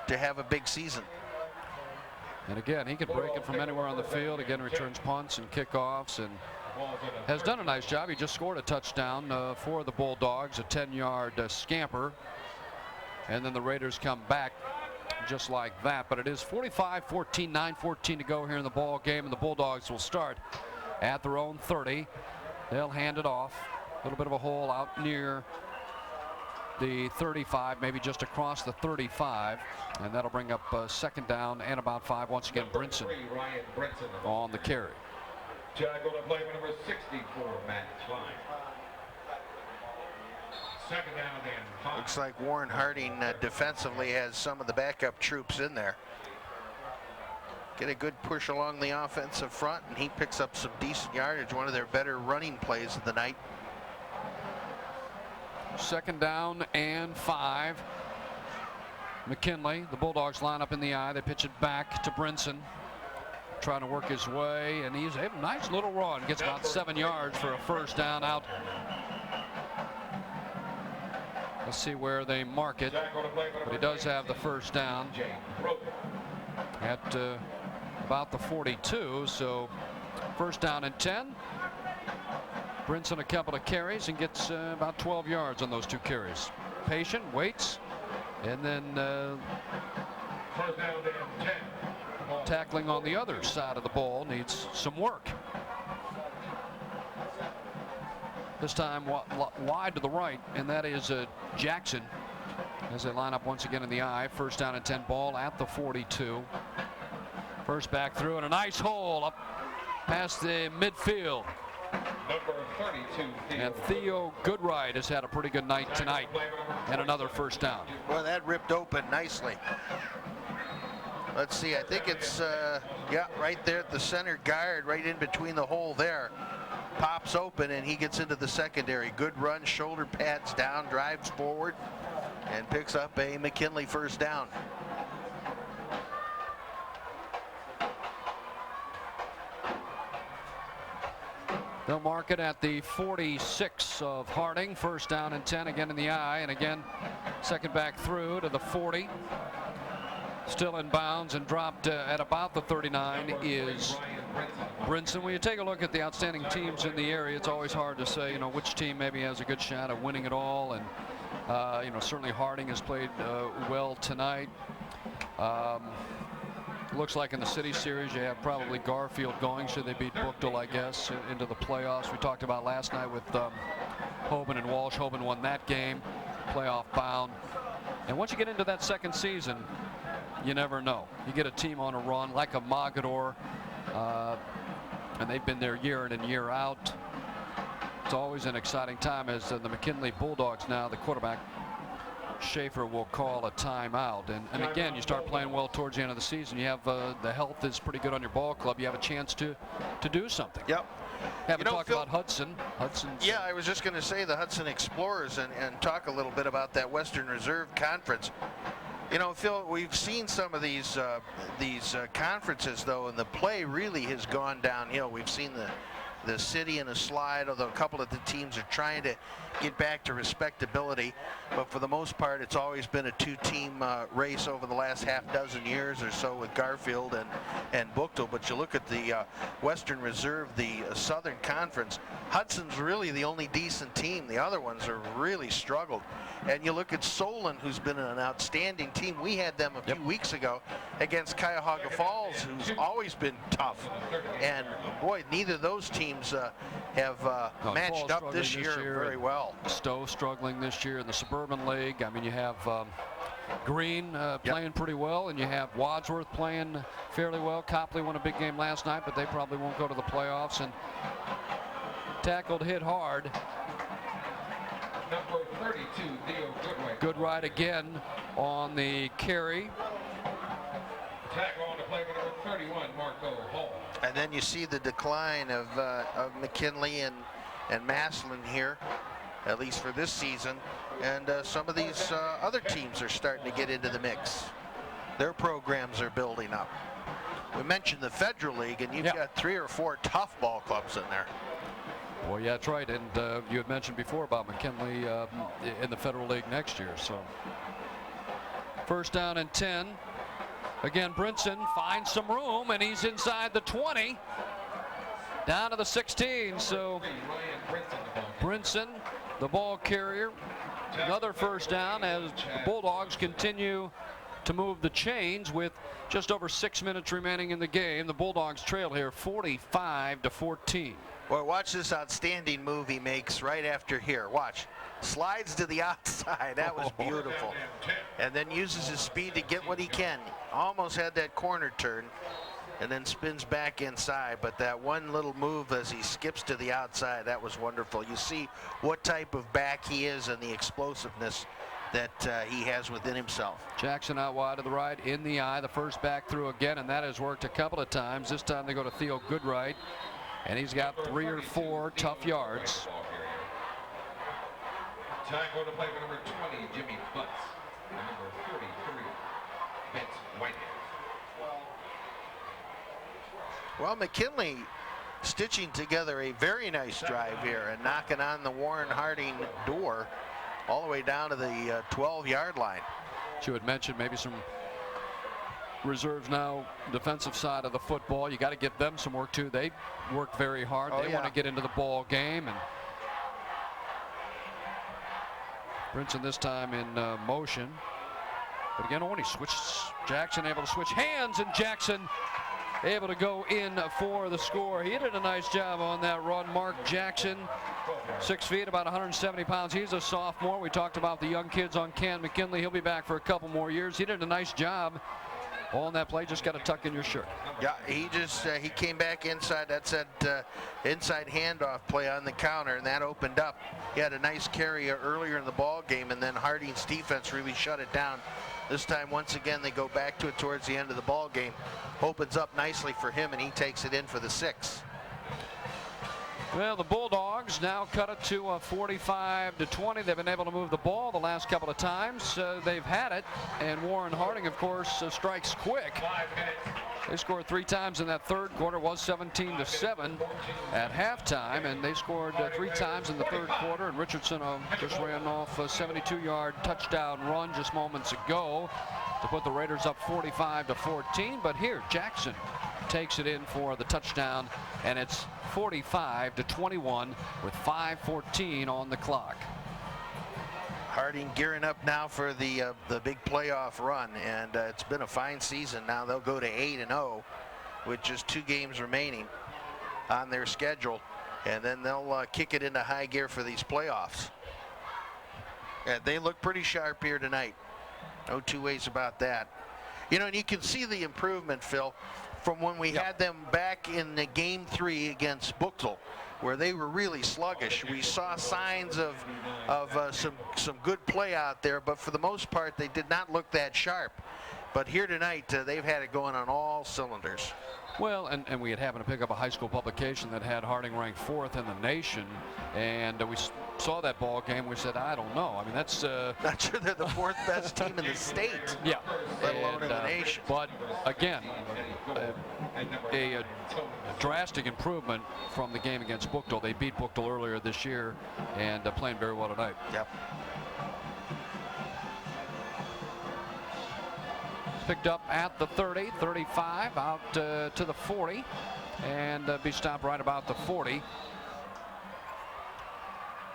[SPEAKER 2] to have a big season.
[SPEAKER 1] And again, he can break it from anywhere on the field. Again, returns punts and kickoffs and has done a nice job. He just scored a touchdown for the Bulldogs, a 10-yard scamper. And then the Raiders come back just like that. But it is 45-14, 9:14 to go here in the ball game, and the Bulldogs will start at their own 30. They'll hand it off. A little bit of a hole out near the 35, maybe just across the 35, and that'll bring up second down and about 5. Once again, Brinson on the carry.
[SPEAKER 3] Tackle to play number 64, Matt Klein. Second down and 5.
[SPEAKER 2] Looks like Warren Harding defensively has some of the backup troops in there. Get a good push along the offensive front, and he picks up some decent yardage. One of their better running plays of the night.
[SPEAKER 1] Second down and 5. McKinnley, the Bulldogs line up in the eye. They pitch it back to Brinson, trying to work his way, and he's a nice little run. Gets about 7 yards for a first down out. Let's see where they mark it, but he does have the first down at about the 42, so first down and 10. Brinson a couple of carries and gets about 12 yards on those 2 carries. Patient, waits, and then
[SPEAKER 3] First down and 10.
[SPEAKER 1] tackling on the other side of the ball needs some work. This time wide to the right, and that is Jackson as they line up once again in the eye. First down and 10, ball at the 42. First back through, and a nice hole up past the midfield.
[SPEAKER 3] Number 32,
[SPEAKER 1] And Theo Goodright has had a pretty good night tonight, and another first down.
[SPEAKER 2] Well, that ripped open nicely. Let's see, I think it's, yeah, right there at the center guard, right in between the hole there. Pops open, and he gets into the secondary. Good run, shoulder pads down, drives forward, and picks up a McKinnley first down.
[SPEAKER 1] They'll mark it at the 46 of Harding. First down and 10, again in the eye, and again second back through to the 40. Still in bounds and dropped at about the 39 is Brinson. When you take a look at the outstanding teams in the area, it's always hard to say, you know, which team maybe has a good shot at winning it all. And you know, certainly Harding has played well tonight. Looks like in the City Series you have probably Garfield going, should they beat Bookdale, I guess, into the playoffs. We talked about last night with Hoban and Walsh. Hoban won that game, playoff bound. And once you get into that second season, you never know. You get a team on a run like a Mogador, and they've been there year in and year out. It's always an exciting time as the McKinnley Bulldogs now, the quarterback Schaefer will call a timeout, and again, you start playing well towards the end of the season. You have the health is pretty good on your ball club. You have a chance to do something.
[SPEAKER 2] Yep.
[SPEAKER 1] Haven't talked about Hudson. Hudson's,
[SPEAKER 2] yeah, I was just going to say the Hudson Explorers and talk a little bit about that Western Reserve Conference. You know, Phil, we've seen some of these conferences though, and the play really has gone downhill. We've seen the city in a slide, although a couple of the teams are trying to get back to respectability, but for the most part it's always been a 2-team race over the last half dozen years or so with Garfield and Bookdale. But you look at the Western Reserve, the Southern Conference, Hudson's really the only decent team. The other ones are really struggled. And you look at Solon, who's been an outstanding team. We had them a few weeks ago against Cuyahoga Falls, who's always been tough. And boy, neither of those teams have matched up this year very well.
[SPEAKER 1] Stowe struggling this year in the Suburban League. I mean, you have Green playing pretty well, and you have Wadsworth playing fairly well. Copley won a big game last night, but they probably won't go to the playoffs. And tackled, hit hard.
[SPEAKER 3] Number 32, Theo Goodright.
[SPEAKER 1] Goodright again on the carry.
[SPEAKER 3] Tackle on the play by number 31, Marco Hall.
[SPEAKER 2] And then you see the decline of McKinnley and Maslin here, at least for this season. And some of these other teams are starting to get into the mix. Their programs are building up. We mentioned the Federal League, and you've got 3 or 4 tough ball clubs in there.
[SPEAKER 1] Well, yeah, that's right. And you had mentioned before about McKinnley in the Federal League next year. So first down and 10. Again, Brinson finds some room, and he's inside the 20, down to the 16. So Brinson, the ball carrier, another first down as the Bulldogs continue to move the chains with just over 6 minutes remaining in the game. The Bulldogs trail here 45-14.
[SPEAKER 2] Boy, watch this outstanding move he makes right after here. Watch. Slides to the outside. That was beautiful. And then uses his speed to get what he can. Almost had that corner turn and then spins back inside. But that one little move as he skips to the outside, that was wonderful. You see what type of back he is and the explosiveness that he has within himself.
[SPEAKER 1] Jackson out wide to the right, in the eye, the first back through again, and that has worked a couple of times. This time they go to Theo Goodright, and he's got 3 or 4 tough yards.
[SPEAKER 3] Tackle to play for number 20, Jimmy Butts. And number 33, Vince Whitehead.
[SPEAKER 2] Well, McKinnley stitching together a very nice drive here and knocking on the Waren Harding door all the way down to the 12-yard line.
[SPEAKER 1] You had mentioned maybe some reserves now, defensive side of the football. You got to give them some work too. They work very hard. They want to get into the ball game. And Brinson this time in motion. But again, when he switches, Jackson able to switch hands, and Jackson able to go in for the score. He did a nice job on that run. Mark Jackson, 6 feet, about 170 pounds. He's a sophomore. We talked about the young kids on Canton McKinnley. He'll be back for a couple more years. He did a nice job on that play. Just got to tuck in your shirt.
[SPEAKER 2] Yeah, he just he came back inside. That's that inside handoff play on the counter, and that opened up. He had a nice carry earlier in the ball game, and then Harding's defense really shut it down. This time, once again, they go back to it towards the end of the ball game. Opens up nicely for him, and he takes it in for the 6.
[SPEAKER 1] Well, the Bulldogs now cut it to 45-20. They've been able to move the ball the last couple of times. They've had it, and Waren Harding, of course, strikes quick. They scored 3 times in that third quarter. It was 17-7 at halftime, and they scored 3 times in the third quarter. And Richardson just ran off a 72-yard touchdown run just moments ago to put the Raiders up 45-14. But here, Jackson takes it in for the touchdown, and it's 45-21 with 5:14 on the clock.
[SPEAKER 2] Harding gearing up now for the big playoff run, and it's been a fine season. Now they'll go to 8-0 with just 2 games remaining on their schedule, and then they'll kick it into high gear for these playoffs. And they look pretty sharp here tonight. No 2 ways about that. You know, and you can see the improvement, Phil, from when we had them back in the game 3 against Buchtel, where they were really sluggish. We saw signs of some good play out there, but for the most part, they did not look that sharp. But here tonight, they've had it going on all cylinders.
[SPEAKER 1] Well, and we had happened to pick up a high school publication that had Harding ranked 4th in the nation, and we saw that ball game. We said, I don't know. I mean, that's
[SPEAKER 2] not sure they're the 4th best team in the state.
[SPEAKER 1] Yeah,
[SPEAKER 2] let alone in the nation.
[SPEAKER 1] But again, a drastic improvement from the game against Buchtel. They beat Buchtel earlier this year, and playing very well tonight.
[SPEAKER 2] Yep.
[SPEAKER 1] Picked up at the 30, 35, out to the 40, and be stopped right about the 40.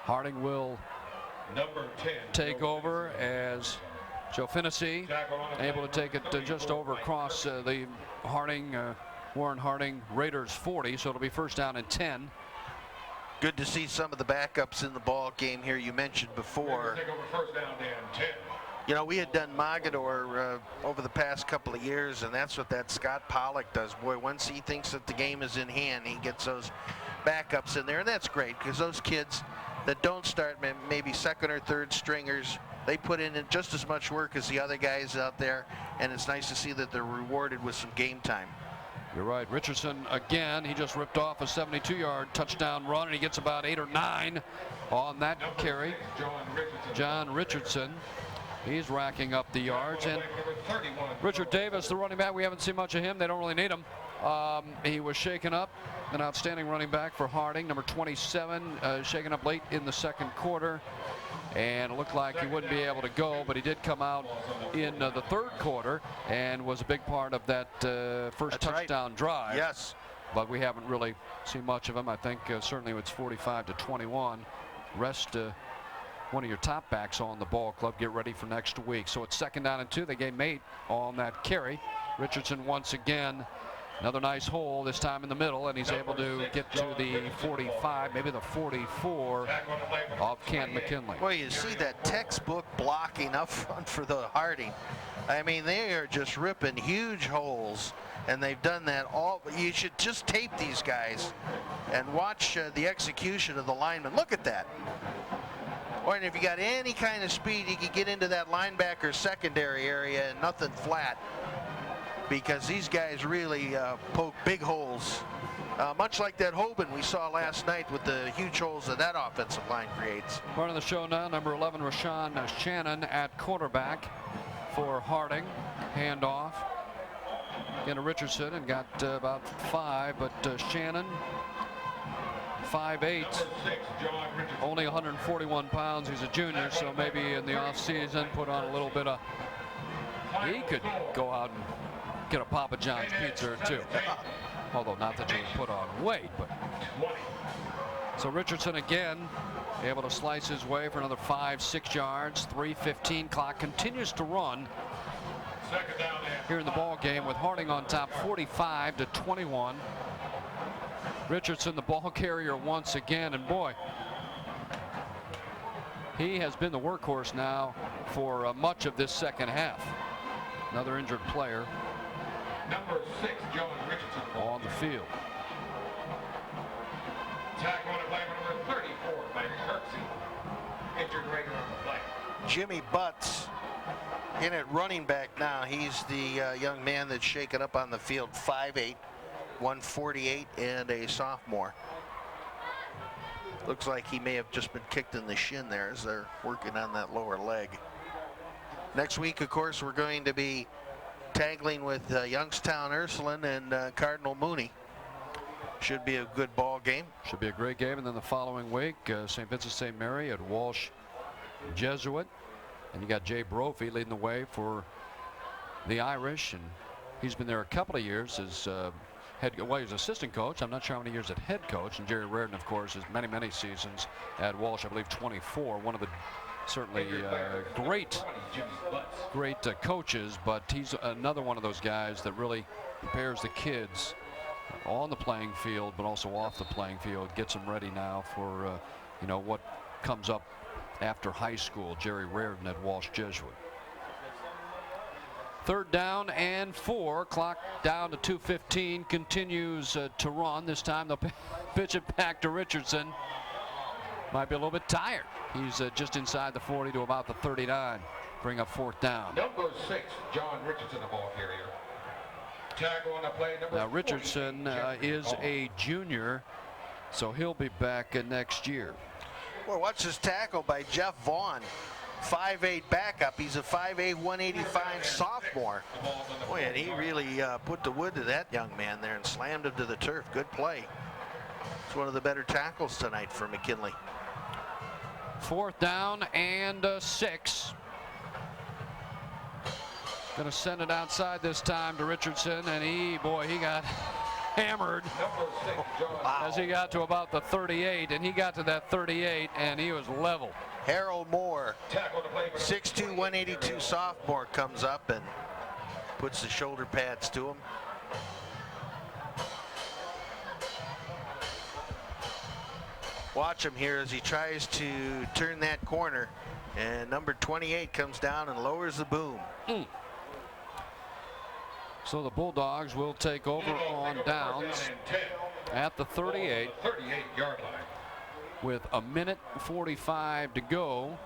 [SPEAKER 1] Harding will take over as Joe Finnessy able to take it just over across the Waren Harding Raiders 40, so it'll be first down and 10.
[SPEAKER 2] Good to see some of the backups in the ball game here. You mentioned before.
[SPEAKER 3] Take over first down and 10.
[SPEAKER 2] You know, we had done Mogador over the past couple of years, and that's what that Scott Pollock does. Boy, once he thinks that the game is in hand, he gets those backups in there, and that's great because those kids that don't start maybe 2nd or 3rd stringers, they put in just as much work as the other guys out there, and it's nice to see that they're rewarded with some game time.
[SPEAKER 1] You're right. Richardson again, he just ripped off a 72-yard touchdown run, and he gets about 8 or 9 on that carry. John Richardson. He's racking up the yards, and Richard Davis, the running back, we haven't seen much of him. They don't really need him. He was shaken up, an outstanding running back for Harding, number 27, shaken up late in the second quarter, and it looked like he wouldn't be able to go, but he did come out in the third quarter and was a big part of that first touchdown drive.
[SPEAKER 2] Yes.
[SPEAKER 1] But we haven't really seen much of him. I think certainly it's 45-21. Rest one of your top backs on the ball club. Get ready for next week. So it's 2nd down and 2. They gave Mate on that carry. Richardson once again. Another nice hole, this time in the middle, and he's able to get to the 45, maybe the 44 of Canton McKinnley.
[SPEAKER 2] Well, you see that textbook blocking up front for the Harding. I mean, they are just ripping huge holes, and they've done that all. You should just tape these guys and watch the execution of the linemen. Look at that. Or if you got any kind of speed, you can get into that linebacker secondary area and nothing flat, because these guys really poke big holes, much like that Hoban we saw last night with the huge holes that offensive line creates.
[SPEAKER 1] Part of the show now, number 11, Rashawn Shannon at quarterback for Harding. Handoff. Again to Richardson, and got about 5, but Shannon, 5'8", only 141 pounds. He's a junior, so maybe in the offseason put on a little bit of, he could go out and get a Papa John's pizza or two. Although not that you would put on weight, but. So Richardson again able to slice his way for another 5-6 yards. 3:15 clock, continues to run here in the ball game with Harding on top 45-21. Richardson the ball carrier once again, and boy, he has been the workhorse now for much of this second half. Another injured player
[SPEAKER 3] Number 6, John Richardson
[SPEAKER 1] on the field.
[SPEAKER 3] Tackle on the play for number 34 by Kirksey. Injured Rager on the play.
[SPEAKER 2] Jimmy Butts in at running back now. He's the young man that's shaken up on the field. 5'8", 148, and a sophomore. Looks like he may have just been kicked in the shin there as they're working on that lower leg. Next week, of course, we're going to be tackling with Youngstown Ursuline and Cardinal Mooney. Should be a good ball game.
[SPEAKER 1] Should be a great game. And then the following week, St. Vincent St. Mary at Walsh Jesuit. And you got Jay Brophy leading the way for the Irish. And he's been there a couple of years as he's assistant coach. I'm not sure how many years at head coach. And Jerry Reardon, of course, is many seasons at Walsh. I believe 24. One of the certainly great coaches, but he's another one of those guys that really prepares the kids on the playing field, but also off the playing field. Gets them ready now for what comes up after high school. Jerry Reardon at Walsh Jesuit. 3rd down and 4. Clock down to 2:15. Continues to run. This time they'll pitch it back to Richardson. Might be a little bit tired. He's just inside the 40 to about the 39. Bring up 4th down.
[SPEAKER 3] Number 6, John Richardson, the ball carrier. Tackle on the play, number
[SPEAKER 1] Now Richardson is a junior, so he'll be back next year.
[SPEAKER 2] Well, watch this tackle by Jeff Vaughn. 5'8" backup. He's a 5'8", 185 sophomore. Boy, and he really put the wood to that young man there and slammed him to the turf. Good play. It's one of the better tackles tonight for McKinnley.
[SPEAKER 1] 4th down and 6. Gonna send it outside this time to Richardson, and he got hammered as he got to about the 38, and he got to that 38 and he was level.
[SPEAKER 2] Harold Moore, 6'2", 182 sophomore, comes up and puts the shoulder pads to him. Watch him here as he tries to turn that corner, and number 28 comes down and lowers the boom.
[SPEAKER 1] So the Bulldogs will take over on downs at the 38
[SPEAKER 3] 38-yard line.
[SPEAKER 1] with 1:45 to go.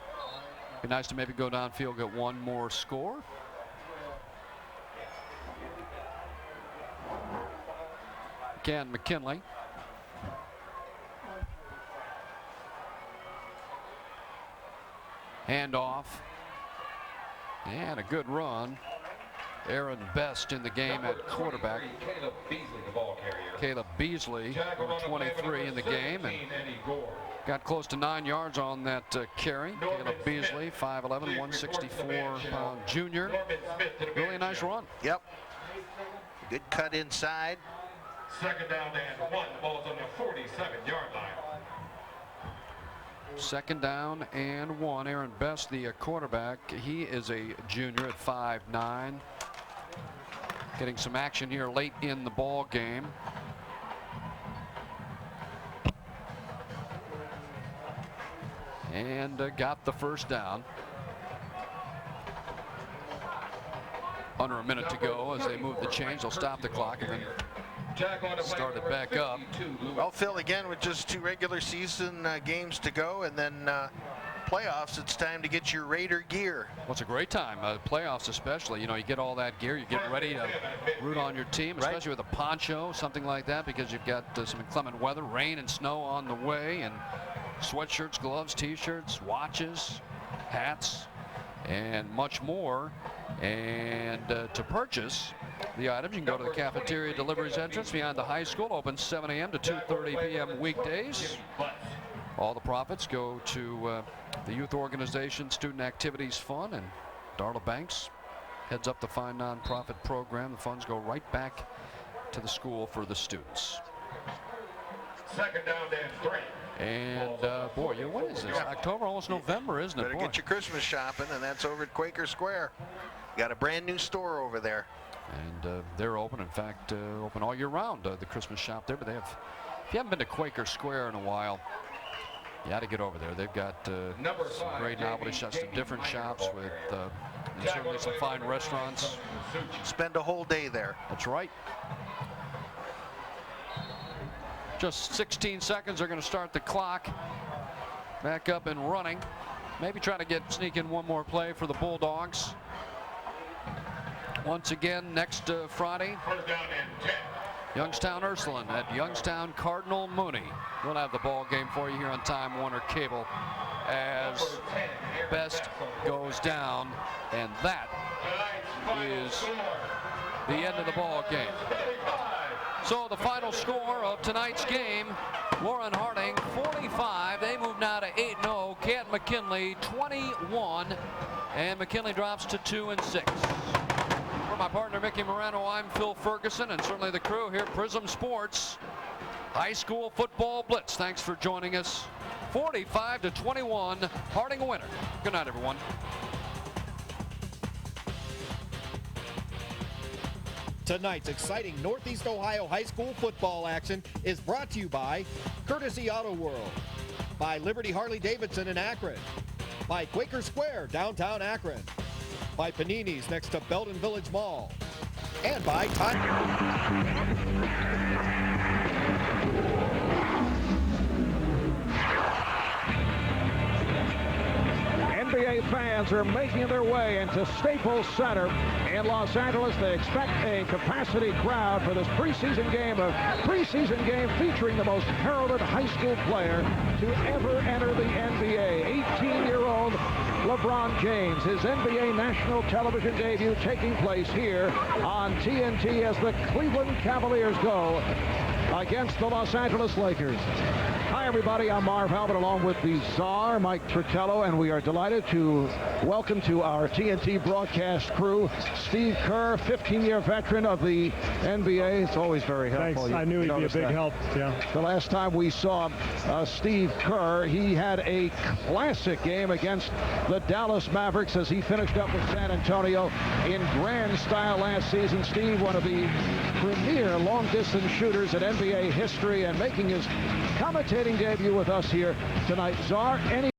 [SPEAKER 1] Be nice to maybe go downfield, get one more score. Canton McKinnley. Handoff. And a good run. Aaron Best in the game at quarterback.
[SPEAKER 3] Caleb Beasley, the ball carrier.
[SPEAKER 1] Caleb Beasley, number 23 in the game, and got close to 9 yards on that carry. Caleb Beasley, 5'11", 164-pound junior. Really nice run.
[SPEAKER 2] Yep. Good cut inside.
[SPEAKER 3] 2nd down and 1. The ball's on the 47-yard line.
[SPEAKER 1] Second down and 1. Aaron Best, the quarterback, he is a junior at 5'9". Getting some action here late in the ball game. And got the first down. Under a minute to go as they move the chains. They'll stop the clock and then start it back up.
[SPEAKER 2] Well, Phil, again, with just 2 regular season games to go, and then playoffs, it's time to get your Raider gear.
[SPEAKER 1] Well, it's a great time. Playoffs especially. You know, you get all that gear. You get ready to root on your team, especially with a poncho, something like that, because you've got some inclement weather, rain and snow on the way, and sweatshirts, gloves, T-shirts, watches, hats, and much more. And to purchase the items, you can go to the cafeteria deliveries entrance behind the high school. Open 7 a.m. to 2:30 p.m. weekdays. All the profits go to the youth organization Student Activities Fund, and Darla Banks heads up the fine nonprofit program. The funds go right back to the school for the students.
[SPEAKER 3] Second down and 3.
[SPEAKER 1] And boy, what is this? October, almost November, isn't it?
[SPEAKER 2] Better get your Christmas shopping, and that's over at Quaker Square. Got a brand new store over there.
[SPEAKER 1] And they're open, in fact, open all year round, the Christmas shop there. But they have, if you haven't been to Quaker Square in a while, you got to get over there. They've got some great novelty shops, some different shops with and certainly some fine restaurants.
[SPEAKER 2] Spend a whole day there.
[SPEAKER 1] That's right. Just 16 seconds are going to start the clock. Back up and running. Maybe try to sneak in one more play for the Bulldogs. Once again, next Friday,
[SPEAKER 3] First down and 10.
[SPEAKER 1] Youngstown Ursuline at Youngstown Cardinal Mooney. We'll have the ball game for you here on Time Warner Cable as Best goes down, and that is the end of the ball game. So the final score of tonight's game, Waren Harding 45. They move now to 8-0. Canton McKinnley 21, and McKinley drops to 2-6. For my partner Mickey Morano, I'm Phil Ferguson, and certainly the crew here at Prism Sports. High School Football Blitz. Thanks for joining us. 45-21, Harding a winner. Good night, everyone.
[SPEAKER 5] Tonight's exciting Northeast Ohio high school football action is brought to you by Courtesy Auto World, by Liberty Harley Davidson in Akron, by Quaker Square downtown Akron, by Panini's next to Belden Village Mall, and by
[SPEAKER 6] NBA fans are making their way into Staples Center in Los Angeles. They expect a capacity crowd for this preseason game featuring the most heralded high school player to ever enter the NBA. 18-year-old LeBron James, his NBA national television debut taking place here on TNT as the Cleveland Cavaliers go against the Los Angeles Lakers. Hi, everybody. I'm Marv Halbert along with the Czar, Mike Tritello, and we are delighted to welcome to our TNT broadcast crew Steve Kerr, 15-year veteran of the NBA. It's always very helpful.
[SPEAKER 7] Thanks. I knew he'd be a big help. Yeah.
[SPEAKER 6] The last time we saw Steve Kerr, he had a classic game against the Dallas Mavericks as he finished up with San Antonio in grand style last season. Steve, one of the premier long-distance shooters in NBA history, and making his commentating debut with us here tonight. Czar, any